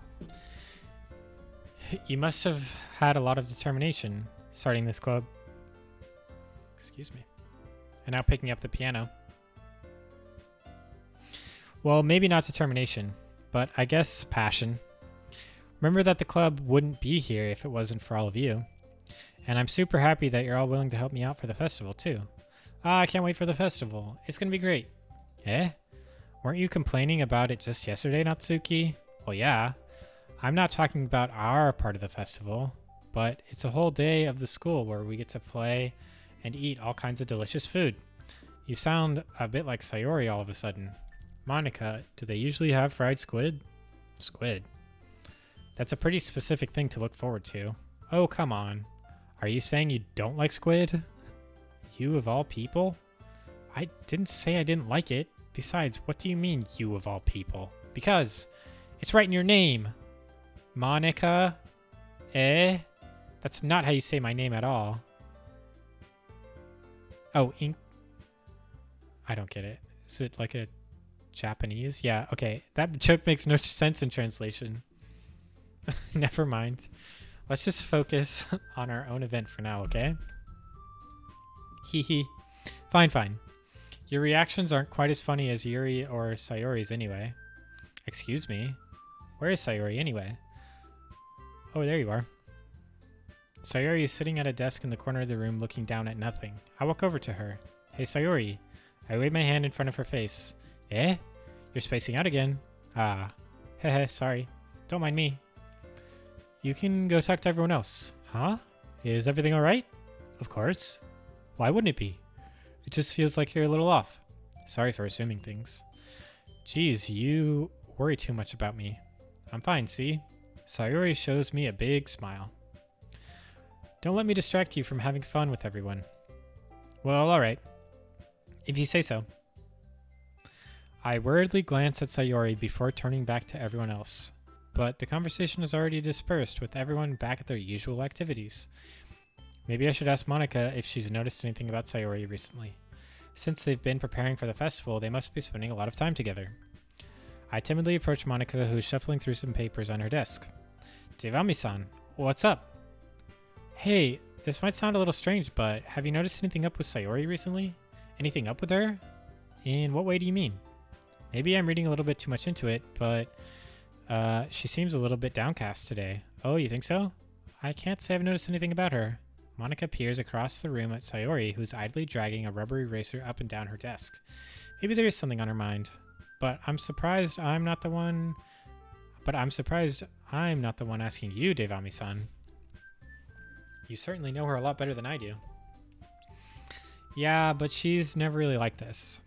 You must have had a lot of determination starting this club. Excuse me. And now picking up the piano. Well, maybe not determination, but I guess passion. Remember that the club wouldn't be here if it wasn't for all of you. And I'm super happy that you're all willing to help me out for the festival, too. I can't wait for the festival. It's going to be great. Eh? Weren't you complaining about it just yesterday, Natsuki? Well, yeah. I'm not talking about our part of the festival, but it's a whole day of the school where we get to play and eat all kinds of delicious food. You sound a bit like Sayori all of a sudden. Monica, do they usually have fried squid? Squid? That's a pretty specific thing to look forward to. Oh, come on. Are you saying you don't like squid? You of all people? I didn't say I didn't like it. Besides, what do you mean, you of all people? Because it's right in your name. Monica? Eh? That's not how you say my name at all. Oh, ink. I don't get it. Is it like a Japanese? Yeah, okay. That joke makes no sense in translation. Never mind. Let's just focus on our own event for now, okay? Hee hee. Fine, fine. Your reactions aren't quite as funny as Yuri or Sayori's anyway. Excuse me? Where is Sayori anyway? Oh, there you are. Sayori is sitting at a desk in the corner of the room looking down at nothing. I walk over to her. Hey, Sayori. I wave my hand in front of her face. Eh? You're spacing out again. Ah. Heh, sorry. Don't mind me. You can go talk to everyone else. Huh? Is everything alright? Of course. Why wouldn't it be? It just feels like you're a little off. Sorry for assuming things. Geez, you worry too much about me. I'm fine, see? Sayori shows me a big smile. Don't let me distract you from having fun with everyone. Well, alright. If you say so. I worriedly glance at Sayori before turning back to everyone else. But the conversation is already dispersed with everyone back at their usual activities. Maybe I should ask Monica if she's noticed anything about Sayori recently. Since they've been preparing for the festival, they must be spending a lot of time together. I timidly approach Monica, who's shuffling through some papers on her desk. Devami-san, what's up? Hey, this might sound a little strange, but have you noticed anything up with Sayori recently? Anything up with her? In what way do you mean? Maybe I'm reading a little bit too much into it, but she seems a little bit downcast today. Oh, you think so? I can't say I've noticed anything about her. Monica peers across the room at Sayori, who's idly dragging a rubber eraser up and down her desk. Maybe there is something on her mind. But I'm surprised I'm not the one asking you, Devami-san. You certainly know her a lot better than I do. Yeah, but she's never really like this.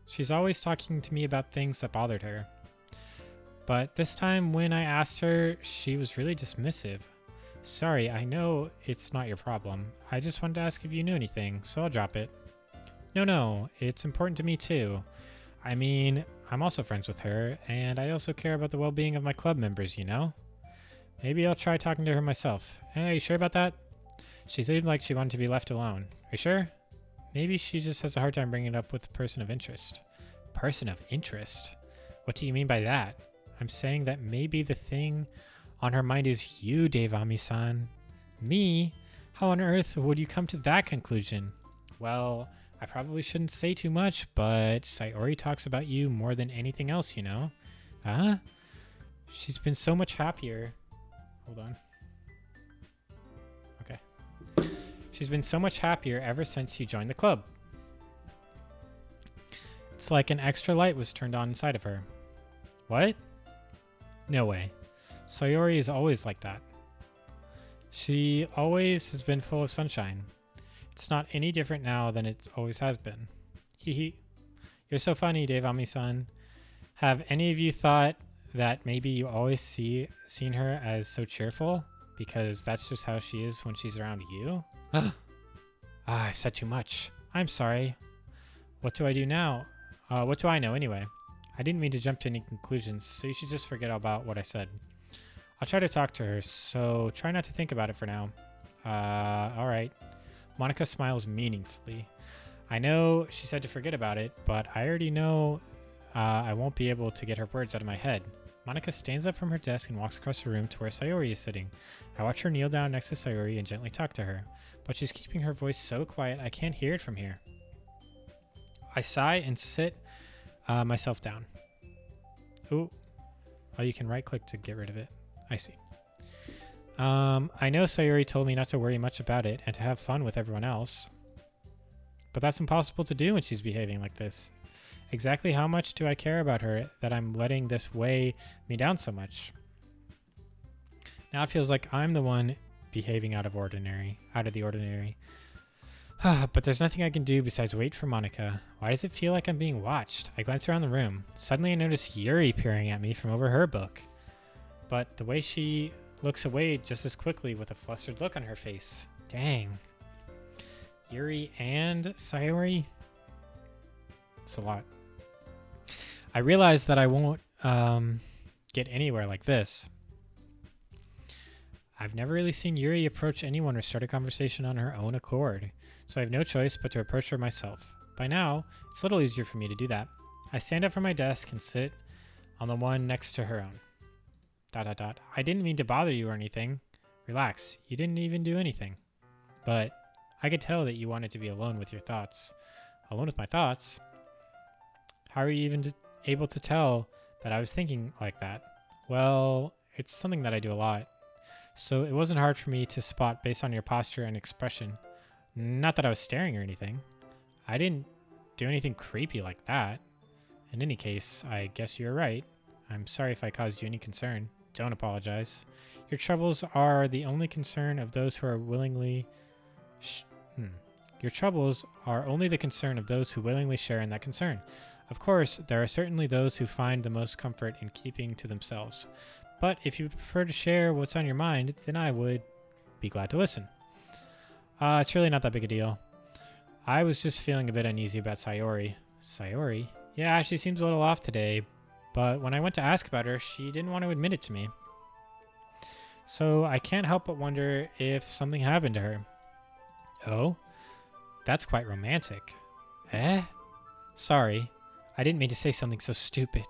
She's always talking to me about things that bothered her. But this time when I asked her, she was really dismissive. Sorry, I know it's not your problem. I just wanted to ask if you knew anything, so I'll drop it. No, it's important to me too. I mean, I'm also friends with her, and I also care about the well-being of my club members, you know? Maybe I'll try talking to her myself. Hey, are you sure about that? She seemed like she wanted to be left alone. Are you sure? Maybe she just has a hard time bringing it up with a person of interest. Person of interest? What do you mean by that? I'm saying that maybe the thing on her mind is you, Devami-san. Me? How on earth would you come to that conclusion? Well, I probably shouldn't say too much, but Sayori talks about you more than anything else, you know? Huh? She's been so much happier. Hold on. Okay. She's been so much happier ever since you joined the club. It's like an extra light was turned on inside of her. What? No way. Sayori is always like that. She always has been full of sunshine. It's not any different now than it always has been. Hee. You're so funny, Devami-san. Have any of you thought that maybe you always seen her as so cheerful? Because that's just how she is when she's around you? I said too much. I'm sorry. What do I do now? What do I know anyway? I didn't mean to jump to any conclusions, so you should just forget about what I said. I'll try to talk to her, so try not to think about it for now. Alright. Monica smiles meaningfully. I know she said to forget about it, but I already know I won't be able to get her words out of my head. Monica stands up from her desk and walks across the room to where Sayori is sitting. I watch her kneel down next to Sayori and gently talk to her, but she's keeping her voice so quiet I can't hear it from here. I sigh and sit myself down. Ooh. Oh, you can right-click to get rid of it. I see. I know Sayori told me not to worry much about it and to have fun with everyone else. But that's impossible to do when she's behaving like this. Exactly how much do I care about her that I'm letting this weigh me down so much? Now it feels like I'm the one behaving out of the ordinary. But there's nothing I can do besides wait for Monica. Why does it feel like I'm being watched? I glance around the room. Suddenly I notice Yuri peering at me from over her book. But the way she looks away just as quickly with a flustered look on her face. Dang. Yuri and Sayori? It's a lot. I realize that I won't get anywhere like this. I've never really seen Yuri approach anyone or start a conversation on her own accord, so I have no choice but to approach her myself. By now, it's a little easier for me to do that. I stand up from my desk and sit on the one next to her own. ... I didn't mean to bother you or anything. Relax, you didn't even do anything. But I could tell that you wanted to be alone with your thoughts. Alone with my thoughts? How are you even able to tell that I was thinking like that? Well, it's something that I do a lot. So it wasn't hard for me to spot based on your posture and expression. Not that I was staring or anything. I didn't do anything creepy like that. In any case, I guess you're right. I'm sorry if I caused you any concern. Don't apologize. Your troubles are the only concern of those who are willingly... Your troubles are only the concern of those who willingly share in that concern. Of course, there are certainly those who find the most comfort in keeping to themselves. But if you prefer to share what's on your mind, then I would be glad to listen. It's really not that big a deal. I was just feeling a bit uneasy about Sayori. Sayori? Yeah, she seems a little off today, but when I went to ask about her, she didn't want to admit it to me. So I can't help but wonder if something happened to her. Oh? That's quite romantic. Eh? Sorry. I didn't mean to say something so stupid.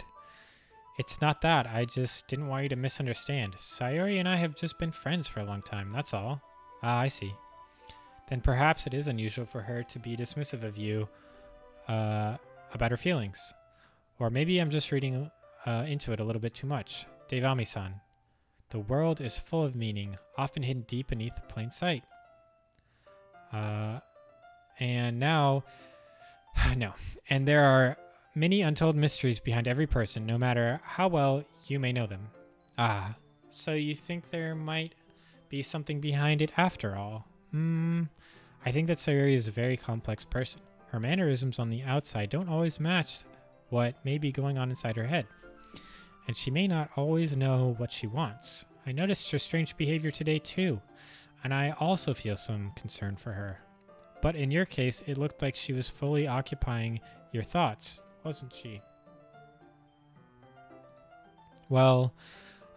It's not that. I just didn't want you to misunderstand. Sayori and I have just been friends for a long time, that's all. Ah, I see. Then perhaps it is unusual for her to be dismissive of you about her feelings. Or maybe I'm just reading into it a little bit too much. Devami-san. The world is full of meaning, often hidden deep beneath plain sight. And now... no. And there are many untold mysteries behind every person, no matter how well you may know them. Ah, so you think there might be something behind it after all? I think that Sayori is a very complex person. Her mannerisms on the outside don't always match what may be going on inside her head. And she may not always know what she wants. I noticed her strange behavior today too, and I also feel some concern for her. But in your case, it looked like she was fully occupying your thoughts, wasn't she? Well,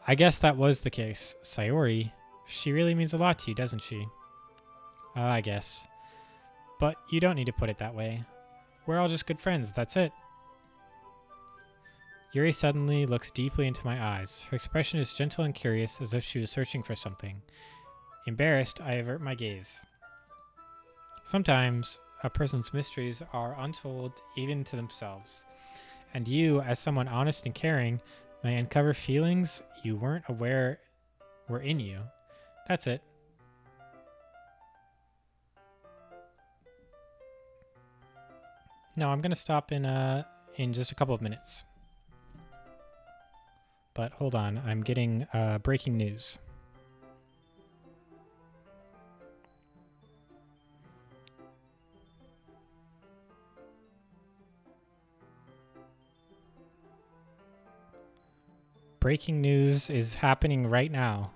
I guess that was the case. Sayori, she really means a lot to you, doesn't she? I guess. But you don't need to put it that way. We're all just good friends, that's it. Yuri suddenly looks deeply into my eyes. Her expression is gentle and curious, as if she was searching for something. Embarrassed, I avert my gaze. Sometimes a person's mysteries are untold even to themselves. And you, as someone honest and caring, may uncover feelings you weren't aware were in you. That's it. No, I'm going to stop in just a couple of minutes. But hold on, I'm getting breaking news. Breaking news is happening right now.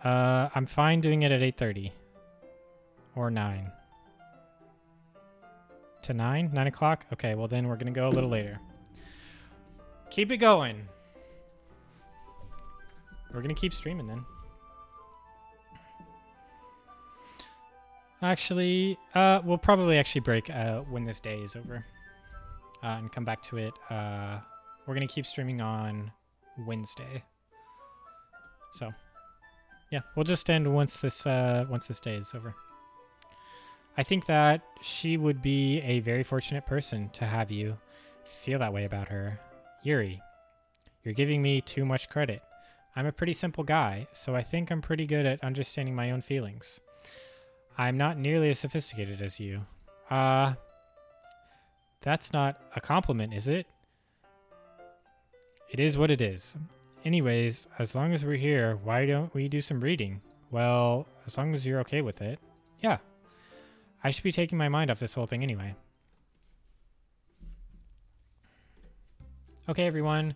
I'm fine doing it at 8:30. Or 9. To 9? 9 o'clock? Okay, well then we're going to go a little later. Keep it going. We're going to keep streaming then. Actually, we'll probably actually break when this day is over and come back to it. We're going to keep streaming on Wednesday. So, yeah, we'll just end once this day is over. I think that she would be a very fortunate person to have you feel that way about her. Yuri, you're giving me too much credit. I'm a pretty simple guy, so I think I'm pretty good at understanding my own feelings. I'm not nearly as sophisticated as you. That's not a compliment, is it? It is what it is. Anyways, as long as we're here, why don't we do some reading? Well, as long as you're okay with it. Yeah. I should be taking my mind off this whole thing anyway. Okay, everyone.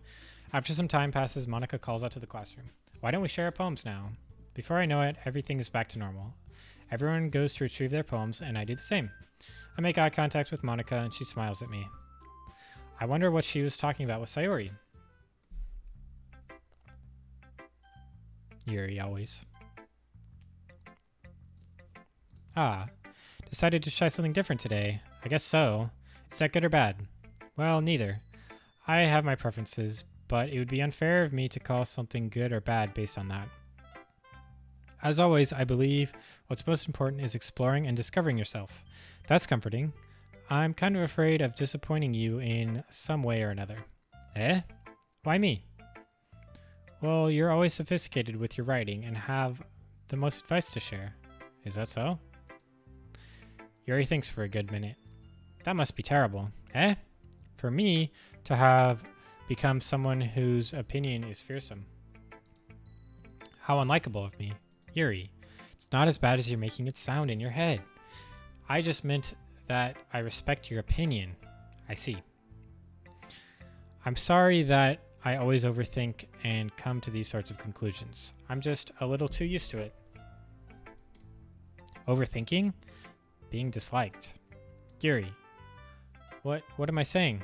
After some time passes, Monica calls out to the classroom. Why don't we share our poems now? Before I know it, everything is back to normal. Everyone goes to retrieve their poems, and I do the same. I make eye contact with Monica, and she smiles at me. I wonder what she was talking about with Sayori. Yuri, always. Decided to try something different today. I guess so. Is that good or bad? Well, neither. I have my preferences, but it would be unfair of me to call something good or bad based on that. As always, I believe what's most important is exploring and discovering yourself. That's comforting. I'm kind of afraid of disappointing you in some way or another. Eh? Why me? Well, you're always sophisticated with your writing and have the most advice to share. Is that so? Yuri thinks for a good minute. That must be terrible. Eh? For me to have become someone whose opinion is fearsome. How unlikable of me. Yuri, it's not as bad as you're making it sound in your head. I just meant that I respect your opinion. I see. I'm sorry that I always overthink and come to these sorts of conclusions. I'm just a little too used to it. Overthinking? Being disliked. Yuri, what am I saying?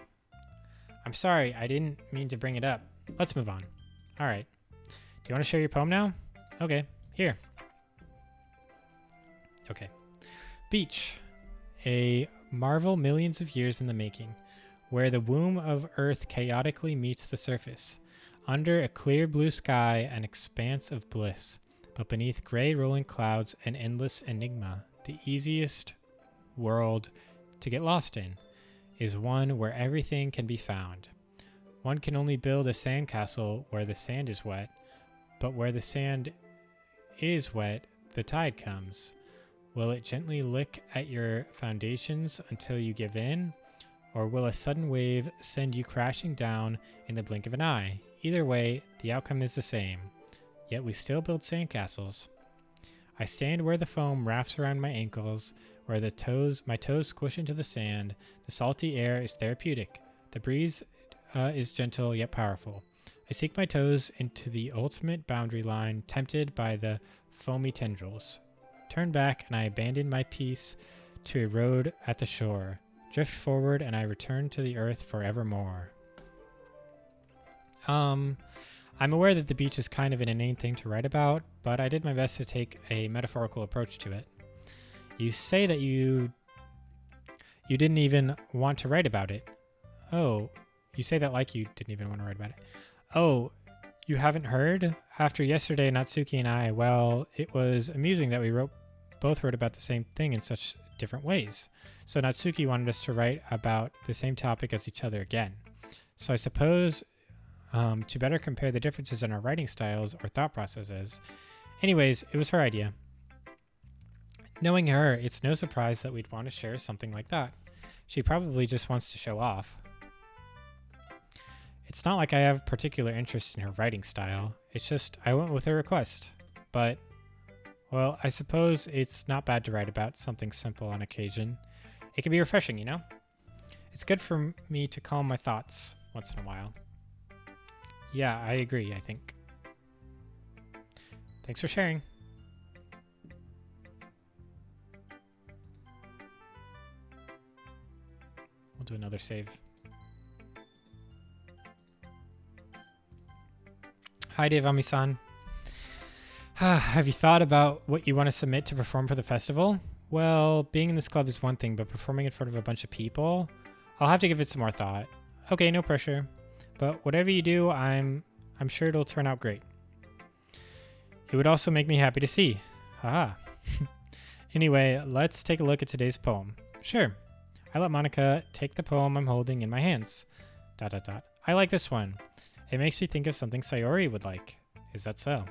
I'm sorry, I didn't mean to bring it up. Let's move on. All right. Do you want to share your poem now? Okay, here. Okay. Beach. A marvel millions of years in the making, where the womb of Earth chaotically meets the surface. Under a clear blue sky, an expanse of bliss. But beneath gray rolling clouds, an endless enigma. The easiest world to get lost in is one where everything can be found. One can only build a sandcastle where the sand is wet, but where the sand is wet, the tide comes. Will it gently lick at your foundations until you give in, or will a sudden wave send you crashing down in the blink of an eye? Either way, the outcome is the same. Yet we still build sandcastles. I stand where the foam wraps around my ankles, where my toes squish into the sand. The salty air is therapeutic. The breeze is gentle yet powerful. I sink my toes into the ultimate boundary line, tempted by the foamy tendrils. Turn back, and I abandon my peace to a road at the shore. Drift forward, and I return to the earth forevermore. I'm aware that the beach is kind of an inane thing to write about, but I did my best to take a metaphorical approach to it. You say that you didn't even want to write about it. Oh, you say that like you didn't even want to write about it. Oh, you haven't heard? After yesterday, Natsuki and I, well, it was amusing that we both wrote about the same thing in such different ways. So Natsuki wanted us to write about the same topic as each other again. So I suppose to better compare the differences in our writing styles or thought processes. Anyways, it was her idea. Knowing her, it's no surprise that we'd want to share something like that. She probably just wants to show off. It's not like I have particular interest in her writing style. It's just I went with her request. But, well, I suppose it's not bad to write about something simple on occasion. It can be refreshing, you know? It's good for me to calm my thoughts once in a while. Yeah, I agree, I think. Thanks for sharing. We'll do another save. Hi, Devami-san. Have you thought about what you want to submit to perform for the festival? Well, being in this club is one thing, but performing in front of a bunch of people, I'll have to give it some more thought. Okay, no pressure. But whatever you do, I'm sure it'll turn out great. It would also make me happy to see. Haha. Anyway, let's take a look at today's poem. Sure. I let Monica take the poem I'm holding in my hands. ... I like this one. It makes me think of something Sayori would like. Is that so?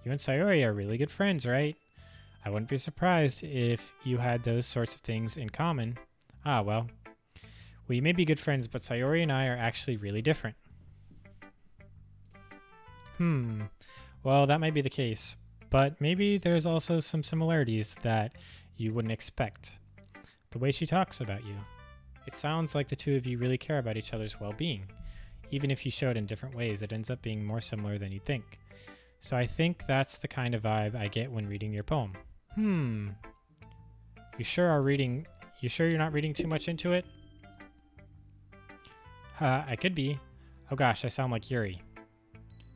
You and Sayori are really good friends, right? I wouldn't be surprised if you had those sorts of things in common. Ah, well. We may be good friends, but Sayori and I are actually really different. Well, that might be the case. But maybe there's also some similarities that you wouldn't expect. The way she talks about you. It sounds like the two of you really care about each other's well-being. Even if you show it in different ways, it ends up being more similar than you'd think. So I think that's the kind of vibe I get when reading your poem. You sure you're not reading too much into it? I could be. Oh gosh, I sound like Yuri.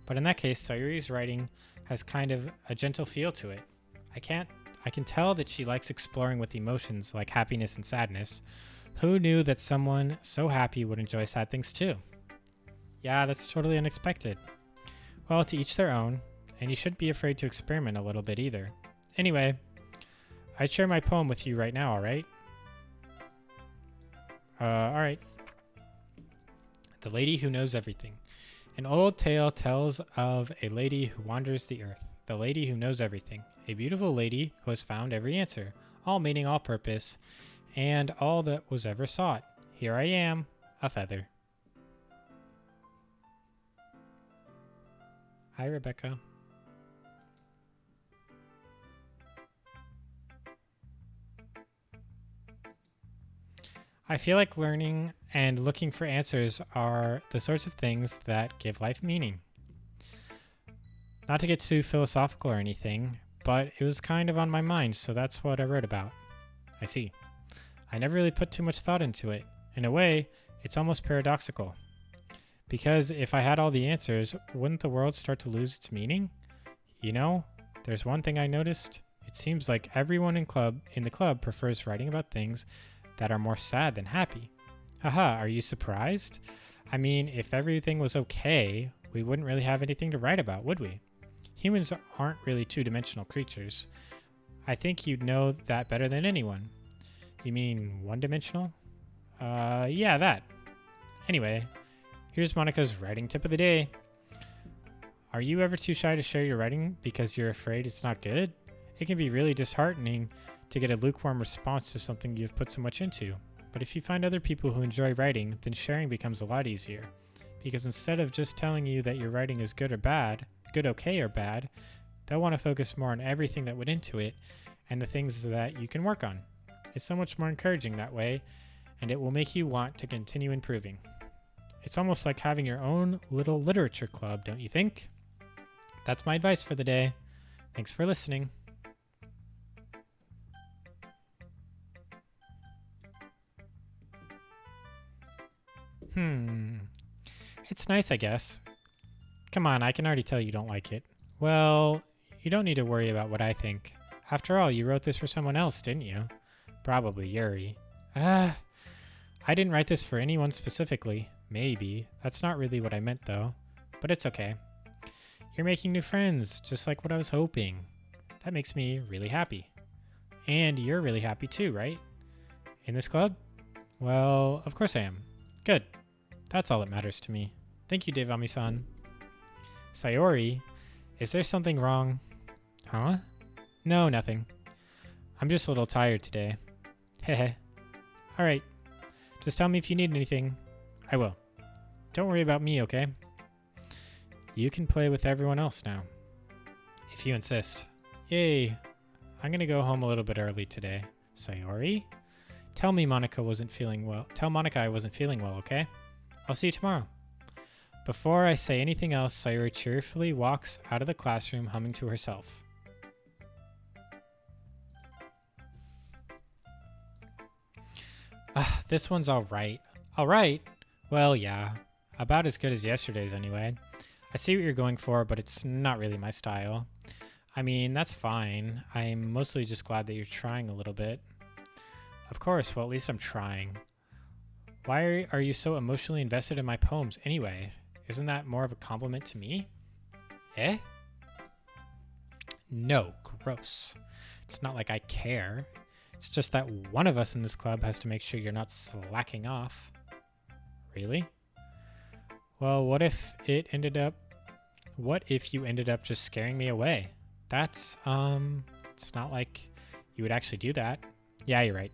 But in that case, Sayuri's writing has kind of a gentle feel to it. I can tell that she likes exploring with emotions like happiness and sadness. Who knew that someone so happy would enjoy sad things too? Yeah, that's totally unexpected. Well, to each their own, and you shouldn't be afraid to experiment a little bit either. Anyway, I'd share my poem with you right now, alright? Alright. The Lady Who Knows Everything. An old tale tells of a lady who wanders the earth. The lady who knows everything. A beautiful lady who has found every answer, all meaning, all purpose, and all that was ever sought. Here I am, a feather. Hi, Rebecca. I feel like learning and looking for answers are the sorts of things that give life meaning. Not to get too philosophical or anything, but it was kind of on my mind, so that's what I wrote about. I see. I never really put too much thought into it. In a way, it's almost paradoxical. Because if I had all the answers, wouldn't the world start to lose its meaning? You know, there's one thing I noticed. It seems like everyone in the club prefers writing about things that are more sad than happy. Haha, are you surprised? I mean, if everything was okay, we wouldn't really have anything to write about, would we? Humans aren't really two-dimensional creatures. I think you'd know that better than anyone. You mean one-dimensional? Yeah, that. Anyway, here's Monica's writing tip of the day. Are you ever too shy to share your writing because you're afraid it's not good? It can be really disheartening to get a lukewarm response to something you've put so much into. But if you find other people who enjoy writing, then sharing becomes a lot easier. Because instead of just telling you that your writing is good or bad, good, okay, or bad, they'll want to focus more on everything that went into it and the things that you can work on. It's so much more encouraging that way, and it will make you want to continue improving. It's almost like having your own little literature club, don't you think? That's my advice for the day. Thanks for listening. It's nice, I guess. Come on, I can already tell you don't like it. Well, you don't need to worry about what I think. After all, you wrote this for someone else, didn't you? Probably Yuri. I didn't write this for anyone specifically. Maybe. That's not really what I meant, though. But it's okay. You're making new friends, just like what I was hoping. That makes me really happy. And you're really happy too, right? In this club? Well, of course I am. Good. That's all that matters to me. Thank you, Devami-san. Sayori, is there something wrong? Huh? No, nothing. I'm just a little tired today. Hehe. Alright. Just tell me if you need anything. I will. Don't worry about me, okay? You can play with everyone else now. If you insist. Yay. I'm gonna go home a little bit early today. Sayori? Tell Monica I wasn't feeling well, okay? I'll see you tomorrow. Before I say anything else, Sayori cheerfully walks out of the classroom humming to herself. This one's alright. Alright? Well, yeah. About as good as yesterday's anyway. I see what you're going for, but it's not really my style. I mean, that's fine. I'm mostly just glad that you're trying a little bit. Of course, well, at least I'm trying. Why are you so emotionally invested in my poems anyway? Isn't that more of a compliment to me? Eh? No, gross. It's not like I care. It's just that one of us in this club has to make sure you're not slacking off. Really? Well, what if you ended up just scaring me away? It's not like you would actually do that. Yeah, you're right.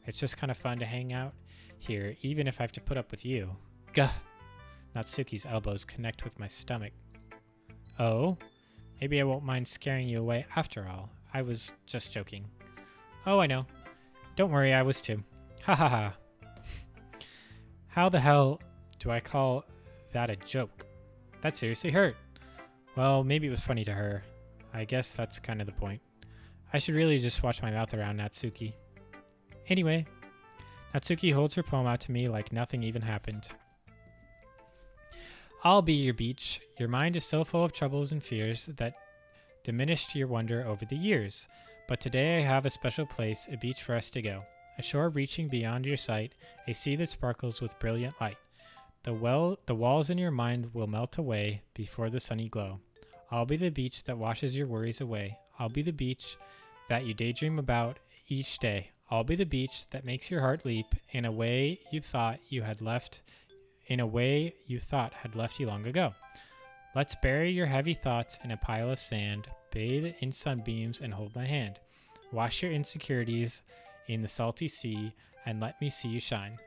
It's just kind of fun to hang out here, even if I have to put up with you. Gah! Natsuki's elbows connect with my stomach. Oh? Maybe I won't mind scaring you away after all. I was just joking. Oh, I know. Don't worry, I was too. Ha ha ha. How the hell do I call that a joke? That seriously hurt. Well, maybe it was funny to her. I guess that's kind of the point. I should really just watch my mouth around Natsuki. Anyway, Natsuki holds her poem out to me like nothing even happened. I'll be your beach. Your mind is so full of troubles and fears that diminished your wonder over the years. But today I have a special place, a beach for us to go. A shore reaching beyond your sight, a sea that sparkles with brilliant light. The walls in your mind will melt away before the sunny glow. I'll be the beach that washes your worries away. I'll be the beach that you daydream about each day. I'll be the beach that makes your heart leap in a way you thought had left you long ago. Let's bury your heavy thoughts in a pile of sand, bathe in sunbeams and hold my hand. Wash your insecurities in the salty sea and let me see you shine.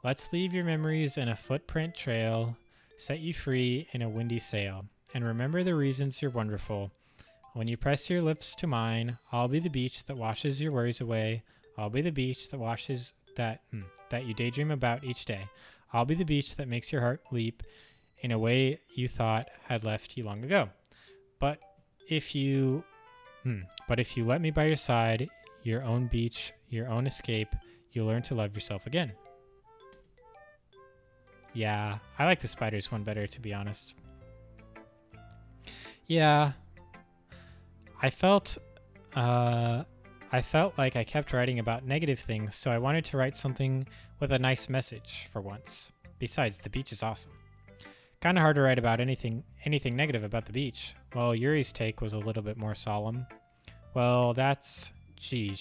Let's leave your memories in a footprint trail, set you free in a windy sail, and remember the reasons you're wonderful. When you press your lips to mine, I'll be the beach that washes your worries away. I'll be the beach that you daydream about each day. I'll be the beach that makes your heart leap in a way you thought had left you long ago. But if you let me by your side, your own beach, your own escape, you'll learn to love yourself again. Yeah, I like the spiders one better, to be honest. Yeah, I felt like I kept writing about negative things, so I wanted to write something with a nice message for once. Besides, the beach is awesome. Kind of hard to write about anything negative about the beach. Well, Yuri's take was a little bit more solemn. Well, she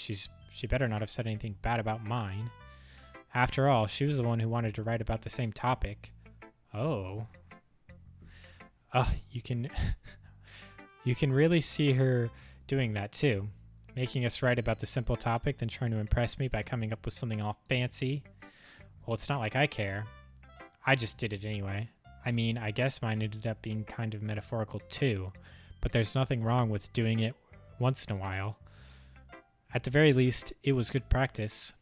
better not have said anything bad about mine. After all, she was the one who wanted to write about the same topic. Oh. You can really see her doing that too. Making us write about the simple topic, then trying to impress me by coming up with something all fancy. Well, it's not like I care. I just did it anyway. I mean, I guess mine ended up being kind of metaphorical too, but there's nothing wrong with doing it once in a while. At the very least, it was good practice.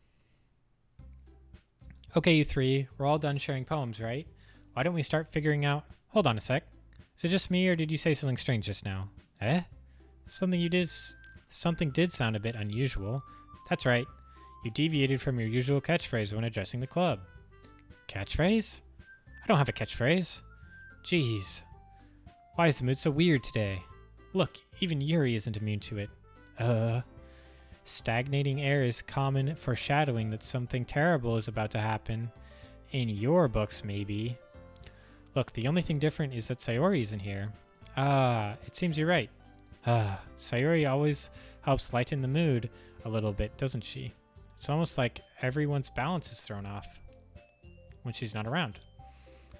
Okay, you three, we're all done sharing poems, right? Why don't we start figuring out... Hold on a sec. Is it just me, or did you say something strange just now? Eh? Something did sound a bit unusual. That's right. You deviated from your usual catchphrase when addressing the club. Catchphrase? I don't have a catchphrase. Jeez. Why is the mood so weird today? Look, even Yuri isn't immune to it. Stagnating air is common foreshadowing that something terrible is about to happen. In your books, maybe. Look, the only thing different is that Sayori isn't here. It seems you're right. Sayori always helps lighten the mood a little bit, doesn't she? It's almost like everyone's balance is thrown off when she's not around.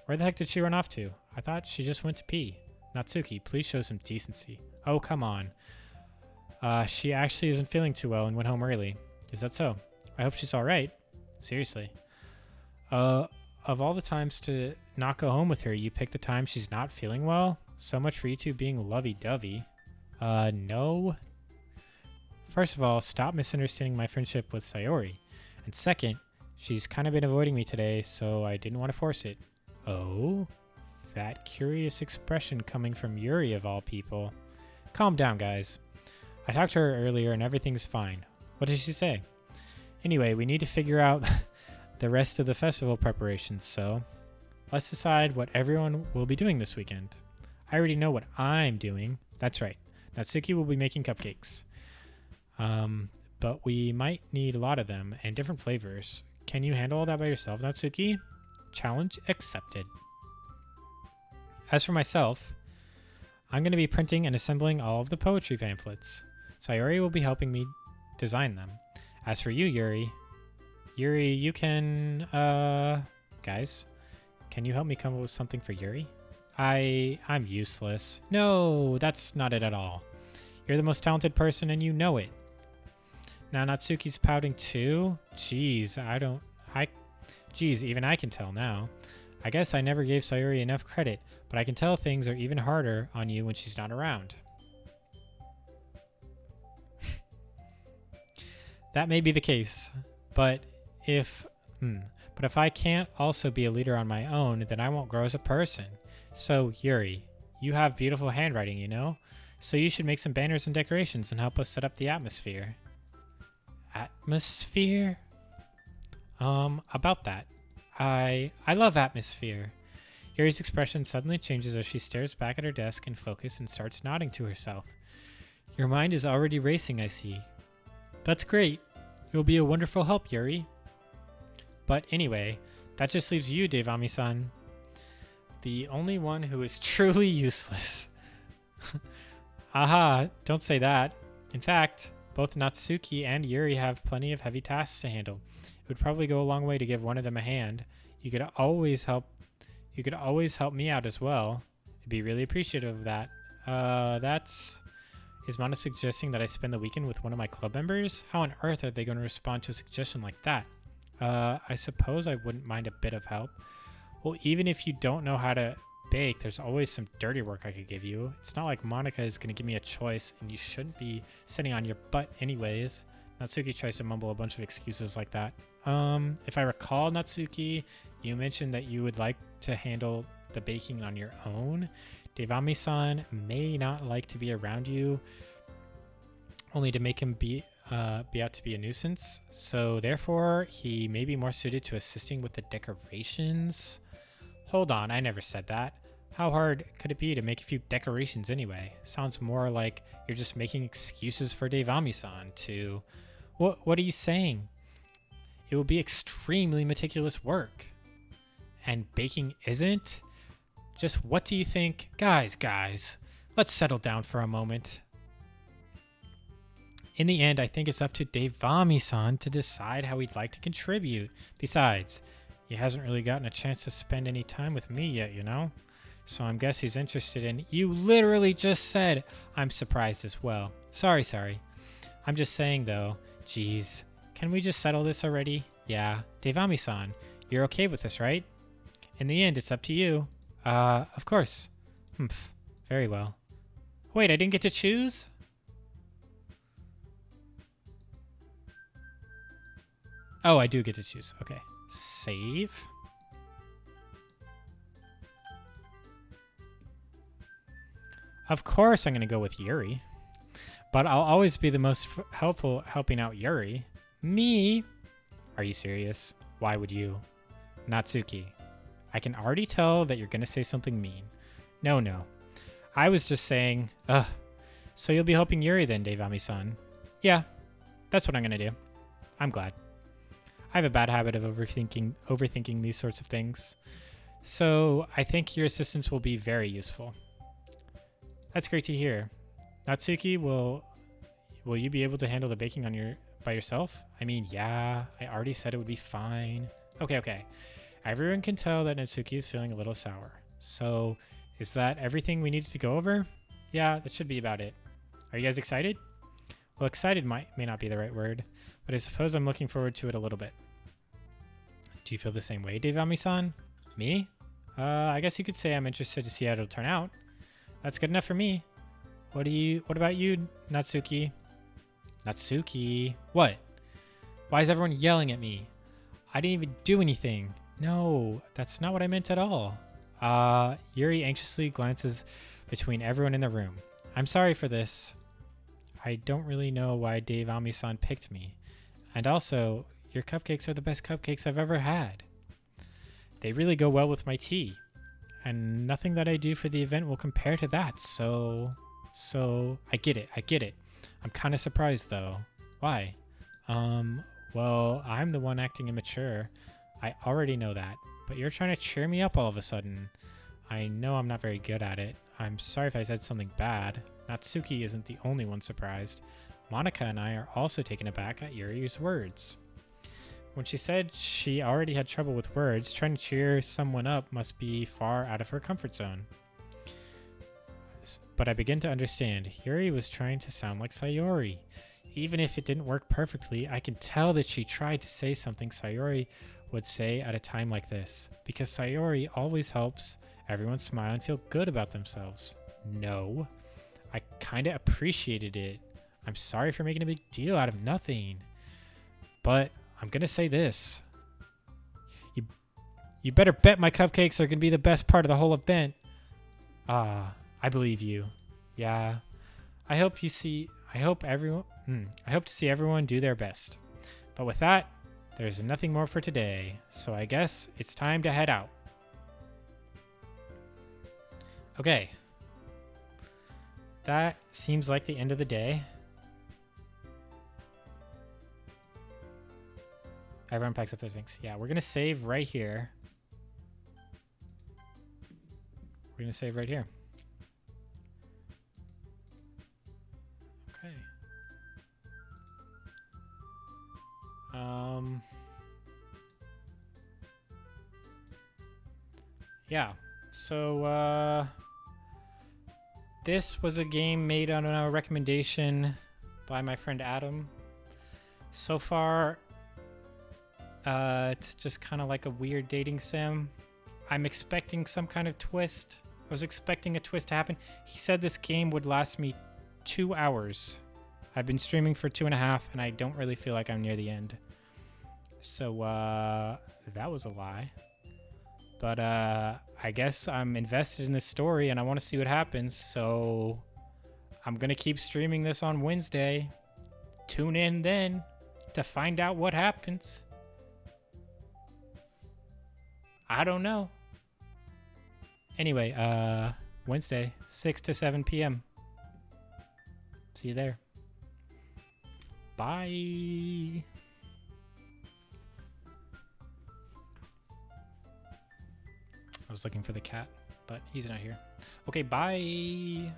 Where the heck did she run off to? I thought she just went to pee. Natsuki, please show some decency. Oh, come on. She actually isn't feeling too well and went home early. Is that so? I hope she's all right. Seriously. Of all the times to not go home with her, you pick the time she's not feeling well? So much for you two being lovey-dovey. No. First of all, stop misunderstanding my friendship with Sayori. And second, she's kind of been avoiding me today, so I didn't want to force it. Oh? That curious expression coming from Yuri of all people. Calm down, guys. I talked to her earlier and everything's fine. What did she say? Anyway, we need to figure out the rest of the festival preparations, so let's decide what everyone will be doing this weekend. I already know what I'm doing. That's right. Natsuki will be making cupcakes. But we might need a lot of them and different flavors. Can you handle all that by yourself, Natsuki? Challenge accepted. As for myself, I'm going to be printing and assembling all of the poetry pamphlets. Sayori will be helping me design them. As for you, Yuri, you can, guys, can you help me come up with something for Yuri? I'm useless. No, that's not it at all. You're the most talented person and you know it. Now Natsuki's pouting too? Jeez, even I can tell now. I guess I never gave Sayori enough credit, but I can tell things are even harder on you when she's not around. That may be the case, but if I can't also be a leader on my own, then I won't grow as a person. So, Yuri, you have beautiful handwriting, you know? So you should make some banners and decorations and help us set up the atmosphere. Atmosphere? About that. I love atmosphere. Yuri's expression suddenly changes as she stares back at her desk in focus and starts nodding to herself. Your mind is already racing, I see. That's great. You'll be a wonderful help, Yuri. But anyway, that just leaves you, Devami-san. The only one who is truly useless. Aha, don't say that. In fact, both Natsuki and Yuri have plenty of heavy tasks to handle. It would probably go a long way to give one of them a hand. You could always help me out as well. I'd be really appreciative of that. Is Mana suggesting that I spend the weekend with one of my club members? How on earth are they going to respond to a suggestion like that? I suppose I wouldn't mind a bit of help. Well, even if you don't know how to bake, there's always some dirty work I could give you. It's not like Monica is going to give me a choice, and you shouldn't be sitting on your butt anyways. Natsuki tries to mumble a bunch of excuses like that. If I recall, Natsuki, you mentioned that you would like to handle the baking on your own. Devami-san may not like to be around you, only to make him be out to be a nuisance. So therefore, he may be more suited to assisting with the decorations. Hold on, I never said that. How hard could it be to make a few decorations anyway? Sounds more like you're just making excuses for Devami-san to... What are you saying? It will be extremely meticulous work. And baking isn't? Just what do you think? Guys, let's settle down for a moment. In the end, I think it's up to Devami-san to decide how he'd like to contribute. Besides, he hasn't really gotten a chance to spend any time with me yet, you know? So I guess he's interested in... You literally just said I'm surprised as well. Sorry. I'm just saying, though. Jeez. Can we just settle this already? Yeah. Devami-san, you're okay with this, right? In the end, it's up to you. Of course. Very well. Wait, I didn't get to choose? Oh, I do get to choose. Okay. Save. Of course I'm going to go with Yuri. But I'll always be the most helpful helping out Yuri. Me? Are you serious? Why would you? Natsuki, I can already tell that you're going to say something mean. No. I was just saying, so you'll be helping Yuri then, Devami-san. Yeah, that's what I'm going to do. I'm glad. I have a bad habit of overthinking these sorts of things. So I think your assistance will be very useful. That's great to hear. Natsuki, will you be able to handle the baking by yourself? I mean, yeah, I already said it would be fine. Okay. Everyone can tell that Natsuki is feeling a little sour. So, is that everything we needed to go over? Yeah, that should be about it. Are you guys excited? Well, excited may not be the right word, but I suppose I'm looking forward to it a little bit. Do you feel the same way, Devami-san? Me? I guess you could say I'm interested to see how it'll turn out. That's good enough for me. What about you, Natsuki? Natsuki? What? Why is everyone yelling at me? I didn't even do anything. No, that's not what I meant at all. Yuri anxiously glances between everyone in the room. I'm sorry for this. I don't really know why Devami-san picked me. And also, your cupcakes are the best cupcakes I've ever had. They really go well with my tea. And nothing that I do for the event will compare to that, so... So, I get it. I'm kind of surprised, though. Why? Well, I'm the one acting immature. I already know that. But you're trying to cheer me up all of a sudden. I know I'm not very good at it. I'm sorry if I said something bad. Natsuki isn't the only one surprised. Monica and I are also taken aback at Yuri's words. When she said she already had trouble with words, trying to cheer someone up must be far out of her comfort zone. But I begin to understand. Yuri was trying to sound like Sayori. Even if it didn't work perfectly, I can tell that she tried to say something Sayori would say at a time like this. Because Sayori always helps everyone smile and feel good about themselves. No. I kinda appreciated it. I'm sorry for making a big deal out of nothing. But I'm gonna say this. You better bet my cupcakes are gonna be the best part of the whole event. I believe you. Yeah. I hope to see everyone do their best. But with that, there's nothing more for today. So I guess it's time to head out. Okay. That seems like the end of the day. Everyone packs up their things. Yeah, we're going to save right here. We're going to save right here. Okay. Yeah. So, this was a game made on a recommendation by my friend Adam. So far, it's just kind of like a weird dating sim. I'm expecting some kind of twist. I was expecting a twist to happen. He said this game would last me 2 hours. I've been streaming for 2.5, and I don't really feel like I'm near the end. So, that was a lie. But, I guess I'm invested in this story, and I want to see what happens, so I'm going to keep streaming this on Wednesday. Tune in then to find out what happens. I don't know. Anyway, Wednesday, 6 to 7 p.m. See you there. Bye. I was looking for the cat, but he's not here. Okay, bye.